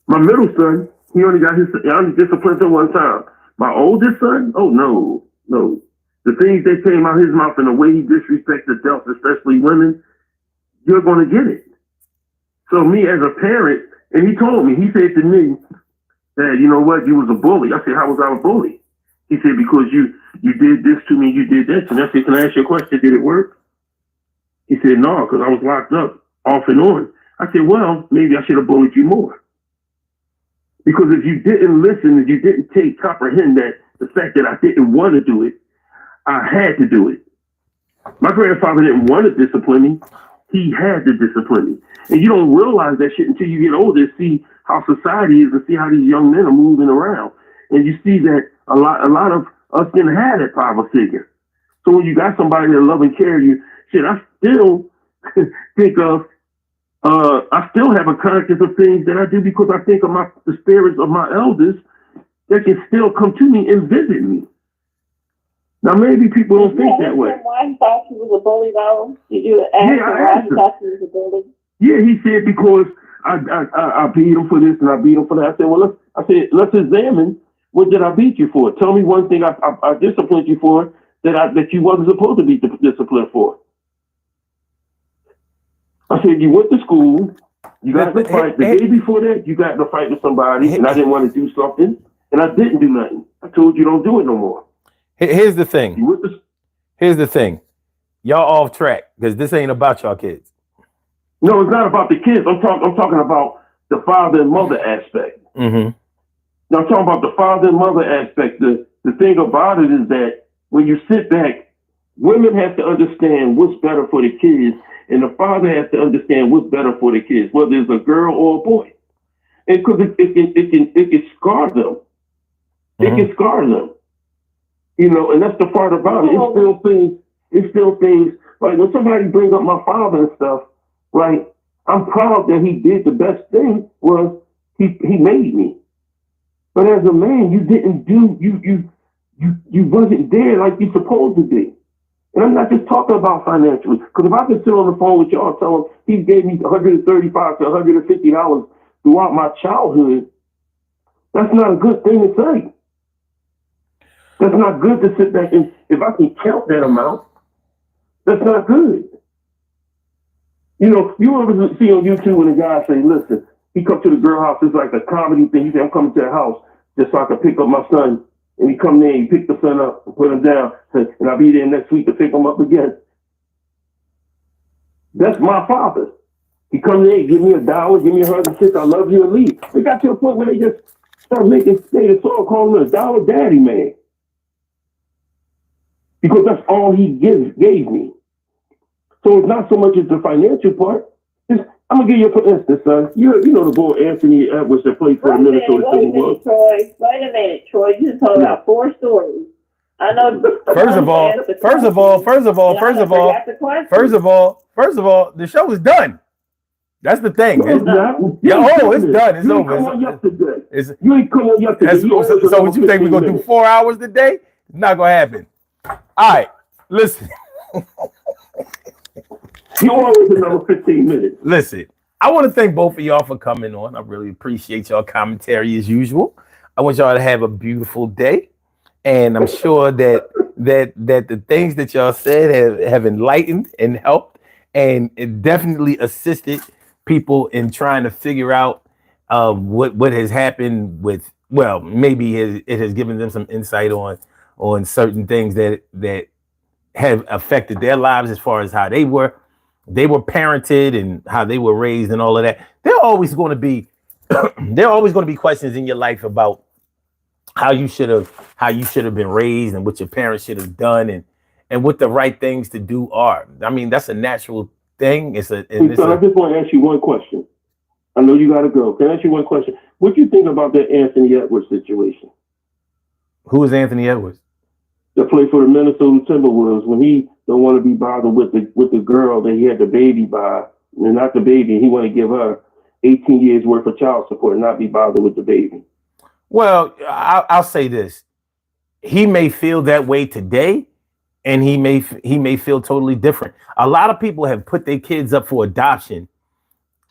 my middle son, I only disciplined him one time. My oldest son, oh, no. The things that came out of his mouth and the way he disrespected adults, especially women, you're going to get it. So me as a parent, and he told me, he said to me that, you know what, you was a bully. I said, how was I a bully? He said, because you did this to me, you did that to me. I said, can I ask you a question? Did it work? He said, no, because I was locked up off and on. I said, well, maybe I should have bullied you more. Because if you didn't listen, if you didn't comprehend that the fact that I didn't want to do it, I had to do it. My grandfather didn't want to discipline me. He had to discipline me. And you don't realize that shit until you get older, see how society is and see how these young men are moving around. And you see that a lot of us didn't have that father figure. So when you got somebody that love and care you, shit, I still think of, I still have a conscience of things that I do because I think of the spirits of my elders that can still come to me and visit me. Now, maybe people don't think that way. Why he thought he was a bully, though? Did you ask him why he thought he was a bully? Yeah, he said because I beat him for this and I beat him for that. I said, well, let's examine what did I beat you for? Tell me one thing I disciplined you for that you wasn't supposed to be disciplined for. I said, you went to school, you got to fight. The day before that, you got to fight with somebody, and I didn't want to do something, and I didn't do nothing. I told you don't do it no more. Here's the thing. Y'all off track because this ain't about y'all kids. No, it's not about the kids. I'm talking about the father and mother aspect. Mm-hmm. Now, I'm talking about the father and mother aspect. The thing about it is that when you sit back, women have to understand what's better for the kids, and the father has to understand what's better for the kids, whether it's a girl or a boy. And because it can scar them. It can scar them. You know, and that's the part about it. It's still things like when somebody brings up my father and stuff, right? I'm proud that he did the best thing was he made me. But as a man, you didn't do you wasn't there like you're supposed to be. And I'm not just talking about financially, because if I could sit on the phone with y'all and tell him he gave me $135 to $150 throughout my childhood, that's not a good thing to say. That's not good to sit back and, if I can count that amount, that's not good. You know, you ever see on YouTube when a guy say, listen, he come to the girl house, it's like a comedy thing. He say, I'm coming to the house just so I can pick up my son. And he come there, he pick the son up and put him down, and I'll be there next week to pick him up again. That's my father. He comes in, give me $1, give me 100 I love you, and leave. It got to a point where they just start making they start calling him $1 daddy man. Because that's all he gave me. So it's not so much as the financial part. I'm gonna give you for instance, son. You know the boy Anthony Edwards that played for the Minnesota Timberwolves. Wait a minute, Troy. You just told about 4 stories. I know. First of all, the show is done. That's the thing. It's done. It's over. You ain't come on yesterday. So what you think we're gonna do 4 hours today? It's not gonna happen. All right, listen. You always another 15 minutes. Listen, I want to thank both of y'all for coming on. I really appreciate y'all commentary as usual. I want y'all to have a beautiful day, and I'm sure that the things that y'all said have enlightened and helped, and it definitely assisted people in trying to figure out what has happened with. Well, maybe it has given them some insight on certain things that have affected their lives as far as how they were parented and how they were raised and all of that. There are always going to be questions in your life about how you should have been raised and what your parents should have done and what the right things to do are. I mean, that's a natural thing. I just want to ask you one question. I know you got to go. Can I ask you one question? What do you think about that Anthony Edwards situation? Who is Anthony Edwards? That played for the Minnesota Timberwolves when he don't want to be bothered with the girl that he had the baby by, and not the baby. He want to give her 18 years worth of child support and not be bothered with the baby. Well, I'll say this: he may feel that way today, and he may feel totally different. A lot of people have put their kids up for adoption,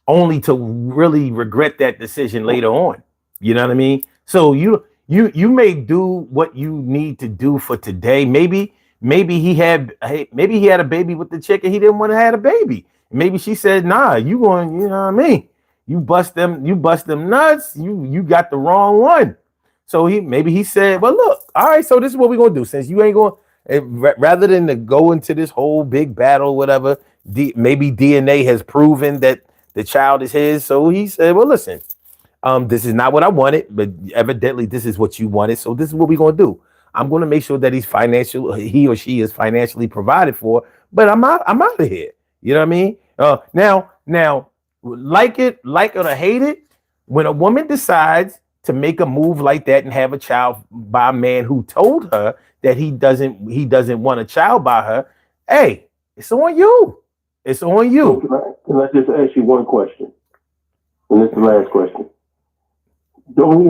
only to really regret that decision later on. You know what I mean? So you may do what you need to do for today. Maybe he had a baby with the chick and he didn't want to have a baby. Maybe she said, "Nah, you know what I mean? You bust them nuts. You got the wrong one." So he said, "Well, look, all right. So this is what we're gonna do. Since you ain't going, rather than to go into this whole big battle, whatever. Maybe DNA has proven that the child is his. So he said, well, listen." This is not what I wanted, but evidently this is what you wanted. So this is what we're going to do. I'm going to make sure that he or she is financially provided for, but I'm out of here. You know what I mean? Now, like it or hate it, when a woman decides to make a move like that and have a child by a man who told her that he doesn't want a child by her, hey, it's on you. It's on you. Can I just ask you one question? And this is the last question. Didn't he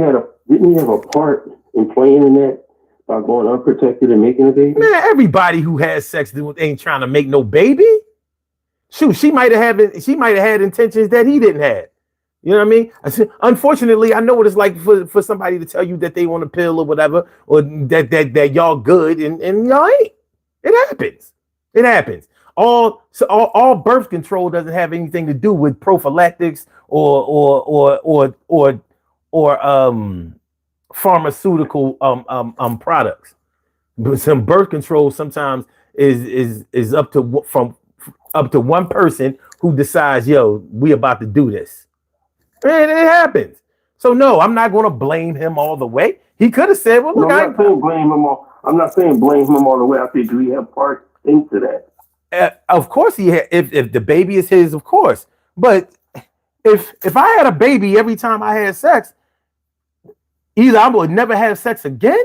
have a part in playing in that by going unprotected and making a baby? Man, everybody who has sex ain't trying to make no baby. Shoot, she might have had intentions that he didn't have. You know what I mean? Unfortunately, I know what it's like for somebody to tell you that they want a pill or whatever, or that y'all good and y'all ain't. It happens. It happens. All birth control doesn't have anything to do with prophylactics or pharmaceutical products. But some birth control sometimes is up to one person who decides, yo, we about to do this. And it happens. So no, I'm not going to blame him all the way. He could have said, well, look, I'm not saying blame him all the way. I think do he have part into that? Of course he had. If the baby is his, of course. But if I had a baby every time I had sex, either I would never have sex again,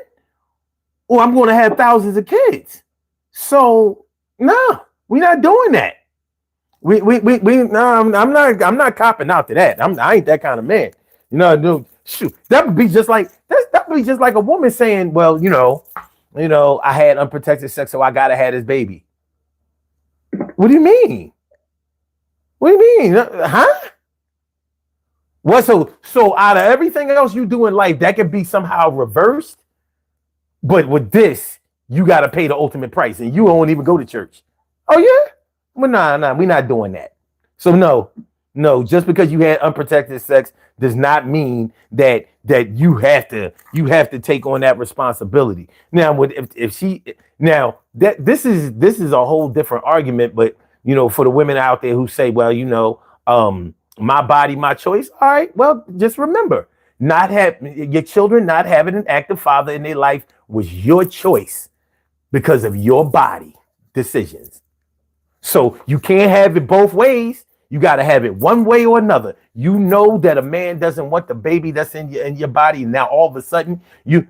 or I'm going to have thousands of kids. So no, we're not doing that. I'm not copping out to that. I ain't that kind of man. You know, dude, shoot, that would be just like a woman saying, well, you know, I had unprotected sex, so I gotta have this baby. What do you mean? What do you mean? Huh? What? So out of everything else you do in life, that could be somehow reversed. But with this, you got to pay the ultimate price, and you won't even go to church. Oh yeah? Well, nah, we're not doing that. So no, just because you had unprotected sex does not mean that you have to take on that responsibility. Now, this is a whole different argument, but for the women out there who say, well, my body, my choice. All right, well, just remember, not have your children not having an active father in their life was your choice because of your body decisions. So you can't have it both ways. You got to have it one way or another. You know that a man doesn't want the baby that's in your body, and now all of a sudden you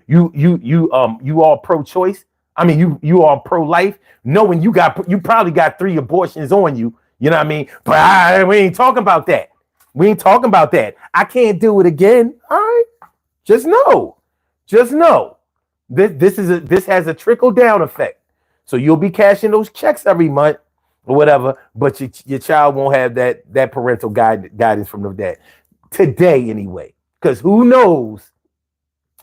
are pro-choice. I mean, you are pro-life, knowing you probably got 3 abortions on you. You know what I mean? But we ain't talking about that. We ain't talking about that. I can't do it again. All right, just know. This has a trickle down effect. So you'll be cashing those checks every month or whatever, but your child won't have that parental guidance from the dad today anyway. Because who knows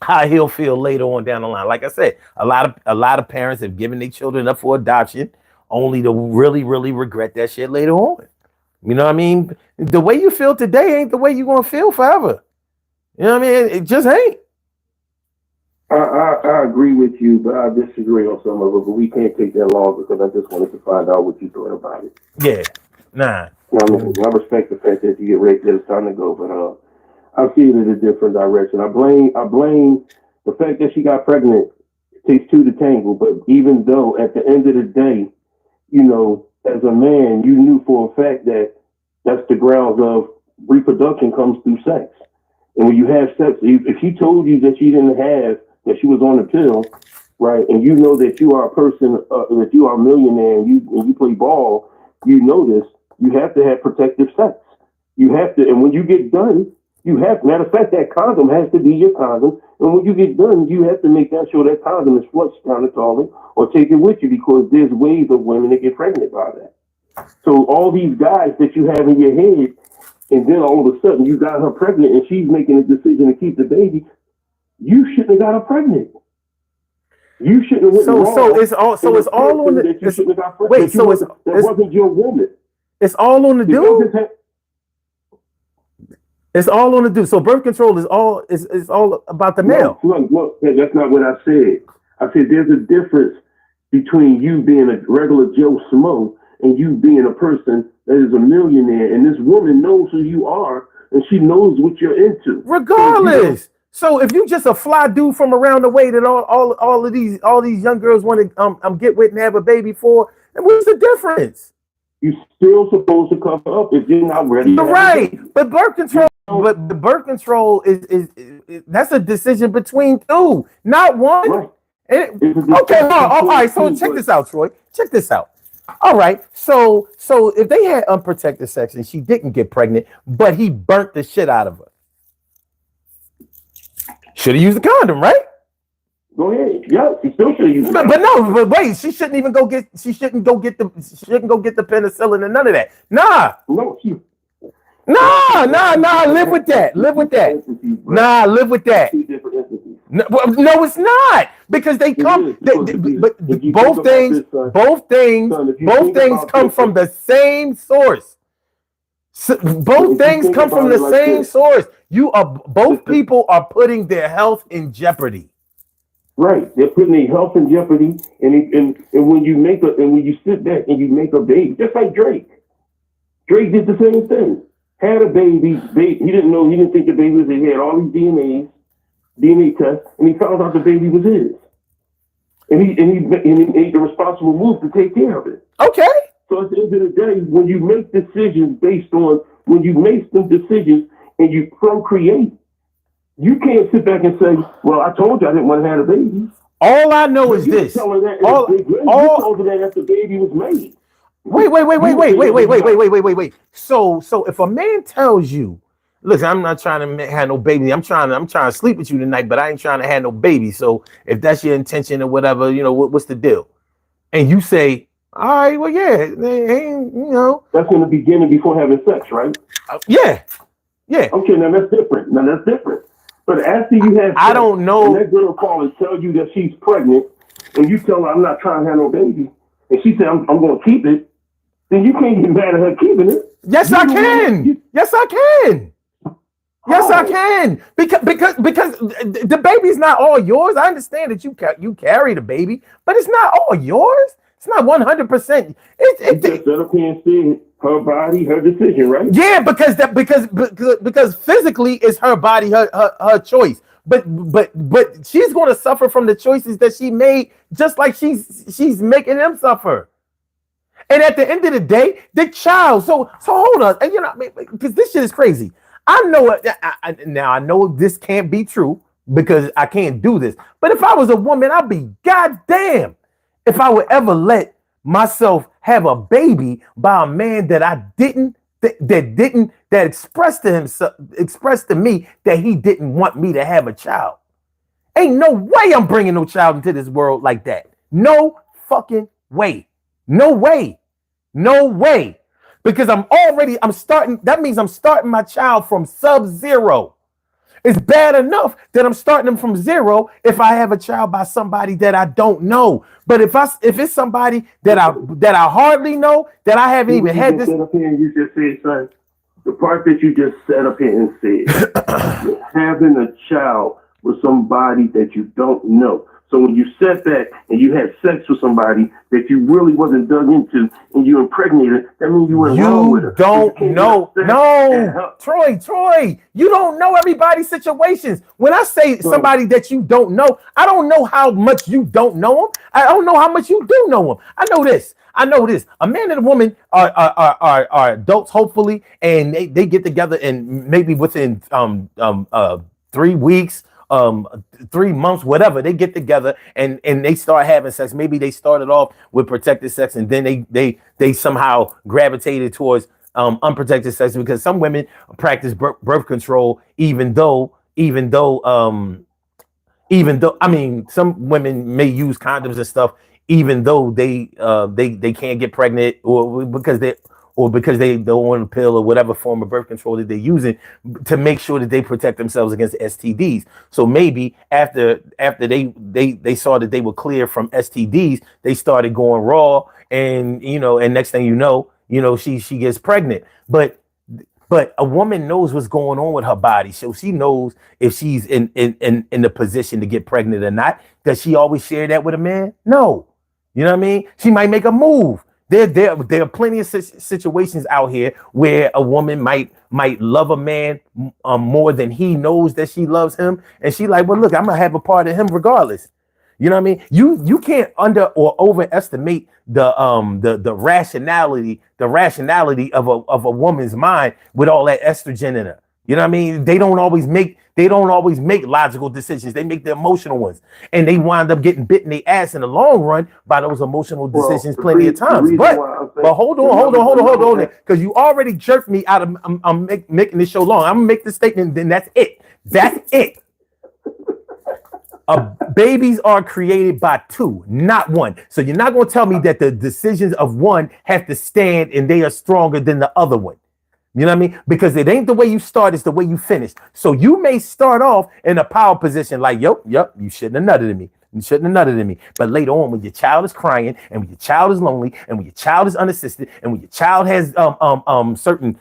how he'll feel later on down the line. Like I said, a lot of parents have given their children up for adoption only to really, really regret that shit later on. You know what I mean? The way you feel today ain't the way you're gonna feel forever. You know what I mean? It just ain't. I agree with you, but I disagree on some of it. But we can't take that long because I just wanted to find out what you thought about it. Yeah, nah. I respect the fact that you get ready that it's time to go, but I see it in a different direction. I blame the fact that she got pregnant. It takes 2 to tangle, but even though at the end of the day, you know, as a man, you knew for a fact that that's the grounds of reproduction comes through sex. And when you have sex, if she told you that she didn't have, that she was on the pill, right, and you know that you are a person, that you are a millionaire, and you play ball, you know this, you have to have protective sex. You have to, and when you get done, matter of fact, that condom has to be your condom, and when you get done, you have to make sure that condom is flushed down the toilet or take it with you, because there's waves of women that get pregnant by that. So all these guys that you have in your head, and then all of a sudden you got her pregnant and she's making a decision to keep the baby, you shouldn't have got her pregnant. You shouldn't have went wrong. So it's all on the that wasn't your woman. It's all on the dude. It's all on the dude. So birth control is all about the male. Look, that's not what I said. I said there's a difference between you being a regular Joe Smo and you being a person that is a millionaire, and this woman knows who you are and she knows what you're into. Regardless. So if you just a fly dude from around the way that all these young girls want to get with and have a baby for, and what's the difference? You're still supposed to cover up if you're not ready. You're right, but birth control. But the birth control is that's a decision between 2, not 1. Right. Okay, all right. So check this out, Troy. Check this out. All right. So if they had unprotected sex and she didn't get pregnant, but he burnt the shit out of her, should have used the condom, right? Go ahead. Yeah, she still should have used it. But wait, she shouldn't go get the penicillin and none of that. Nah. No, Live with that. Live with that. No, it's not, because they come. Both things come from the same source. Both things come from the same source. Both people are putting their health in jeopardy. Right, they're putting their health in jeopardy, and when you sit back and you make a baby, just like Drake did the same thing. Had a baby. He didn't think the baby was his. He had all these DNA tests, and he found out the baby was his. And he made the responsible move to take care of it. Okay. So at the end of the day, when you make decisions and you procreate, you can't sit back and say, "Well, I told you I didn't want to have a baby." All I know is this. You told her that after the baby was made. Wait. So if a man tells you, "Listen, I'm not trying to have no baby. I'm trying to sleep with you tonight, but I ain't trying to have no baby. So if that's your intention or whatever, what's the deal?" And you say, "All right, well, yeah, That's in the beginning before having sex, right? Yeah. Okay, now that's different. But after you have sex, I don't know. And that girl call and tell you that she's pregnant, and you tell her, "I'm not trying to have no baby," and she said, I'm going to keep it, then you can't get mad at her keeping it. Yes, I can. Yes, I can. Because the baby's not all yours. I understand that you carry the baby, but it's not all yours. It's not 100%. You just set up here and said her body, her decision, right? Yeah, because physically it's her body, her choice. But she's going to suffer from the choices that she made, just like she's making them suffer. And at the end of the day, the child. So hold on, and because this shit is crazy. I know it. Now I know this can't be true because I can't do this. But if I was a woman, I'd be goddamn if I would ever let myself have a baby by a man that I didn't that expressed to me that he didn't want me to have a child. Ain't no way I'm bringing no child into this world like that. No fucking way. No way. No way. Because I'm starting. That means I'm starting my child from sub-zero. It's bad enough that I'm starting them from zero if I have a child by somebody that I don't know. But if it's somebody that I hardly know, that I haven't even had this. Set up here and you just said, son, the part that you just set up here and said, having a child with somebody that you don't know. So when you said that and you had sex with somebody that you really wasn't dug into and you impregnated, that means you went wrong with her. You don't know. No, Troy, you don't know everybody's situations. When I say somebody that you don't know, I don't know how much you don't know them. I don't know how much you do know them. I know this. A man and a woman are adults, hopefully, and they get together and maybe within 3 weeks, 3 months, whatever, they get together and they start having sex. Maybe they started off with protected sex and then they somehow gravitated towards unprotected sex, because some women practice birth control even though I mean, some women may use condoms and stuff even though they can't get pregnant, or because they don't want a pill or whatever form of birth control that they're using to make sure that they protect themselves against STDs. So maybe after they saw that they were clear from STDs, they started going raw, and next thing you know, she gets pregnant. But a woman knows what's going on with her body, so she knows if she's in the position to get pregnant or not. Does she always share that with a man? No. You know what I mean? She might make a move. There are plenty of situations out here where a woman might love a man more than he knows that she loves him, and she like, well, look, I'm gonna have a part of him regardless. You know what I mean? You can't under or overestimate the rationality of a woman's mind with all that estrogen in her. You know what I mean? They don't always make logical decisions. They make the emotional ones, and they wind up getting bit in the ass in the long run by those emotional decisions plenty of times. But hold on, because you already jerked me out of. I'm making this show long. I'm gonna make the statement. Then that's it. That's it. Babies are created by two, not one. So you're not going to tell me that the decisions of one have to stand and they are stronger than the other one. You know what I mean? Because it ain't the way you start, it's the way you finish. So you may start off in a power position like, yep, you shouldn't have nutted at me. You shouldn't have nutted at me. But later on, when your child is crying, and when your child is lonely, and when your child is unassisted, and when your child has certain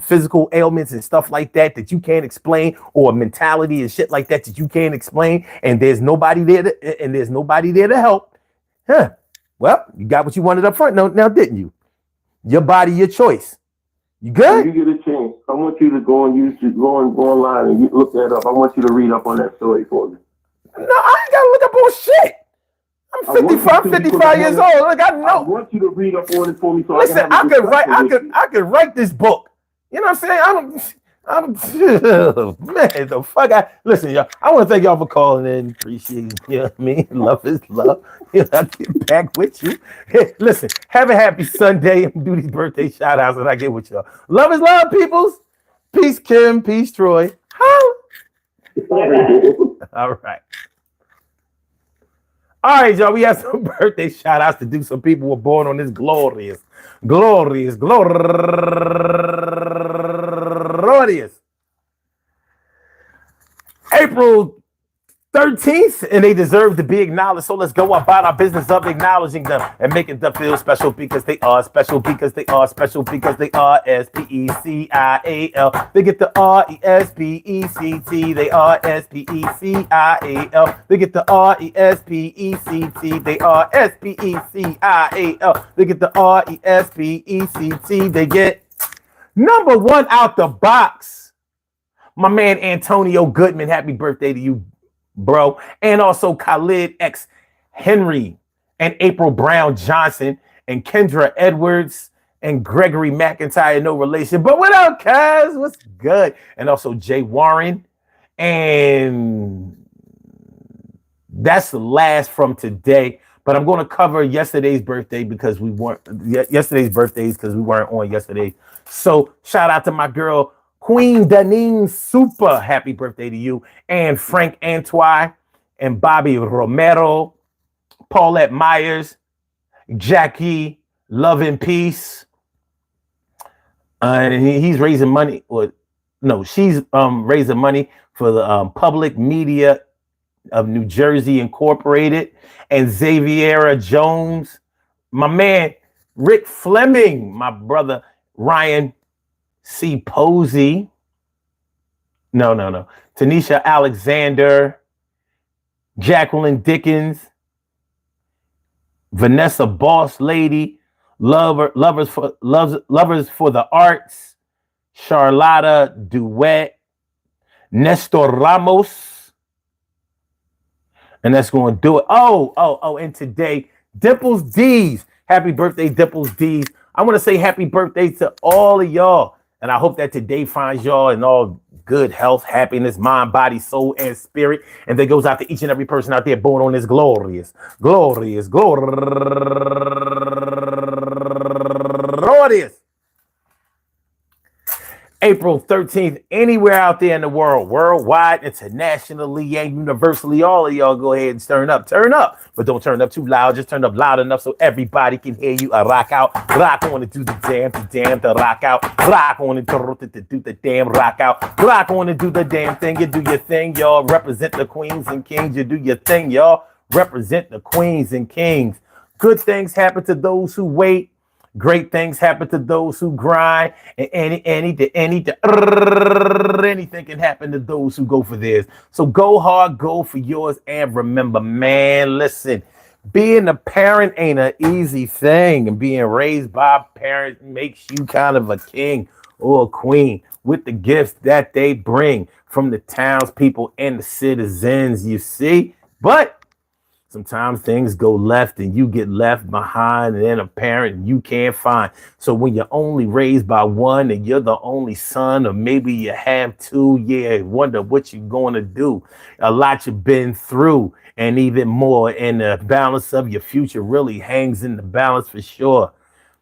physical ailments and stuff like that you can't explain, or mentality and shit like that you can't explain, and there's nobody there to help, well, you got what you wanted up front now, didn't you? Your body, your choice. You good? When you get a chance, I want you to go on YouTube, go online and look that up. I want you to read up on that story for me. No, I ain't gotta look up on shit. I'm 55 years old. Look, I know. I want you to read up on it for me. So listen, I could write this book. You know what I'm saying? I'm man, the fuck. Listen, y'all. I want to thank y'all for calling in. Appreciate it. You know what I mean? Love is love. I'll get back with you. Hey, listen, have a happy Sunday and do these birthday shout outs that I get with y'all. Love is love, peoples. Peace, Kim. Peace, Troy. All right. All right, y'all. We have some birthday shout outs to do. Some people were born on this glorious April 13th, and they deserve to be acknowledged. So let's go about our business of acknowledging them and making them feel special because they are special, because they are special, because they are SPECIAL. They get the RESPECT. They are SPECIAL. They get the RESPECT. They are SPECIAL. They get the RESPECT. They get number one out the box. My man Antonio Goodman, happy birthday to you, bro. And also Khalid X Henry and April Brown Johnson and Kendra Edwards and Gregory McIntyre, no relation. But what up, cuz? What's good? And also Jay Warren. And that's the last from today. But I'm going to cover yesterday's birthday because we weren't on yesterday. So shout out to my girl Queen Danine Super, happy birthday to you, and Frank Antoine, and Bobby Romero, Paulette Myers, Jackie, Love and Peace, and he's raising money. She's raising money for the Public Media of New Jersey Incorporated, and Xaviera Jones, my man Rick Fleming, my brother Ryan C. Posey. No. Tanisha Alexander, Jacqueline Dickens, Vanessa Boss Lady, Lovers for the Arts, Charlotta Duet, Nestor Ramos, and that's going to do it. Oh, and today, Dimples D's. Happy birthday, Dimples D's. I want to say happy birthday to all of y'all. And I hope that today finds y'all in all good health, happiness, mind, body, soul, and spirit. And that goes out to each and every person out there born on this glorious April 13th, anywhere out there in the world, worldwide, internationally, and universally, all of y'all go ahead and turn up. But don't turn up too loud. Just turn up loud enough so everybody can hear you. Rock out. Rock on and do the damn, to rock out. Rock on and do the damn rock out. Rock on and do the damn thing. You do your thing, y'all. Represent the queens and kings. You do your thing, y'all. Represent the queens and kings. Good things happen to those who wait. Great things happen to those who grind, and anything can happen to those who go for theirs. So go hard, go for yours, and remember, man, listen, being a parent ain't an easy thing, and being raised by parents makes you kind of a king or a queen with the gifts that they bring from the townspeople and the citizens, you see. But sometimes things go left and you get left behind, and then a parent you can't find. So when you're only raised by one and you're the only son, or maybe you have two, wonder what you're going to do. A lot you've been through and even more. And the balance of your future really hangs in the balance for sure.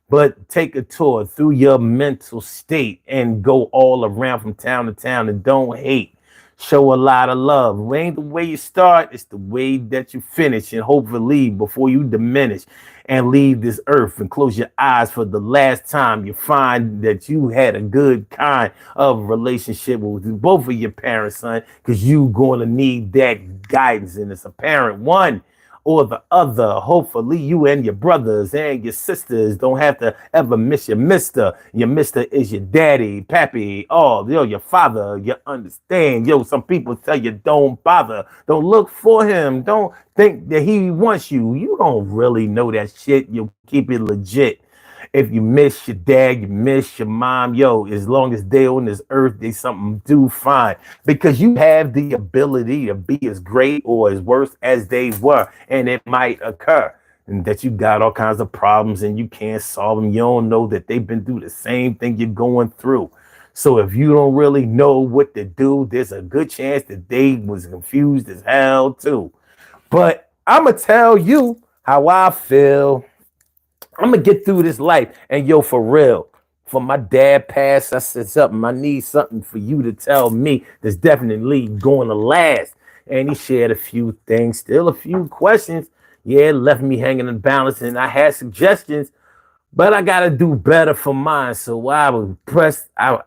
But take a tour through your mental state and go all around from town to town, and don't hate. Show a lot of love. It ain't the way you start, it's the way that you finish, and hopefully leave before you diminish and leave this earth, and close your eyes for the last time you find that you had a good kind of relationship with both of your parents, son, because you going to need that guidance, and it's a parent one or the other. Hopefully you and your brothers and your sisters don't have to ever miss your mister. Your mister is your daddy, pappy, your father. You understand? Some people tell you don't bother. Don't look for him. Don't think that he wants you. You don't really know that shit. You keep it legit. If you miss your dad, you miss your mom, as long as they're on this earth, they something do fine, because you have the ability to be as great or as worse as they were, and it might occur, and that you got all kinds of problems and you can't solve them. You don't know that they've been through the same thing you're going through. So if you don't really know what to do, there's a good chance that they was confused as hell too. But I'm gonna tell you how I feel. I'm gonna get through this life, and for real, for my dad passed, I said something. I need something for you to tell me that's definitely going to last. And he shared a few things, still a few questions. Left me hanging in balance, and I had suggestions, but I gotta do better for mine. So I was pressed. I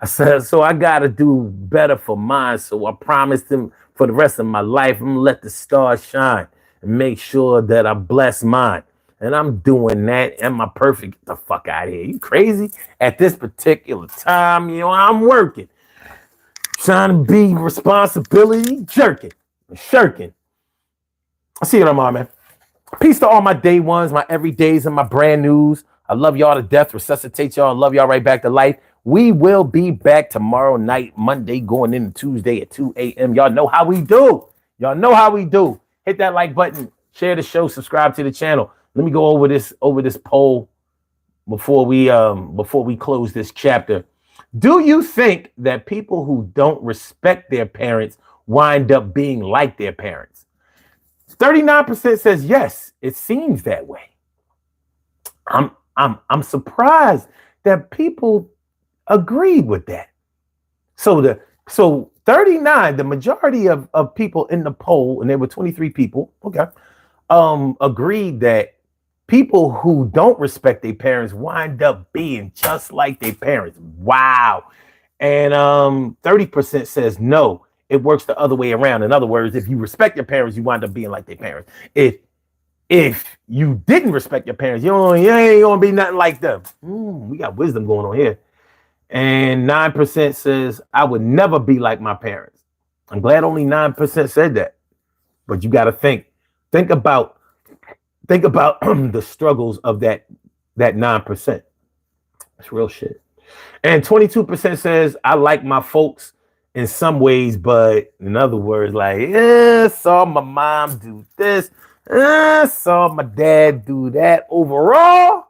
said, so I gotta do better for mine. So I promised him For the rest of my life, I'm gonna let the stars shine and make sure that I bless mine. And I'm doing that. Am I perfect? Get the fuck out of here. You crazy? At this particular time, I'm working. Trying to be responsibility jerking. Shirking. I see you tomorrow, man. Peace to all my day ones, my everydays, and my brand news. I love y'all to death. Resuscitate y'all. Love y'all right back to life. We will be back tomorrow night, Monday, going into Tuesday at 2 a.m. Y'all know how we do. Y'all know how we do. Hit that like button. Share the show. Subscribe to the channel. Let me go over this poll before we close this chapter. Do you think that people who don't respect their parents wind up being like their parents? 39% says yes. It seems that way. I'm surprised that people agreed with that. So 39, the majority of people in the poll, and there were 23 people, okay, agreed that people who don't respect their parents wind up being just like their parents. Wow. And 30% says no, it works the other way around. In other words, if you respect your parents, you wind up being like their parents. If you didn't respect your parents, you ain't gonna be nothing like them. We got wisdom going on here. And 9% says I would never be like my parents. I'm glad only 9% said that. But you got to think about the struggles of that 9%. That's real shit. And 22% says I like my folks in some ways, but in other words, like, saw my mom do this, saw my dad do that. Overall,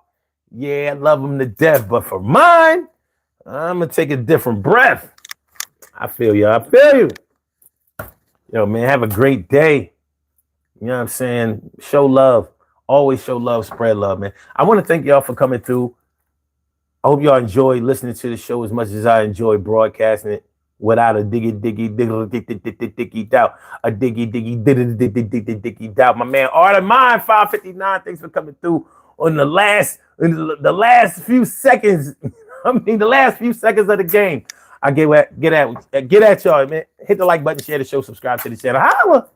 yeah, I love them to death. But for mine, I'm gonna take a different breath. I feel you. I feel you. Yo, man, have a great day. You know what I'm saying? Show love. Always show love, spread love, man. I want to thank y'all for coming through. I hope y'all enjoy listening to the show as much as I enjoy broadcasting it without a diggy doubt. A diggy doubt. My man, Art of Mine, 559. Thanks for coming through on the last few seconds. The last few seconds of the game. I get at y'all, man. Hit the like button, share the show, subscribe to the channel. Holla!